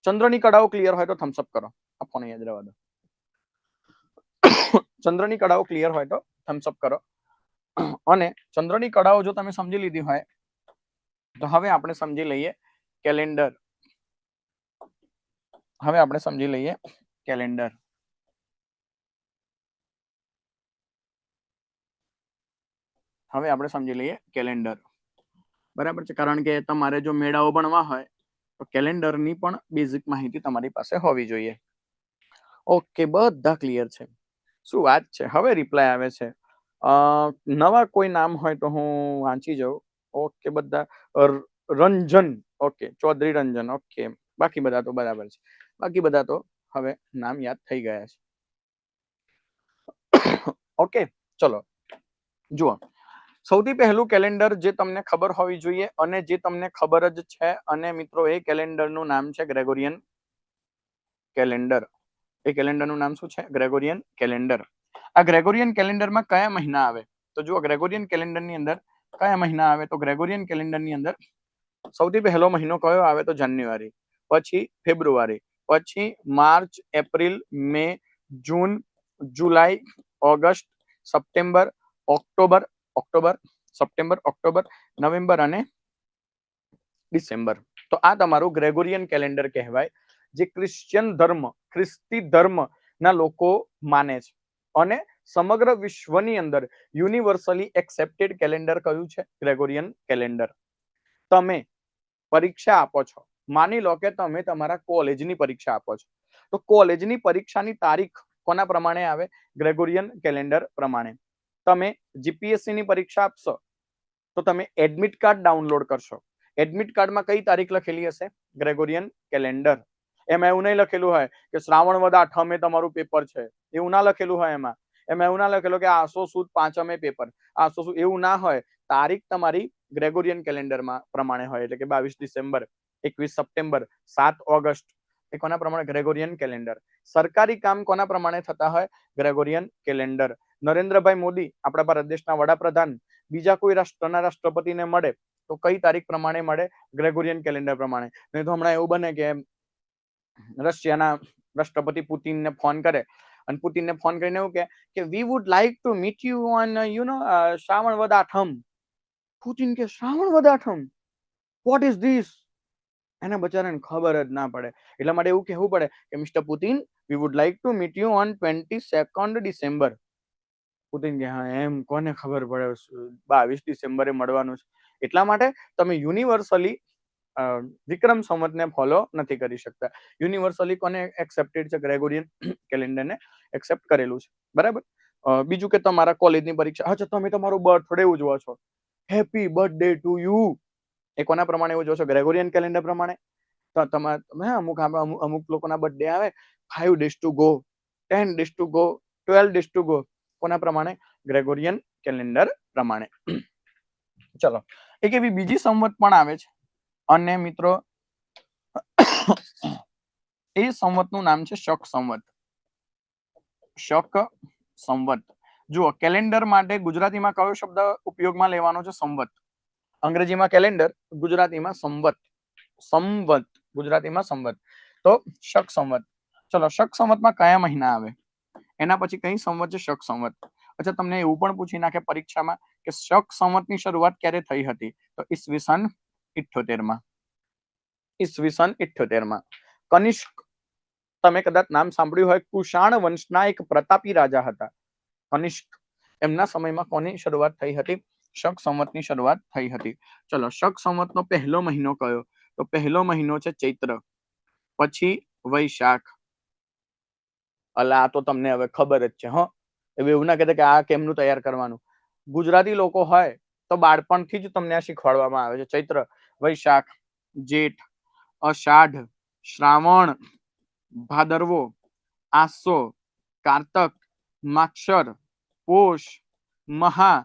ચંદ્રની કળાઓ ક્લિયર હોય તો થમ્સ અપ કરો. આ ફોન યાદ રહેવા દો. ચંદ્રની કળાઓ ક્લિયર હોય તો થમ્સ અપ કરો. અને ચંદ્રની કળાઓ જો તમે સમજી લીધી હોય તો હવે આપણે સમજી લઈએ કેલેન્ડર. હવે આપણે સમજી લઈએ કેલેન્ડર. હવે આપણે સમજી લઈએ કેલેન્ડર. બરાબર છે, કારણ કે તમારે જો મેળાઓ ભણવા હોય તો કેલેન્ડરની પણ બેઝિક માહિતી તમારી પાસે હોવી જોઈએ. ઓકે, બધા ક્લિયર છે. શું વાત છે. હવે રિપ્લાય આવે છે. નવા કોઈ નામ હોય તો હું વાંચી જાઉં. ઓકે, બધા રંજન, ઓકે, ચૌધરી રંજન, ઓકે. બાકી બધા તો બરાબર છે. બાકી બધા તો હવે નામ યાદ થઈ ગયા છે. ઓકે, ચલો જુઓ. સૌથી પહેલું કેલેન્ડર જે તમને ખબર હોવી જોઈએ અને જે તમને ખબર જ છે, અને મિત્રો એ કેલેન્ડરનું નામ છે ગ્રેગોરિયન કેલેન્ડર. એ કેલેન્ડરનું નામ શું છે? Gregorian calendar. આ ગ્રેગોરિયન કેલેન્ડરમાં કયા મહિના આવે? તો જુઓ, ગ્રેગોરિયન કેલેન્ડરની અંદર કયા મહિના આવે? તો ગ્રેગોરિયન કેલેન્ડરની અંદર સૌથી પહેલો મહિનો કયો આવે? તો જાન્યુઆરી, પછી ફેબ્રુઆરી, પછી March, April, May, June, July, August, September, October, September, October, November અને ડિસેમ્બર. તો આ તમારું ગ્રેગોરિયન કેલેન્ડર કહેવાય, જે ક્રિશ્ચિયન ધર્મ, ખ્રિસ્તી ધર્મ ના લોકો માને છે. અને સમગ્ર વિશ્વની અંદર યુનિવર્સલી એક્સેપ્ટેડ કેલેન્ડર કયું છે? Gregorian calendar. તમે પરીક્ષા આપો છો, માની લો કે તમે તમારા કોલેજની પરીક્ષા આપો છો, તો કોલેજની પરીક્ષાની તારીખ કોના પ્રમાણે આવે? ગ્રેગોરિયન કેલેન્ડર પ્રમાણે. તમે જીપીએસસી ની પરીક્ષા આપશો તો તમે એડમિટ કાર્ડ ડાઉનલોડ કરશો. એડમિટ કાર્ડમાં કઈ તારીખ લખેલી હશે? Gregorian calendar. એમાં એવું નહીં લખેલું હોય કે શ્રાવણ વદ આઠમે તમારું પેપર છે, એવું ના લખેલું હોય. એમાં એવું ના લખેલું કે આસો સુદ પાંચમે પેપર, આસો સુદ, એવું ના હોય. તારીખ તમારી ગ્રેગોરિયન કેલેન્ડરમાં પ્રમાણે હોય, એટલે કે 22 ડિસેમ્બર, 21 સપ્ટેમ્બર, 7 ઓગસ્ટ. એ કોના પ્રમાણે? Gregorian calendar. સરકારી કામ કોના પ્રમાણે થતા હોય? Gregorian calendar. નરેન્દ્રભાઈ મોદી, આપણા ભારત દેશના વડાપ્રધાન, બીજા કોઈ રાષ્ટ્રના રાષ્ટ્રપતિને મળે તો કઈ તારીખ પ્રમાણે મળે? ગ્રેગોરિયન કેલેન્ડર પ્રમાણે. નહીં તો હમણાં એવું બને કે રશિયાના રાષ્ટ્રપતિ પુતિનને ફોન કરે અને પુતિનને ફોન કરીને એવું કે વી would like to meet you on Shravan વદ આઠમ. પુતિન કે શ્રાવણ વદ આઠમ, વોટ ઇઝ ધીસ? એને બચારાને ખબર જ ના પડે. એટલા માટે એવું કહેવું પડે કે mister Putin, V would like to meet you on 22 December. Putin કે હા, એમ કોને ખબર પડે 22 ડિસેમ્બરે મળવાનું છે. એટલા માટે તમે યુનિવર્સલી વિક્રમ સંવતને ફોલો નથી કરી શકતા. યુનિવર્સલી કોને એક્સેપ્ટેડ છે? ગ્રેગોરિયન કેલેન્ડરને એક્સેપ્ટ કરેલું છે. બરાબર. બીજું કે તમારા કોલેજની પરીક્ષા, અચ્છા, તમે તમારું બર્થડે ઉજવો છો, હેપી બર્થડે ટુ યુ, એ કોના પ્રમાણે ઉજવો છો? ગ્રેગોરિયન કેલેન્ડર પ્રમાણે. તો તમે અમુક લોકોના બર્થડે આવે 5 days to go, 10 days to go, 12 days to go. કોના પ્રમાણે? ગ્રેગોરિયન કેલેન્ડર પ્રમાણે. ચલો, એક એવી બીજી સંવત પણ આવે છે, અને મિત્રો એ સંવતનું નામ છે શક સંવત. શક સંવત. જુઓ, કેલેન્ડર માટે ગુજરાતીમાં કયો શબ્દ ઉપયોગમાં લેવાનો છે? સંવત. અંગ્રેજીમાં કેલેન્ડર, ગુજરાતીમાં સંવત. સંવત, ગુજરાતીમાં સંવત. તો શક સંવત. ચલો, શક સંવતમાં કયા મહિના આવે? એના પછી કઈ સંવત છે? શક સંવત. અચ્છા, તમને એવું પણ પૂછી નાખે પરીક્ષામાં કે શક સંવતની શરૂઆત ક્યારે થઈ હતી? તો ઈસવીસન 78માં. ઈસવીસન 78માં. કનિષ્ક, તમે કદાચ નામ સાંભળ્યું હોય, કુષાણ વંશના એક પ્રતાપી રાજા હતા કનિષ્ક. એમના સમયમાં કોની શરૂઆત થઈ હતી? શક સંવતની શરૂઆત થઈ હતી. ચલો, શક સંવતનો પહેલો મહિનો કયો? તો પહેલો મહિનો છે ચૈત્ર, પછી વૈશાખ. અલા, આ તો તમને હવે ખબર જ છે. હવે એવું ના કહેતા કે આ કેમનું તૈયાર કરવાનું. ગુજરાતી લોકો હોય તો બાળપણથી જ તમને આ શીખવાડવામાં આવે છે. ચૈત્ર, વૈશાખ, જેઠ, અષાઢ, શ્રાવણ, ભાદરવો, આસો, કારતક, માક્ષર, પોષ, મહા,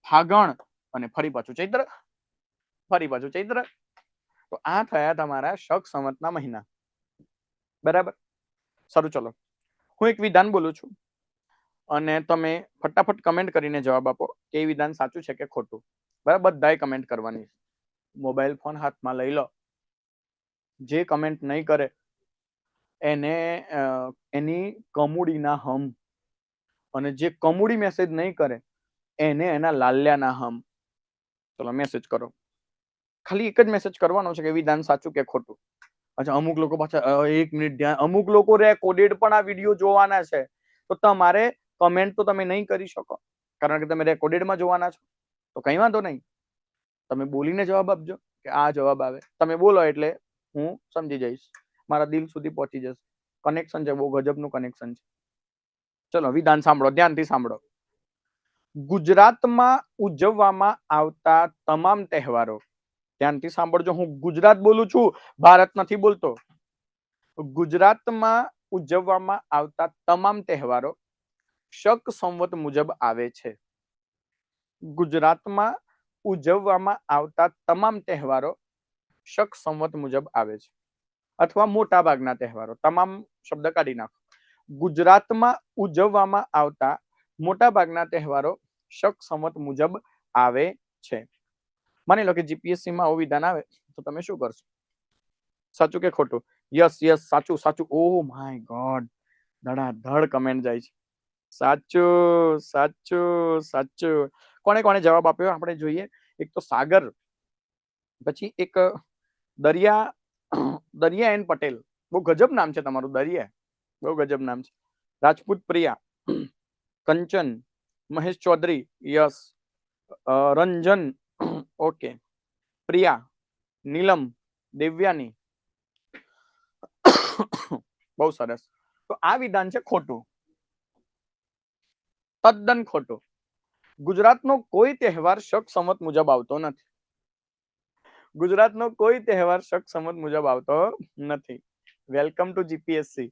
ફાગણ અને ફરી પાછું ચૈત્ર. ફરી પાછું ચૈત્ર. તો આ થયા તમારા શક સંવતના મહિના. બરાબર. સારું, ચલો હું એક વિધાન બોલું છું અને તમે ફટાફટ કમેન્ટ કરીને જવાબ આપો કે એ વિધાન સાચું છે કે ખોટું. બરાબર, બધાએ કમેન્ટ કરવાની. મોબાઈલ ફોન હાથમાં લઈ લો. જે કમેન્ટ નહીં કરે એને એની કમુડીના હમ, અને જે કમુડી મેસેજ નહીં કરે એને એના લાલ્યાના હમ. ચલો મેસેજ કરો. ખાલી એક જ મેસેજ કરવાનો છે કે વિધાન સાચું કે ખોટું. અચ્છા, અમુક લોકો પાછા 1 મિનિટ ધ્યાન, અમુક લોકો રેકોર્ડેડ પણ આ વિડીયો જોવાના છે, તો તમારે કમેન્ટ તો તમે નહીં કરી શકો કારણ કે તમે રેકોર્ડેડમાં જોવાના છો. તો કઈ વાંધો નહીં, તમે બોલીને જવાબ આપજો કે આ જવાબ આવે. તમે બોલો એટલે હું સમજી જઈશ, મારા દિલ સુધી પહોંચી જશે. કનેક્શન છે, બહુ ગજબનું કનેક્શન છે. ચલો વિધાન સાંભળો, ધ્યાનથી સાંભળો. ગુજરાતમાં ઉજવવામાં આવતા તમામ તહેવારો, ધ્યાનથી સાંભળજો, હું ગુજરાત બોલું છું, ભારત નથી બોલતો. ગુજરાતમાં ઉજવવામાં આવતા તમામ તહેવારો શક સંવત મુજબ આવે છે. ગુજરાતમાં ઉજવવામાં આવતા તમામ તહેવારો શક સંવત મુજબ આવે છે, અથવા મોટા ભાગના તહેવારો. તમામ શબ્દ કાઢી નાખો. ગુજરાતમાં ઉજવવામાં આવતા મોટા ભાગના તહેવારો શક સંવત મુજબ આવે છે. માની લો કે જીપીએસસી માં આવું વિધાન આવે તો તમે શું કરશો? સાચું કે ખોટું? યસ યસ, સાચું સાચું. ઓ માય ગોડ, ધડાધડ કમેન્ટ જાય છે. સાચું સાચું સાચું. કોને કોને જવાબ આપ્યો આપણે જોઈએ. એક તો સાગર, પછી એક દરિયા એન પટેલ. બહુ ગજબ નામ છે તમારું, દરિયા, બહુ ગજબ નામ છે. રાજપૂત પ્રિયા, કંચન, મહેશ ચૌધરી, યસ, રંજન, ઓકે, પ્રિયા, નીલમ, દેવ્યાની. બહુ સરસ. તો આ વિધાન છે ખોટું, તદ્દન ખોટું. ગુજરાતનો કોઈ તહેવાર શક સંવત મુજબ આવતો નથી. ગુજરાતનો કોઈ તહેવાર શક સંવત મુજબ આવતો નથી. Welcome to GPSC.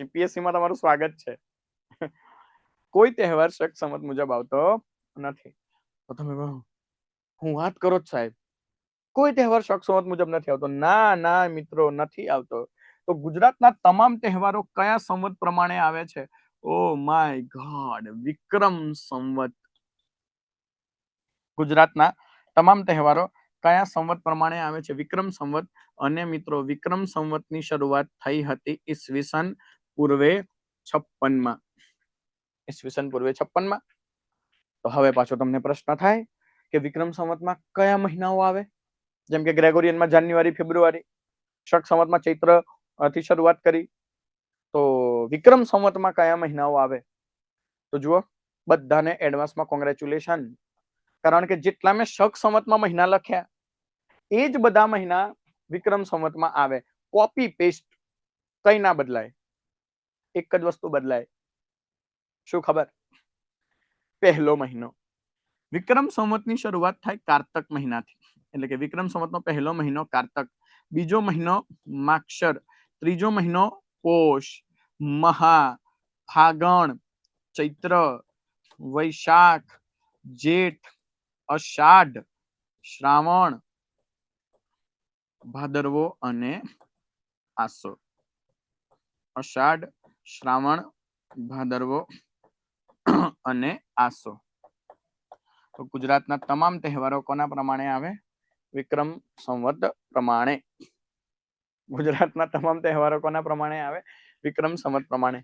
જીપીએસસી માં તમારું સ્વાગત છે. કોઈ તહેવાર શક સંવત મુજબ આવતો નથી. તો તમે હું વાત કરો જ સાહેબ, કોઈ તહેવાર શક સંવત મુજબ નથી આવતો? ના ના મિત્રો, નથી આવતો. તો ગુજરાતના તમામ તહેવારો કયા સંવત પ્રમાણે આવે છે? ઓ માય ગોડ, વિક્રમ સંવત. ગુજરાતના તમામ તહેવારો કયા સંવત પ્રમાણે આવે છે? વિક્રમ સંવત. અને મિત્રો, વિક્રમ સંવતની શરૂઆત થઈ હતી ઈસવીસન પૂર્વે 56 માં. ઈસવીસન પૂર્વે 56 માં. તો હવે પાછો તમને પ્રશ્ન થાય કે વિક્રમ સંવતમાં કયા મહિનાઓ આવે? જેમ કે ગ્રેગોરિયનમાં જાન્યુઆરી, ફેબ્રુઆરી. શક સંવતમાં ચૈત્ર થી શરૂઆત કરી. તો વિક્રમ સંવતમાં કયા મહિનાઓ આવે? તો જુઓ, બધાને એડવાન્સમાં કોંગ્રેચ્યુલેશન, કારણ કે જેટલા મેં શક સંવતમાં મહિના લખ્યા એ જ બધા મહિના વિક્રમ સંવતમાં આવે. કોપી પેસ્ટ, કઈ ના બદલાય, એક જ વસ્તુ બદલાય. શું ખબર? પહેલો મહિનો. વિક્રમ સંવતની શરૂઆત થાય કારતક મહિનાથી, એટલે કે વિક્રમ સંવતનો પહેલો મહિનો કારતક, બીજો મહિનો માક્ષર, ત્રીજો મહિનો પોષ, મહા, ફાગણ, ચૈત્ર, વૈશાખ, જેઠ, અષાઢ, શ્રાવણ, ભાદરવો અને આસો. અષાઢ, શ્રાવણ, ભાદરવો અને આસો. તો ગુજરાતના તમામ તહેવારો કોના પ્રમાણે આવે? વિક્રમ સંવત પ્રમાણે. ગુજરાતના તમામ તહેવારો કોના પ્રમાણે આવે? વિક્રમ સંવત પ્રમાણે.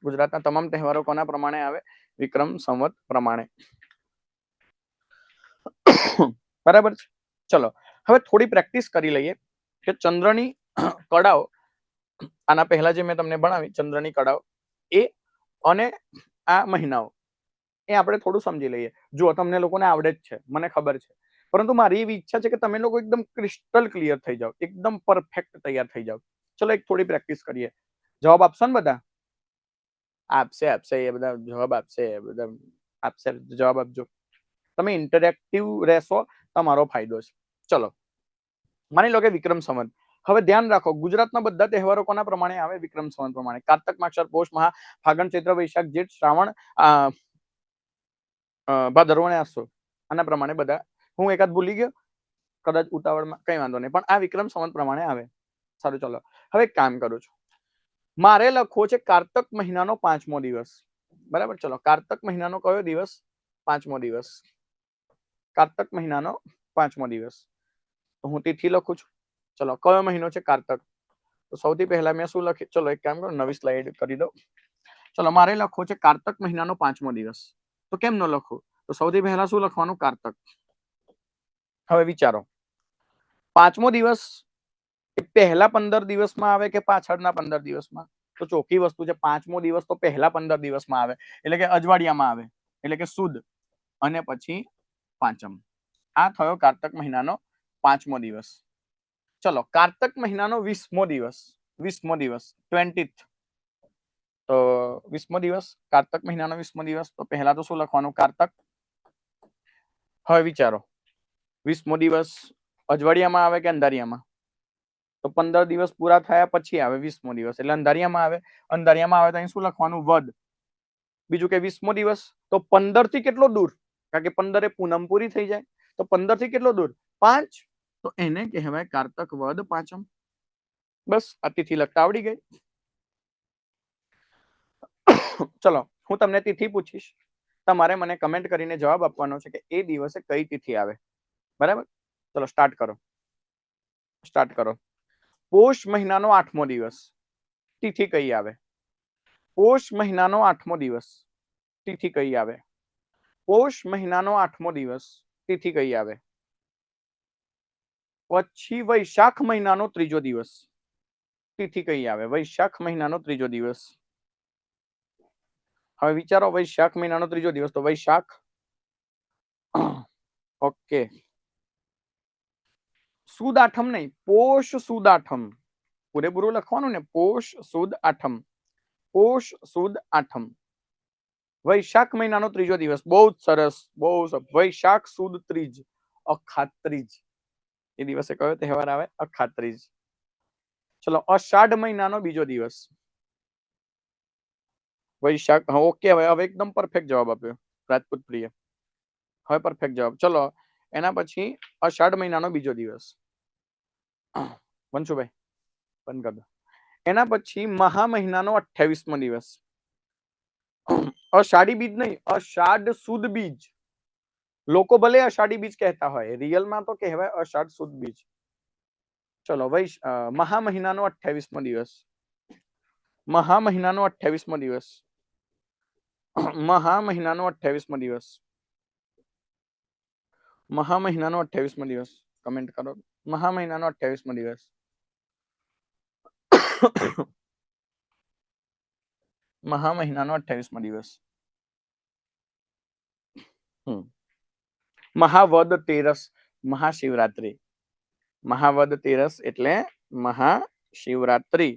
ગુજરાતના તમામ તહેવારો કોના પ્રમાણે આવે? વિક્રમ સંવત પ્રમાણે. બરાબર છે. ચલો હવે થોડી પ્રેક્ટિસ કરી લઈએ કે ચંદ્રની કળાઓ, આના પહેલા જે મેં તમને ભણાવી ચંદ્રની કળાઓ, એ અને આ મહિનાઓ, એ આપણે થોડું સમજી લઈએ. જો તમને લોકોને આવડે જ છે, મને ખબર છે, પરંતુ મારી એવી ઈચ્છા છે કે તમે લોકો એકદમ ક્રિસ્ટલ ક્લિયર થઈ જાઓ, એકદમ પરફેક્ટ તૈયાર થઈ જાઓ. ચલો એક થોડી પ્રેક્ટિસ કરીએ. જવાબ આપશો ને બધા? આપશે આપશે, એ બધા જવાબ આપશે, બધા આપશે. જવાબ આપજો. તમે ઇન્ટરેક્ટિવ રહેશો, તમારો ફાયદો છે. ચલો માની લો કે વિક્રમ સંવત. હવે ધ્યાન રાખો, ગુજરાતના બધા તહેવારો કોના પ્રમાણે આવે? વિક્રમ સંવત પ્રમાણે. કારતક, માક્ષર, પોષ, મહા, ફાગણ, ચૈત્ર, વૈશાખ, જેઠ, શ્રાવણ, ભાદરવો અને આસો. આના પ્રમાણે બધા હું એકાદ ભૂલી ગયો કદાચ ઉતાવળમાં, કઈ વાંધો નહીં, પણ આ વિક્રમ સંવત પ્રમાણે આવે. સારું, ચલો હવે એક કામ કરું છું. મારે લખવો છે કારતક મહિનાનો 5મો દિવસ. બરાબર, ચલો કારતક મહિનાનો કયો દિવસ? 5મો દિવસ. કારતક મહિનાનો 5મો દિવસ. તો હું તિથિ લખું છું. ચલો કયો મહિનો છે? કારતક. તો સૌથી પહેલા મેં શું લખ્યું? ચલો એક કામ કરો, નવી સ્લાઇડ કરી દો. ચલો મારે લખવો છે કારતક મહિનાનો 5મો દિવસ. તો કેમ ન લખું? તો સૌથી પહેલા શું લખવાનું? કારતક. હવે વિચારો, 5મો દિવસ એ પહેલા 15 દિવસમાં આવે કે પાછળના 15 દિવસમાં? તો ચોખ્ખી વસ્તુ છે, 5મો દિવસ તો પહેલા 15 દિવસમાં આવે, એટલે કે અજવાળિયામાં આવે, એટલે કે સુદ અને પછી પાંચમ. આ થયો કારતક મહિનાનો 5મો દિવસ. ચલો કારતક મહિનાનો 20મો દિવસ. 20મો દિવસ 20th. તો 20મો દિવસ, કારતક મહિનાનો 20મો દિવસ. તો પહેલા તો શું લખવાનું? કારતક. હવે વિચારો, 20મો દિવસ અજવાળિયામાં આવે કે અંધારિયામાં? તો 15 દિવસ પૂરા થયા પછી આવે 20મો દિવસ, એટલે અંધારિયામાં આવે. અંધારિયામાં આવે તો અહીં શું લખવાનું? વદ. બીજું કે 20મો દિવસ તો 15 થી કેટલો દૂર? કારણ કે 15 એ પૂનમ પૂરી થઈ જાય, તો 15 થી કેટલો દૂર? 5. તો એને કહેવાય કારતક વદ પાંચમ. બસ આ તિથિ લખતા આવડી ગઈ. ચલો હું તમને તિથિ પૂછીશ, તમારે મને કમેન્ટ કરીને જવાબ આપવાનો છે કે એ દિવસે કઈ તિથિ આવે. બરાબર, ચલો સ્ટાર્ટ કરો. સ્ટાર્ટ કરો. પોષ મહિનાનો 8મો દિવસ. તિથિ કઈ આવે? પોષ મહિનાનો 8મો દિવસ. તિથિ કઈ આવે? પોષ મહિનાનો 8મો દિવસ. તિથિ કઈ આવે? પછી વૈશાખ મહિનાનો 3જો દિવસ. તિથિ કઈ આવે? વૈશાખ મહિનાનો 3જો દિવસ. હવે વિચારો, વૈશાખ મહિનાનો 3જો દિવસ તો વૈશાખ. ઓકે, સુદ આઠમ નહીં, પોષ સુદ આઠમ. પૂરેપૂરું લખવાનું ને, પોષ સુદ આઠમ. પોષ સુદ આઠમ. વૈશાખ મહિનાનો 3જો દિવસ. બહુ જ સરસ, બહુ સરસ. વૈશાખ સુદ ત્રીજ, અખાત્રીજ. એ દિવસે કયો તહેવાર આવે? અખાત્રીજ. ચલો અષાઢ મહિનાનો 2જો દિવસ. વૈશાખ. ઓકે, હવે એકદમ પરફેક્ટ જવાબ આપ્યો રાજપૂત પ્રિય. હવે પરફેક્ટ જવાબ. ચલો એના પછી અષાઢ મહિનાનો 2જો દિવસ. વંશુભાઈ બંધ કર દો. એના પછી મહા મહિનાનો 28મો દિવસ. અષાઢી બીજ નહીં, અષાઢ સુદ બીજ. લોકો ભલે અષાઢી બીજ કહેતા હોય, રિયલમાં તો કહેવાય અષાઢ સુદ બીજ. ચલો મહા મહિનાનો 28મો દિવસ. મહા મહિનાનો 28મો દિવસ. મહા મહિનાનો 28મો દિવસ. મહા મહિનાનો 28મો દિવસ. કમેન્ટ કરો. મહા મહિનાનો 28મો દિવસ. મહા મહિનાનો 28મો દિવસ. મહાવદ તેરસ, મહાશિવરાત્રી. મહાવદ તેરસ એટલે મહાશિવરાત્રી.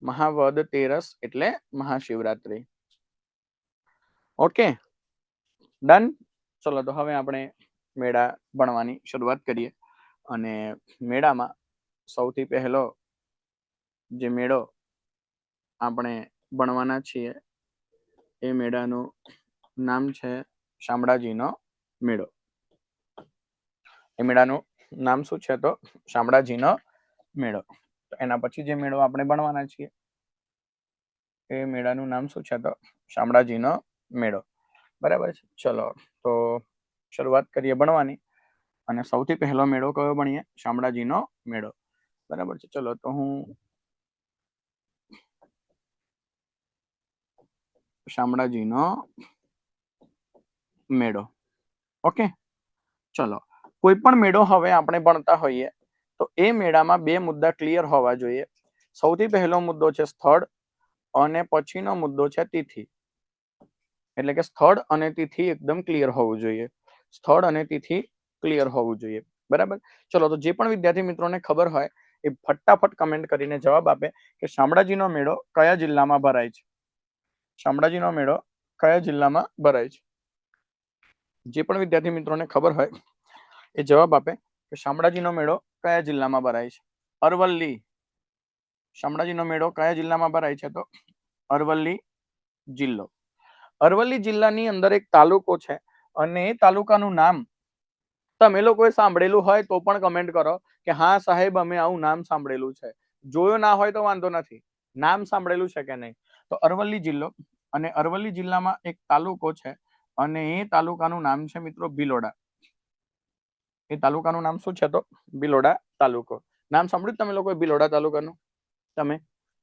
મહાવદ તેરસ એટલે મહાશિવરાત્રી. Okay, done. ચલો તો હવે આપણે મેળા ભણવાની શરૂઆત કરીએ. અને મેળામાં સૌથી પહેલો જે મેળો આપણે ભણવાના છીએ એ મેળાનું નામ છે શામળાજીનો મેળો. એ મેળાનું નામ શું છે? તો શામળાજીનો મેળો. તો એના પછી જે મેળો આપણે ભણવાના છીએ એ મેળાનું નામ શું છે? તો શામળાજીનો મેળો. બરાબર છે. ચલો તો શરૂઆત કરીએ ભણવાની. અને સૌથી પહેલો મેળો કયો ભણીએ? શામળાજીનો મેળો. બરાબર છે. ચલો તો હું શામળાજીનો મેળો. ઓકે, ચલો કોઈ પણ મેળો હવે આપણે ભણતા હોઈએ તો એ મેળામાં બે મુદ્દા ક્લિયર હોવા જોઈએ. સૌથી પહેલો મુદ્દો છે સ્થળ, અને પછીનો મુદ્દો છે તિથિ. એટલે કે સ્થળ અને તિથિ એકદમ ક્લિયર હોવું જોઈએ. સ્થળ અને તિથિ ક્લિયર હોવું જોઈએ. બરાબર. ચલો તો જે પણ વિદ્યાર્થી મિત્રોને ખબર હોય એ ફટાફટ કમેન્ટ કરીને જવાબ આપે કે શામળાજીનો મેળો કયા જિલ્લામાં ભરાય છે? શામળાજીનો મેળો કયા જિલ્લામાં ભરાય છે? જે પણ વિદ્યાર્થી મિત્રોને ખબર હોય એ જવાબ આપે કે શામળાજીનો મેળો કયા જિલ્લામાં ભરાય છે? અરવલ્લી. શામળાજીનો મેળો કયા જિલ્લામાં ભરાય છે? તો અરવલ્લી જિલ્લો. અરવલ્લી જિલ્લાની અંદર એક તાલુકો છે અને એ તાલુકાનું નામ તમે લોકોએ સાંભળેલું હોય તો પણ કમેન્ટ કરો કે હા સાહેબ અમે આવું નામ સાંભળેલું છે. જોયું ના હોય તો વાંધો નથી, નામ સાંભળેલું છે કે નહીં. તો અરવલ્લી જિલ્લો, અને અરવલ્લી જિલ્લામાં એક તાલુકો છે અને એ તાલુકાનું નામ છે મિત્રો ભિલોડા. એ તાલુકાનું નામ શું છે? તો ભિલોડા તાલુકો. નામ સાંભળ્યું તમે લોકોએ ભિલોડા તાલુકાનું? તમે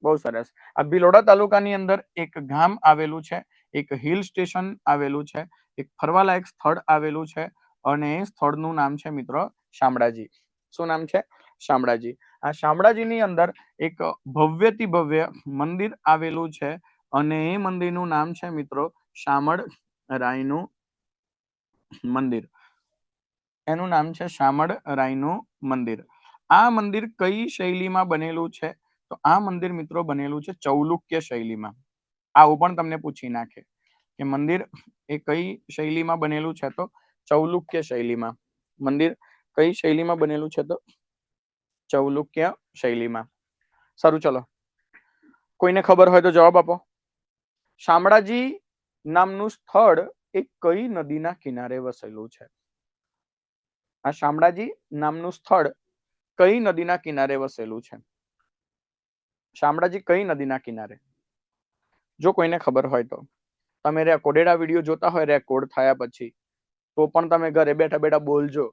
બહુ સરસ. આ ભિલોડા તાલુકાની અંદર એક ગામ આવેલું છે, એક હિલ સ્ટેશન આવેલું છે, એક ફરવાલાયક સ્થળ આવેલું છે અને એ સ્થળનું નામ છે મિત્રો શામળાજી. શું નામ છે? શામળાજી. આ શામળાજીની અંદર એક ભવ્યથી ભવ્ય મંદિર આવેલું છે અને એ મંદિરનું નામ છે મિત્રો શામળ રાયનું મંદિર. એનું નામ છે શામળ રાયનું મંદિર. આ મંદિર કઈ શૈલીમાં બનેલું છે? તો આ મંદિર મિત્રો બનેલું છે ચૌલુક્ય શૈલીમાં. આવું પણ તમને પૂછી નાખે કે મંદિર એ કઈ શૈલીમાં બનેલું છે? તો ચૌલુક્ય શૈલીમાં. મંદિર કઈ શૈલીમાં બનેલું છે? તો ચૌલુક્ય શૈલીમાં. સારું, ચલો, કોઈને ખબર હોય તો જવાબ આપો. શામળાજી નામનું સ્થળ એ કઈ નદીના કિનારે વસેલું છે? આ શામળાજી નામનું સ્થળ કઈ નદીના કિનારે વસેલું છે? શામળાજી કઈ નદીના કિનારે? જો કોઈને ખબર હોય તો તમે રેકોર્ડેડ આ વિડીયો જોતા હોય રેકોર્ડ થયા પછી તો પણ તમે ઘરે બેઠા બેઠા બોલજો.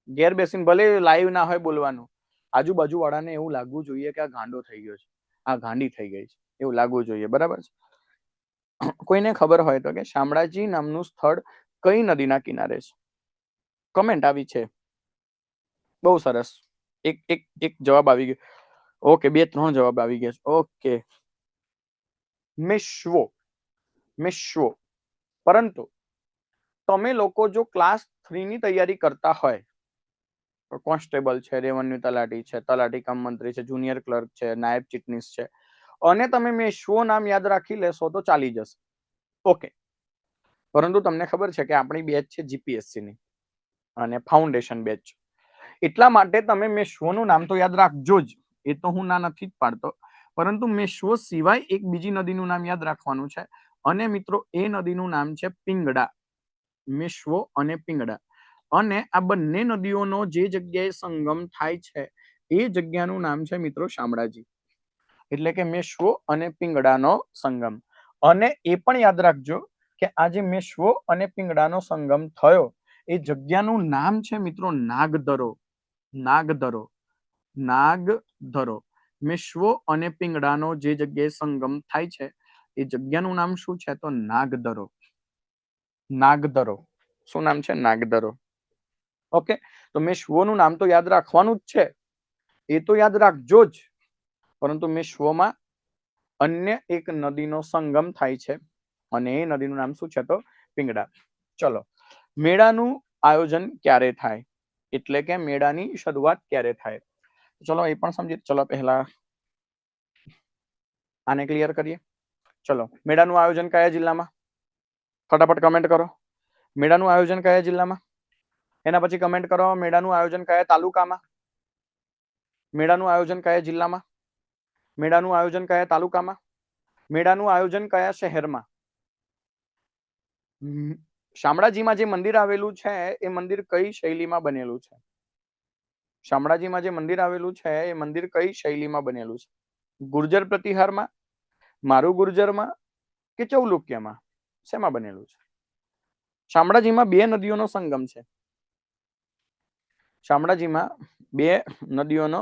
ઘેર બેસીને ભલે લાઈવ ના હોય બોલવાનું, આજુબાજુ વાળાને એવું લાગવું જોઈએ કે આ ગાંડો થઈ ગયો છે, આ ગાંડી થઈ ગઈ છે, એવું લાગવું જોઈએ. બરાબર છે? કોઈને ખબર હોય તો કે શામળાજી નામનું સ્થળ કઈ નદીના કિનારે છે? કમેન્ટ આવી છે. બહુ સરસ. એક જવાબ આવી ગયો. ઓકે, 2-3 જવાબ આવી ગયા છે. ઓકે, મેશ્વો. મેશ્વો. પરંતુ તમે લોકો જો ક્લાસ 3 ની તૈયારી કરતા હોય, કોન્સ્ટેબલ છે, રેવન્યુ તલાટી છે, તલાટી કમ મંત્રી છે, જુનિયર ક્લર્ક છે, નાયબ ચીટનીસ છે, અને તમે મેશ્વો નામ યાદ રાખી લેશો તો ચાલી જશે. ઓકે, પરંતુ તમને ખબર છે કે આપણી બેચ છે જીપીએસસી ની અને ફાઉન્ડેશન બેચ. એટલા માટે તમે મેશ્વોનું નામ તો યાદ રાખજો જ, એ તો હું ના નથી જ પાડતો, પરંતુ મેશ્વો સિવાય એક બીજી નદીનું નામ યાદ રાખવાનું છે અને મિત્રો એ નદીનું નામ છે પિંગળા. મેશ્વો અને પિંગળા. અને આ બંને નદીઓનો જે જગ્યાએ સંગમ થાય છે એ જગ્યાનું નામ છે મિત્રો શામળાજી. એટલે કે મેશ્વો અને પિંગળાનો સંગમ. અને એ પણ યાદ રાખજો કે આ જે મેશ્વો અને પિંગળાનો સંગમ થયો એ જગ્યાનું નામ છે મિત્રો નાગદરો. નાગદરો. નાગદરો. મેશ્વો અને પિંગળાનો જે જગ્યાએ સંગમ થાય છે એ જગ્યાનું નામ શું છે? તો નાગદરો. નાગદરો. શું નામ છે? નાગદરો. ઓકે, તો મેશ્વોનું નામ તો યાદ રાખવાનું જ છે, એ તો યાદ રાખજો જ, પરંતુ મેશ્વોમાં અન્ય એક નદીનો સંગમ થાય છે અને એ નદીનું નામ શું છે? તો પિંગળા. ચલો, મેળાનું આયોજન ક્યારે થાય? એટલે કે મેળાની શરૂઆત ક્યારે થાય? ચલો એ પણ સમજીએ. ચલો પહેલા આને ક્લિયર કરીએ. ચલો, મેળાનું આયોજન કયા જિલ્લામાં? ફટાફટ કમેન્ટ કરો. મેળાનું આયોજન કયા જિલ્લામાં? એના પછી કમેન્ટ કરો મેળાનું આયોજન કયા તાલુકામાં? મેળાનું આયોજન કયા જિલ્લામાં? મેળાનું આયોજન કયા તાલુકામાં? મેળાનું આયોજન કયા શહેરમાં? શામળાજીમાં જે મંદિર આવેલું છે એ મંદિર કઈ શૈલીમાં બનેલું છે? શામળાજીમાં જે મંદિર આવેલું છે એ મંદિર કઈ શૈલીમાં બનેલું છે? ગુર્જર પ્રતિહારમાં, મારું ગુર્જરમાં કે ચૌલુક્યમાં? શેમાં બનેલું છે? શામળાજીમાં 2 નદીઓનો સંગમ છે. શામળાજીમાં 2 નદીઓનો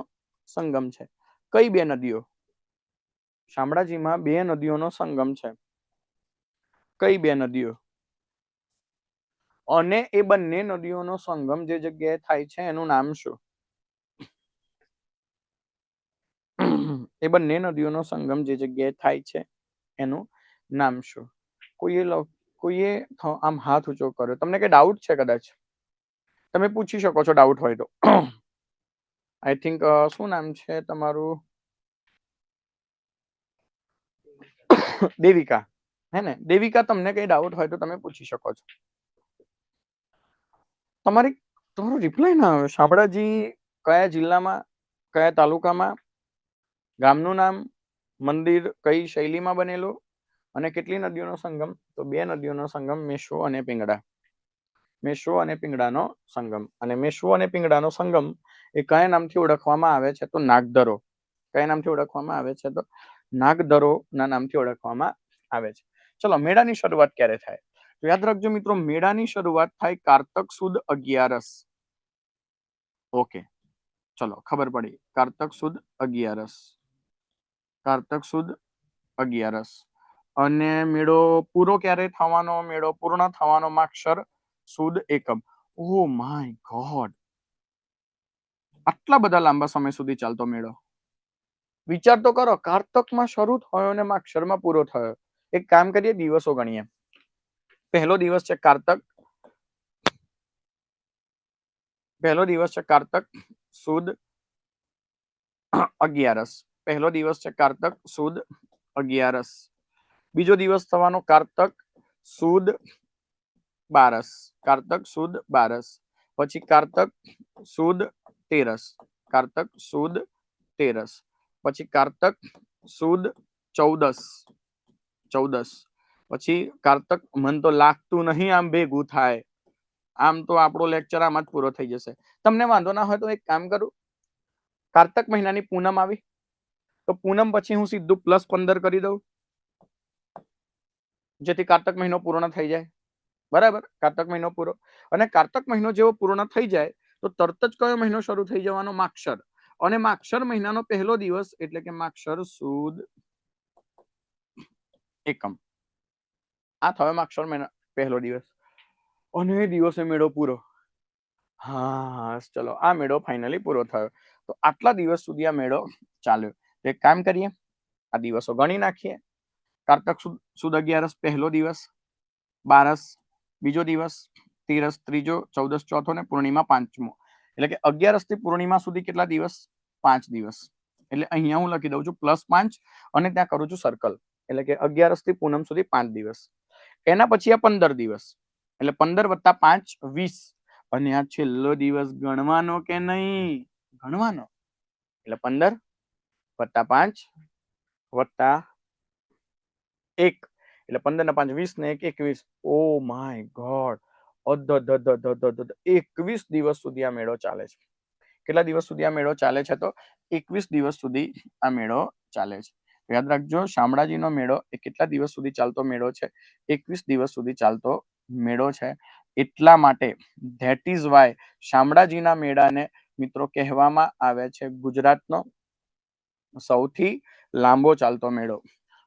સંગમ છે. કઈ 2 નદીઓ? શામળાજીમાં 2 નદીઓનો સંગમ છે. કઈ 2 નદીઓ? અને એ બંને નદીઓનો સંગમ જે જગ્યાએ થાય છે એનું નામ શું? એ બંને નદીઓનો સંગમ જે જગ્યાએ થાય છે એનું નામ શું? કોઈએ આમ હાથ ઊંચો કર્યો. તમને કઈ ડાઉટ છે? કદાચ તમે પૂછી શકો છો ડાઉટ હોય તો. આઈ થિંક શું નામ છે તમારું? દેવિકા, હે ને? દેવિકા, તમને કઈ ડાઉટ હોય તો તમે પૂછી શકો છો. તમારો રિપ્લાય ના આવે. શામળાજી કયા જિલ્લામાં, કયા તાલુકામાં, ગામનું નામ, મંદિર કઈ શૈલીમાં બનેલું અને કેટલી નદીઓનો સંગમ? તો 2 નદીઓનો સંગમ, મેશ્વો અને પિંગળા. મેશ્વો અને પિંગળાનો સંગમ. અને મેશ્વો અને પિંગળાનો સંગમ એ કયા નામથી ઓળખવામાં આવે છે? તો નાગદરો. કયા નામથી ઓળખવામાં આવે છે? તો નાગદરો ના નામથી ઓળખવામાં આવે છે. ચલો, મેળાની શરૂઆત ક્યારે થાય? તો યાદ રાખજો મિત્રો, મેળાની શરૂઆત થાય કારતક સુદ 11. ઓકે, ચલો, ખબર પડી. કારતક સુદ 11. કારતક સુદ 11. અને મેળો પૂરો ક્યારે થવાનો? મેળો પૂર્ણ થવાનો માગશર સુદ 1. ઓ માય ગોડ, આટલા બધા લાંબા સમય સુધી ચાલતો મેળો. વિચાર તો કરો, કારતકમાં શરૂ થયો અને માગશરમાં પૂરો થયો. એક કામ કરીએ, દિવસો ગણીએ. પહેલો દિવસ છે કારતક. પહેલો દિવસ છે કારતક સુદ 11. પહેલો દિવસ છે કારતક સુદ 11. બીજો દિવસ થવાનો કારતક સુદ 12. કારતક સુદ 12. પછી કારતક સુદ 13. કારતક સુદ 13. પછી કારતક સુદ 14. 14. પછી કારતક, મન તો લાગતું નહીં આમ ભેગું થાય. આમ તો આપણો લેક્ચર આમાં જ પૂરો થઈ જશે. તમને વાંધો ના હોય તો એક કામ કરું, કારતક મહિનાની પૂનમ આવી તો પૂનમ પછી હું સીધું +15 કરી દઉં, જેથી કારતક મહિનો પૂર્ણ થઈ જાય. બરાબર, કારતક મહિનો પૂરો. અને કારતક મહિનો જેવો પૂર્ણ થઈ જાય તો તરત જ કયો મહિનો શરૂ થઈ જવાનો? માગશર. અને માગશર મહિનાનો પહેલો દિવસ એટલે કે માગશર સુદ 1. આ થયો માગશર મહિના પહેલો દિવસ. અને એ દિવસે મેળો પૂરો. હા, ચલો, આ મેળો ફાઇનલી પૂરો થયો. તો આટલા દિવસ સુધી આ મેળો ચાલ્યો. એક કામ કરીએ, આ દિવસો ગણી નાખીએ. કારતક સુદ 11 પહેલો દિવસ, 12 બીજો દિવસ, 13 ત્રીજો, 14 ચોથો ને પૂર્ણિમા 5મો. એટલે કે 11 થી પૂર્ણિમા સુધી કેટલા દિવસ? 5 દિવસ. એટલે અહીંયા હું લખી દઉં છું +5 અને ત્યાં કરું છું સર્કલ. એટલે કે 11 થી પૂનમ સુધી 5 દિવસ. એના પછી આ 15 દિવસ. એટલે 15 + 5 20. અને આ છેલ્લો દિવસ ગણવાનો કે નહીં? ગણવાનો. એટલે 15 + 5 + 1. એટલે 15 ને 5 20 ને 1 21. ઓ માય ગોડ, 21 દિવસ સુધી આ મેળો ચાલે છે. કેટલા દિવસ સુધી આ મેળો ચાલે છે? તો 21 દિવસ સુધી આ મેળો ચાલે છે. યાદ રાખજો, શામળાજીનો મેળો એ કેટલા દિવસ સુધી ચાલતો મેળો છે? 21 દિવસ સુધી ચાલતો મેળો છે. એટલા માટે ધેટ ઇઝ વાય શામળાજીના મેળાને મિત્રો કહેવામાં આવે છે ગુજરાતનો સૌથી લાંબો ચાલતો મેળો.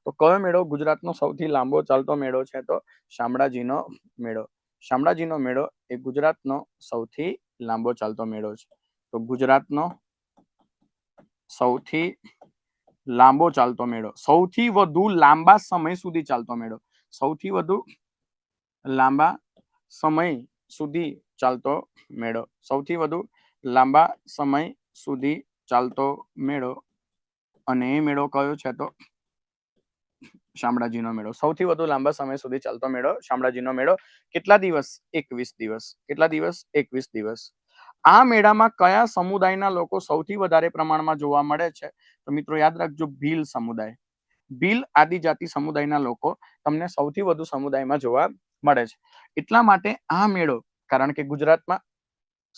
તો કયો મેળો ગુજરાતનો સૌથી લાંબો ચાલતો મેળો છે? તો શામળાજીનો મેળો. શામળાજીનો મેળો એ ગુજરાતનો સૌથી લાંબો ચાલતો મેળો છે. તો ગુજરાતનો સૌથી લાંબો ચાલતો મેળો, સૌથી વધુ લાંબા સમય સુધી ચાલતો મેળો, સૌથી વધુ લાંબા સમય સુધી ચાલતો મેળો, સૌથી વધુ લાંબા સમય સુધી ચાલતો મેળો. અને એ મેળો કયો છે? તો શામળાજીનો મેળો. સૌથી વધુ લાંબા સમય સુધી ચાલતો મેળો શામળાજીનો મેળો. કેટલા દિવસ? 21 દિવસ. કેટલા દિવસ? 21 દિવસ. આ મેળામાં કયા સમુદાયના લોકો સૌથી વધારે પ્રમાણમાં જોવા મળે છે? તો મિત્રો યાદ રાખજો, ભીલ સમુદાય. ભીલ આદિજાતિ સમુદાયના લોકો તમને સૌથી વધુ સમુદાયમાં જોવા મળે છે. એટલા માટે આ મેળો, કારણ કે ગુજરાતમાં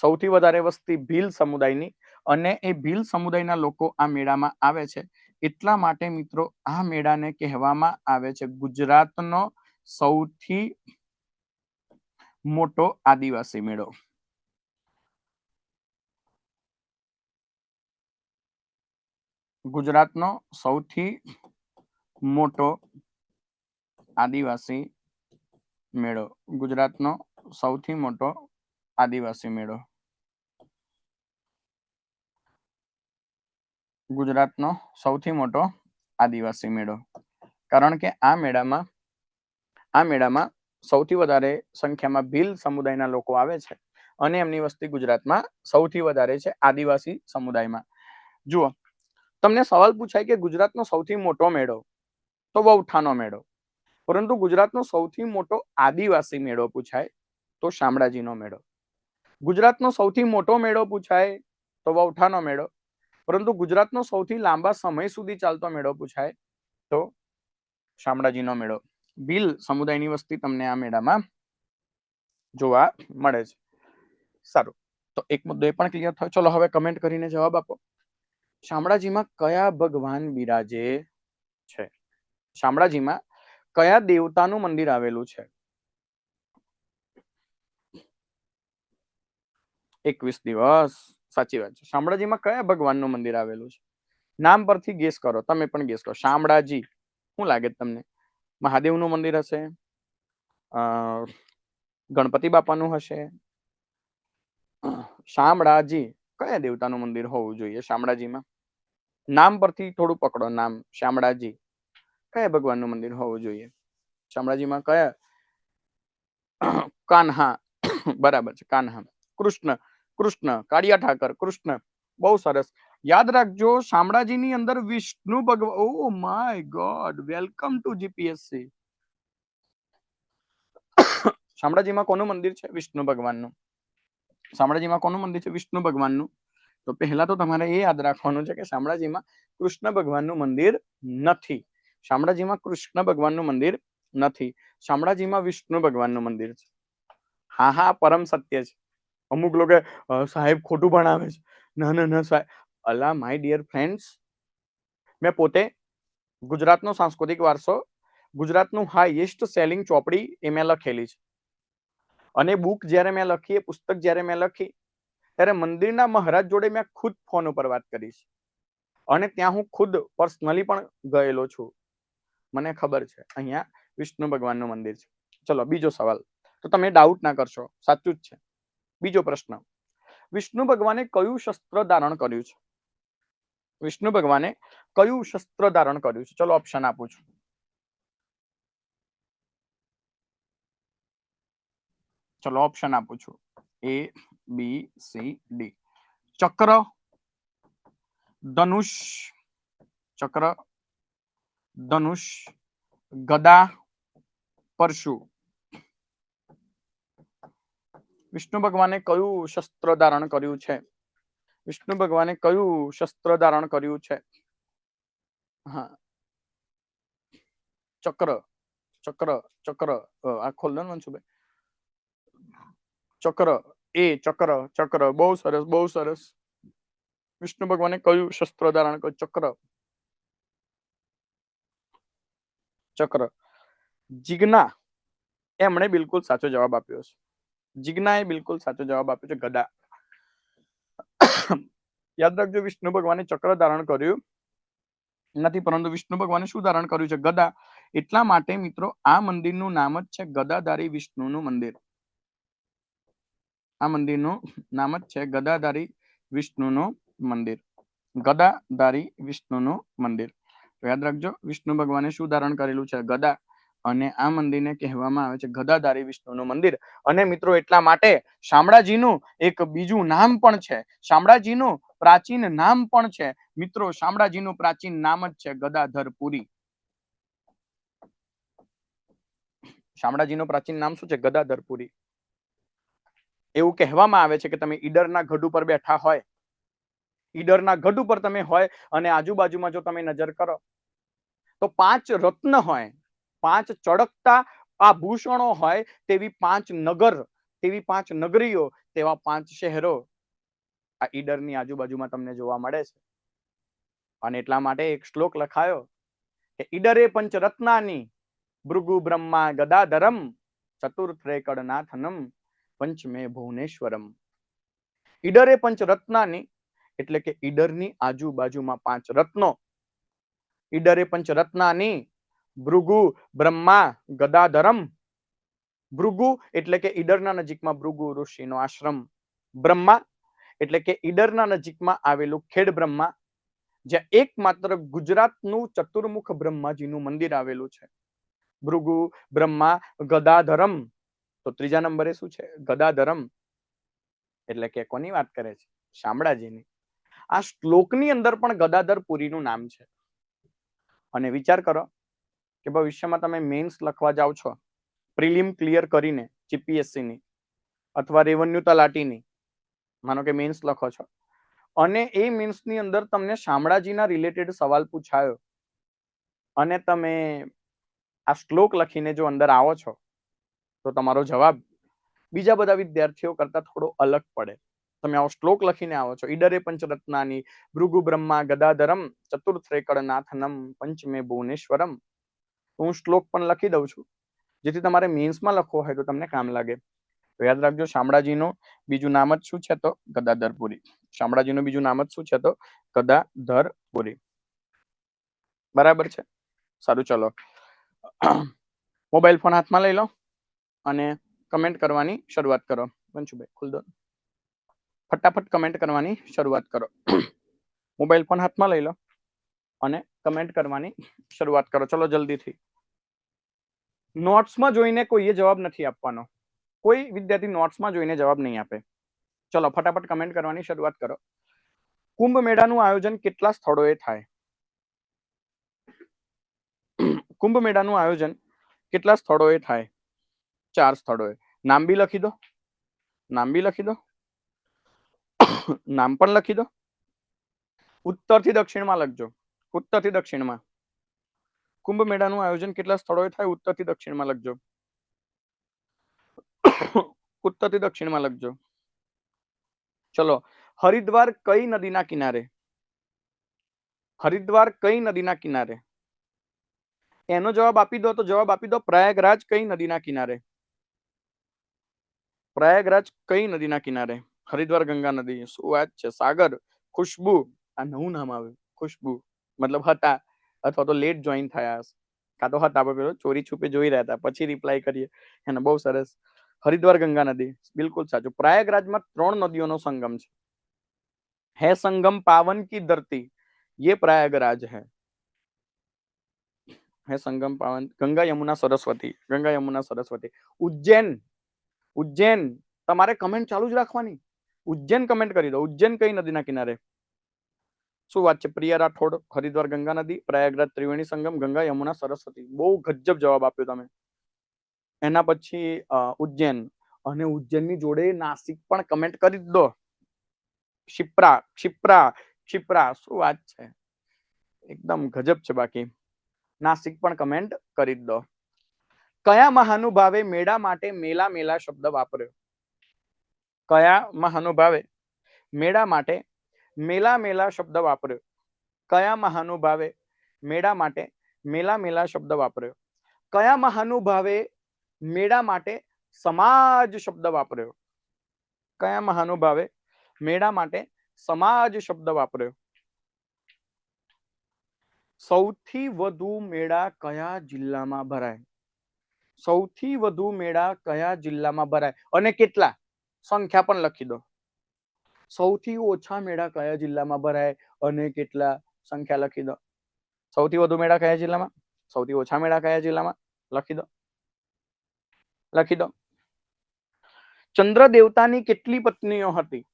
સૌથી વધારે વસ્તી ભીલ સમુદાયની અને એ ભીલ સમુદાયના લોકો આ મેળામાં આવે છે. એટલા માટે મિત્રો આ મેળાને કહેવામાં આવે છે ગુજરાતનો સૌથી મોટો આદિવાસી મેળો. ગુજરાતનો સૌથી મોટો આદિવાસી મેળો. ગુજરાતનો સૌથી મોટો આદિવાસી મેળો. ગુજરાતનો સૌથી મોટો આદિવાસી મેળો. કારણ કે આ મેળામાં સૌથી વધારે સંખ્યામાં ભીલ સમુદાયના લોકો આવે છે અને એમની વસ્તી ગુજરાતમાં સૌથી વધારે છે આદિવાસી સમુદાયમાં. જુઓ, તમને સવાલ પૂછાય કે ગુજરાતનો સૌથી મોટો મેળો તો વૌઠાનો મેળો, પરંતુ ગુજરાતનો સૌથી મોટો આદિવાસી મેળો પૂછાય તો શામળાજીનો મેળો. ગુજરાતનો સૌથી મોટો મેળો પૂછાય તો વૌઠાનો મેળો, પરંતુ ગુજરાતનો સૌથી લાંબા સમય સુધી ચાલતો મેળો પૂછાય તો શામળાજીનો મેળો. ભીલ સમુદાયની વસ્તી તમને આ મેળામાં જોવા મળે છે. સારું, તો એક મુદ્દો એ પણ ક્લિયર થયો. ચલો હવે કમેન્ટ કરીને જવાબ આપો. શામળાજીમાં કયા ભગવાન બિરાજે છે? શામળાજીમાં કયા દેવતાનું મંદિર આવેલું છે? 21 દિવસ, સાચી વાત છે. શામળાજીમાં કયા ભગવાનનું મંદિર આવેલું છે? નામ પરથી ગેસ કરો, તમે પણ ગેસ કરો. શામળાજી શું લાગે તમને? મહાદેવનું મંદિર હશે, ગણપતિ બાપાનું હશે? શામળાજી કયા દેવતાનું મંદિર હોવું જોઈએ શામળાજીમાં? નામ પરથી થોડું પકડો. નામ શામળાજી કયા ભગવાનનું મંદિર હોવું જોઈએ શામળાજીમાં? કયા? કાન્હા, બરાબર છે, કાન્હા. કૃષ્ણ, કૃષ્ણ, કાળિયા ઠાકર, કૃષ્ણ. બહુ સરસ. યાદ રાખજો, શામળાજીની અંદર વિષ્ણુ ભગવાન. Oh my god, welcome to GPSC. શામળાજીમાં કોનું મંદિર છે? વિષ્ણુ ભગવાનનું. શામળાજીમાં કોનું મંદિર છે? વિષ્ણુ ભગવાનનું. તો પહેલા તો તમારે એ યાદ રાખવાનું છે કે શામળાજીમાં કૃષ્ણ ભગવાનનું મંદિર નથી. શામળાજીમાં કૃષ્ણ ભગવાનનું મંદિર નથી. શામળાજીમાં વિષ્ણુ ભગવાનનું મંદિર છે. હા હા, પરમ સત્ય છે. અમુક લોકો સાહેબ ખોટું ભણાવે છે. ના ના ના સાહેબ. અલા માય ડિયર ફ્રેન્ડ્સ, મેં પોતે ગુજરાતનો સાંસ્કૃતિક વારસો, ગુજરાતનું હાઈએસ્ટ સેલિંગ ચોપડી એ મેં લખેલી છે. અને બુક જ્યારે મેં લખી, એ પુસ્તક જ્યારે મેં લખી, ત્યારે મંદિરના મહારાજ જોડે મેં ખુદ ફોન ઉપર વાત કરી છે. અને ત્યાં હું ખુદ પર્સનલી પણ ગયેલો છું. મને ખબર છે અહીંયા વિષ્ણુ ભગવાનનું મંદિર છે. ચલો બીજો સવાલ, તો તમે ડાઉટ ના કરશો, સાચું જ છે. બીજો પ્રશ્ન, વિષ્ણુ ભગવાને કયું શસ્ત્ર ધારણ કર્યું છે? વિષ્ણુ ભગવાને કયું શસ્ત્ર ધારણ કર્યું છે? ચલો ઓપ્શન આપું છું. ચલો ઓપ્શન આપું છું. A, B, C, D. ચક્ર, ધનુષ, ચક્ર, ધનુષ, ગદા, પરશુ. વિષ્ણુ ભગવાને કયું શસ્ત્ર ધારણ કર્યું છે? વિષ્ણુ ભગવાને કયું શસ્ત્ર ધારણ કર્યું છે? હા, ચક્ર, ચક્ર, ચક્ર. આ ખોલ દો ને મનસુભાઈ. ચક્ર, એ ચક્ર, ચક્ર. બહુ સરસ, બહુ સરસ. વિષ્ણુ ભગવાને કયું શસ્ત્ર ધારણ કર્યું? ચક્ર, ચક્ર. જીજ્ઞા, એમણે બિલકુલ સાચો જવાબ આપ્યો છે. જીજ્ઞાએ બિલકુલ સાચો જવાબ આપ્યો છે, ગદા. યાદ રાખજો, વિષ્ણુ ભગવાને ચક્ર ધારણ કર્યું નથી, પરંતુ વિષ્ણુ ભગવાને શું ધારણ કર્યું છે? ગદા. એટલા માટે મિત્રો આ મંદિરનું નામ જ છે ગદાધારી વિષ્ણુનું મંદિર. આ મંદિરનું નામ જ છે ગદાધારી વિષ્ણુનું મંદિર. ગદાધારી વિષ્ણુનું મંદિર. યાદ રાખજો, વિષ્ણુ ભગવાને શું ધારણ કરેલું છે? ગદા. અને આ મંદિરને કહેવામાં આવે છે ગદાધારી વિષ્ણુનું મંદિર. અને મિત્રો એટલા માટે શામળાજીનું એક બીજું નામ પણ છે. શામળાજીનું પ્રાચીન નામ પણ છે. મિત્રો શામળાજીનું પ્રાચીન નામ જ છે ગદાધરપુરી. શામળાજીનું પ્રાચીન નામ શું છે? ગદાધરપુરી. એવું કહેવામાં આવે છે કે તમે ઈડરના ગઢ ઉપર બેઠા હોય, ઈડરના ગઢ ઉપર તમે હોય અને આજુબાજુમાં જો તમે નજર કરો તો 5 રત્ન હોય, 5 ચળકતા આભૂષણો હોય, તેવી 5 નગર, તેવી 5 નગરીઓ, તેવા 5 શહેરો આ ઈડરની આજુબાજુમાં તમને જોવા મળે છે. અને એટલા માટે એક શ્લોક લખાયો કે ઈડરે પંચરત્નાની ભૃગુ બ્રહ્મા ગદાધરમ ચતુર્થ્રે કડનાથનમ પંચમે ભુવનેશ્વરમ. ઈડરે પંચરત્નાની એટલે કે ઈડરની આજુબાજુમાં 5 રત્નો. ઈડરે પંચરત્નાની ભૃગુ બ્રહ્મા ગદાધરમ. ભૃગુ એટલે કે ઈડરના નજીકમાં ભૃગુ ઋષિનો આશ્રમ. બ્રહ્મા એટલે કે ઈડરના નજીકમાં આવેલું ખેડ બ્રહ્મા, જ્યાં એકમાત્ર ગુજરાતનું ચતુર્મુખ બ્રહ્માજીનું મંદિર આવેલું છે. ભૃગુ બ્રહ્મા ગદાધરમ. તો ત્રીજા નંબરે શું છે? ગદાધરમ. એટલે કે કોની વાત કરે છે? શામળાજીની. આ શ્લોકની અંદર પણ ગદાધરપુરીનું નામ છે. અને વિચાર કરો કે ભવિષ્યમાં તમે મેન્સ લખવા જાઓ છો, પ્રિલિમ ક્લિયર કરીને જીપીએસસીની અથવા રેવન્યુ તલાટીની, માનો કે મેન્સ લખો છો, અને એ મેન્સની અંદર તમને શામળાજીના રિલેટેડ સવાલ પૂછાયો અને તમે આ શ્લોક લખીને જો અંદર આવો છો, તો તમારો જવાબ બીજા બધા વિદ્યાર્થીઓ કરતા થોડો અલગ પડે. તમે આવો શ્લોક લખીને આવો છો, ઈડરે પંચરત્નાની ભૃગુ બ્રહ્મા ગદાધરમ ચતુર્થ્રેકડનાથનમ પંચમે ભુવનેશ્વરમ. હું શ્લોક પણ લખી દઉં છું, જેથી તમારે મેન્સમાં લખવો હોય તો તમને કામ લાગે. તો યાદ રાખજો, શામળાજીનું બીજું નામ જ શું છે? તો ગદાધરપુરી. શામળાજીનું બીજું નામ જ શું છે? તો ગદાધરપુરી. બરાબર છે? સારું, ચલો મોબાઈલ ફોન હાથમાં લઈ લો અને કમેન્ટ કરવાની શરૂઆત કરો. પંચુભાઈ ખુલ દો, ફટાફટ કમેન્ટ કરવાની શરૂઆત કરો. મોબાઈલ ફોન હાથમાં લઈ લો અને કમેન્ટ કરવાની શરૂઆત કરો. ચલો જલ્દીથી. નોટ્સમાં જોઈને કોઈએ જવાબ નથી આપવાનો. કોઈ વિદ્યાર્થી નોટ્સમાં જોઈને જવાબ નહીં આપે. ચલો ફટાફટ કમેન્ટ કરવાની શરૂઆત કરો. કુંભ મેળાનું આયોજન કેટલા સ્થળોએ થાય? કુંભ મેળાનું આયોજન કેટલા સ્થળોએ થાય? 4 સ્થળોએ. નામ બી લખી દો, નામ બી લખી દો, નામ પણ લખી દો. ઉત્તરથી દક્ષિણમાં લખજો, ઉત્તરથી દક્ષિણમાં. કુંભ મેળાનું આયોજન કેટલા સ્થળોએ થાય? ઉત્તરથી દક્ષિણમાં લખજો, ઉત્તરથી દક્ષિણમાં લખજો. ચલો, હરિદ્વાર કઈ નદીના કિનારે? હરિદ્વાર કઈ નદીના કિનારે? એનો જવાબ આપી દો તો જવાબ આપી દો પ્રયાગરાજ કઈ નદીના કિનારે? પ્રયાગરાજ કઈ નદીના કિનારે? હરિદ્વાર ગંગા નદી. શું વાત છે સાગર. ખુશ્બુ, આ નવું નામ આવ્યું, ખુશ્બુ. મતલબ હતા અથવા તો લેટ જોઈન થયા, કાં તો હતા પેલો ચોરી છુપે જોઈ રહ્યા હતા, પછી રિપ્લાય કરીએ. એને બહુ સરસ. હરિદ્વાર ગંગા નદી, બિલકુલ સાચું. પ્રયાગરાજમાં 3 નદીઓનો સંગમ છે. है संगम पावन की धरती, ये प्रयागराज है संगम पावन. गंगा यमुना सरस्वती, गंगा यमुना सरस्वती. उज्जैन, उज्जैन. તમારે કમેન્ટ ચાલુ જ રાખવાની. ઉજ્જૈન કમેન્ટ કરી દો. ઉજ્જૈન કઈ નદીના કિનારે? શું વાત છે? પ્રિયા રાઠોડ, હરિદ્વાર ગંગા નદી, પ્રયાગરાજ ત્રિવેણી સંગમ, ગંગા યમુના સરસ્વતી. બહુ ગજબ જવાબ આપ્યો તમે. એના પછી ઉજ્જૈન, અને ઉજ્જૈનની જોડે નાસિક પણ કમેન્ટ કરી દો. ક્ષિપ્રા, ક્ષિપ્રા, ક્ષિપ્રા. શું વાત છે, એકદમ ગજબ છે. બાકી નાસિક પણ કમેન્ટ કરી દો. કયા મહાનુભાવે મેળા માટે મેલા મેલા શબ્દ વાપર્યો? કયા મહાનુભાવે મેળા માટે મેલા મેલા શબ્દ વાપર્યો? કયા મહાનુભાવે મેળા માટે મેલા મેલા શબ્દ વાપર્યો? કયા મહાનુભાવે મેળા માટે સમાજ શબ્દ વાપર્યો? કયા મહાનુભાવે મેળા માટે સમાજ શબ્દ વાપર્યો? સૌથી વધુ મેળા કયા જિલ્લામાં ભરાય? સૌથી વધુ મેળા કયા જિલ્લામાં ભરાય અને કેટલા? સંખ્યા પણ લખી દો. સૌથી ઓછા મેળા કયા જિલ્લામાં ભરાય અને કેટલા? સંખ્યા લખી દો. સૌથી વધુ મેળા કયા જિલ્લામાં? સૌથી ઓછા મેળા કયા જિલ્લામાં? લખી દો, લખી દો. ચંદ્ર દેવતાની કેટલી પત્નીઓ હતી?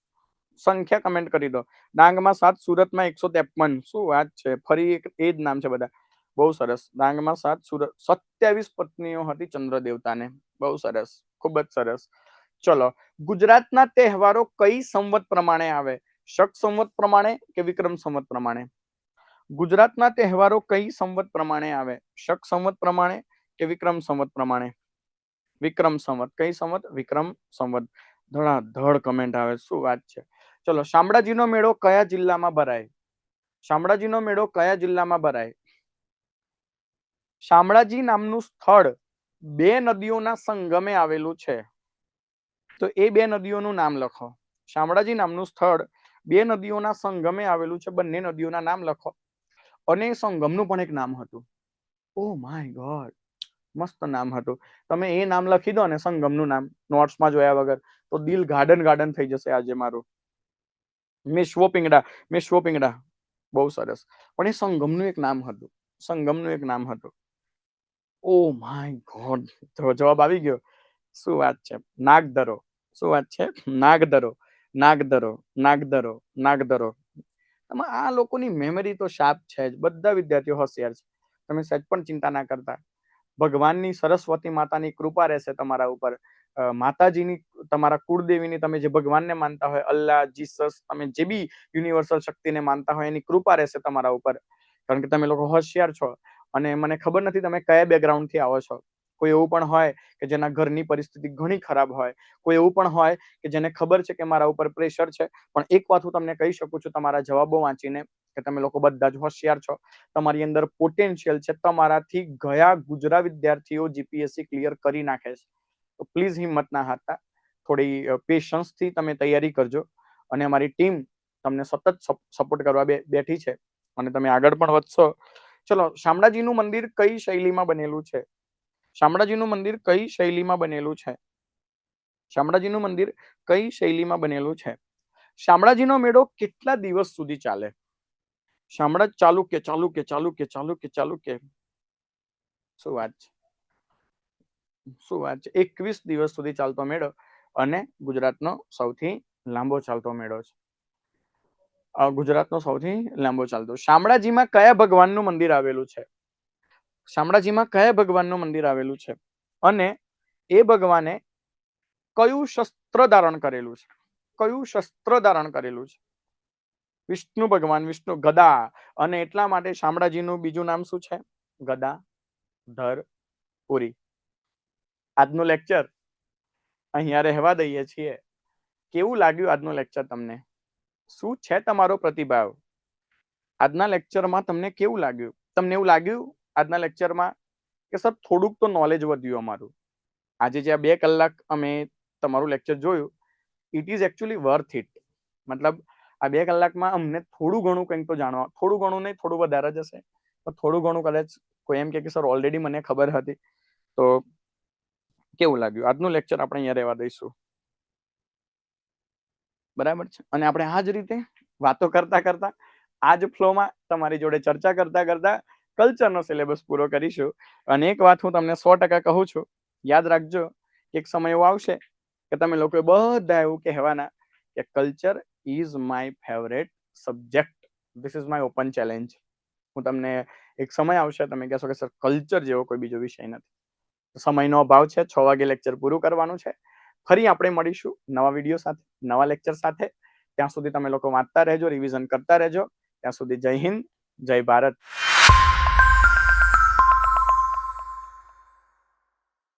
સંખ્યા કમેન્ટ કરી દો. ડાંગમાં 7, સુરતમાં 153. શું વાત છે, ફરી એક એ જ નામ છે બધા. બહુ સરસ. ડાંગમાં 7, સુરત 27 પત્નીઓ હતી ચંદ્ર દેવતાને. બહુ સરસ, ખૂબ જ સરસ. ચલો, ગુજરાતના તહેવારો કઈ સંવત પ્રમાણે આવે? શક સંવત પ્રમાણે કે વિક્રમ સંવત પ્રમાણે? ગુજરાતના તહેવારો કઈ સંવત પ્રમાણે આવે? શક સંવત પ્રમાણે કે વિક્રમ સંવત પ્રમાણે? વિક્રમ સંવત. કઈ સંવત? વિક્રમ સંવત. ધડાધડ કમેન્ટ આવે. શું વાત છે. ચલો, શામળાજીનો મેળો કયા જિલ્લામાં ભરાય? શામળાજીનો મેળો કયા જિલ્લામાં ભરાય? શામળાજી નામનું સ્થળ 2 નદીઓના સંગમે આવેલું છે, તો એ 2 નદીઓનું નામ લખો. શામળાજી નામનું સ્થળ 2 નદીઓના સંગમે આવેલું છે. બંને નદીઓના નામ લખો. અને સંગમનું પણ એક નામ હતું. ઓ માય ગોડ, મસ્ત નામ હતું. તમે એ નામ લખી દો ને, સંગમનું નામ, નોટ્સમાં જોયા વગર, તો દિલ ગાર્ડન ગાર્ડન થઈ જશે આજે મારું. મેશ્વો પિંગડા, મેશ્વો પિંગડા. બહુ સરસ. પણ એ સંગમનું એક નામ હતું. સંગમનું એક નામ હતું. ઓ માય ગોડ, જવાબ આવી ગયો. શું વાત છે. નાગદરો. શું વાત છે? નાગદરો, નાગદરો, નાગદરો, નાગદરો. આ લોકોની મેમરી તો શાર્પ છે જ. બધા વિદ્યાર્થીઓ હોશિયાર છે. તમે સહેજ પણ ચિંતા ના કરતા. ભગવાનની સરસ્વતી માતાની કૃપા રહેશે તમારા ઉપર. માતાજીની, તમારા કુળદેવીની, તમે જે ભગવાનને માનતા હોય, અલ્લાહ, જીસસ, તમે જે બી યુનિવર્સલ શક્તિને માનતા હોય, એની કૃપા રહેશે તમારા ઉપર. કારણ કે તમે લોકો હોશિયાર છો. અને મને ખબર નથી તમે કયા બેકગ્રાઉન્ડ થી આવો છો. કોઈ એવું પણ હોય કે જેના ઘરની પરિસ્થિતિ ઘણી ખરાબ હોય, કોઈ એવું પણ હોય કે જેને ખબર છે કે મારા ઉપર પ્રેશર છે, પણ એક વાત હું તમને કહી શકું છું તમારા જવાબો વાંચીને કે તમે લોકો બધા જ હોશિયાર છો, તમારી અંદર પોટેન્શિયલ છે, તમારાથી ગયા ગુજરાત વિદ્યાર્થીઓ જીપીએસસી ક્લિયર કરી નાખે છે. તો પ્લીઝ હિંમત ના હારતા, થોડી પેશન્સ થી તમે તૈયારી કરજો અને અમારી ટીમ તમને સતત સપોર્ટ કરવા બેઠી છે અને તમે આગળ પણ વધશો. ચલો, શામળાજીનું મંદિર કઈ શૈલીમાં બનેલું છે? શામળાજીનું મંદિર કઈ શૈલીમાં બનેલું છે? શામળાજીનું મંદિર કઈ શૈલીમાં બનેલું છે? શામળાજીનો મેળો કેટલા દિવસ સુધી ચાલે? શામળાજ ચાલુક્ય ચાલુક્ય ચાલુક્ય ચાલુક્ય ચાલુક્ય શું વાત છે, શું વાત છે. 21 દિવસ સુધી ચાલતો મેળો અને ગુજરાતનો સૌથી લાંબો ચાલતો મેળો છે. ગુજરાતનો સૌથી લાંબો ચાલતો. શામળાજીમાં કયા ભગવાનનું મંદિર આવેલું છે? શામળાજીમાં કયા ભગવાનનું મંદિર આવેલું છે અને એ ભગવાને કયું શસ્ત્ર ધારણ કરેલું છે? કયું શસ્ત્ર ધારણ કરેલું છે? વિષ્ણુ ભગવાન, વિષ્ણુ ગદા. અને એટલા માટે શામળાજીનું બીજું નામ શું છે? ગદાધર પુરી. આજનું લેક્ચર અહીંયા રહેવા દઈએ છીએ. કેવું લાગ્યું આજનું લેક્ચર તમને? શું છે તમારો પ્રતિભાવ? આજના લેક્ચરમાં તમને કેવું લાગ્યું? તમને એવું લાગ્યું આજના લેક્ચરમાં કે સર થોડુંક તો નોલેજ વધ્યું અમારું? આજે જે 2 કલાક અમે તમારું લેક્ચર જોયું, it is actually worth it. મતલબ આ 2 કલાકમાં અમને થોડું ઘણું કંઈક તો જાણવા, થોડું ઘણું નહીં, થોડું વધારે જ હશે, પણ થોડું ઘણું કદાચ કોઈ એમ કે સર ઓલરેડી મને ખબર હતી. તો કેવું લાગ્યું આજનું લેક્ચર? આપણે અહીંયા રહેવા દઈશું, બરાબર છે. અને આપણે આ જ રીતે વાતો કરતા કરતા, આ જ ફ્લોમાં તમારી જોડે ચર્ચા કરતા કરતા કલ્ચરનો સિલેબસ પૂરો કરીશું. અને એક વાત હું તમને 100% કહું છું, યાદ રાખજો, એક સમય એવો આવશે કે તમે લોકો બધા એવું કહેવાના કે culture is my favourite subject, this is my open challenge. હું તમને એક સમય આવશે તમે કહેશો કે સર કલ્ચર જેવો કોઈ બીજો વિષય નથી. સમયનો અભાવ છે, 6 વાગે લેક્ચર પૂરું કરવાનું છે. ફરી આપણે મળીશું નવા વિડીયો સાથે, નવા લેક્ચર સાથે. ત્યાં સુધી તમે લોકો વાંચતા રહેજો, રિવિઝન કરતા રહેજો. ત્યાં સુધી જય હિન્દ, જય ભારત.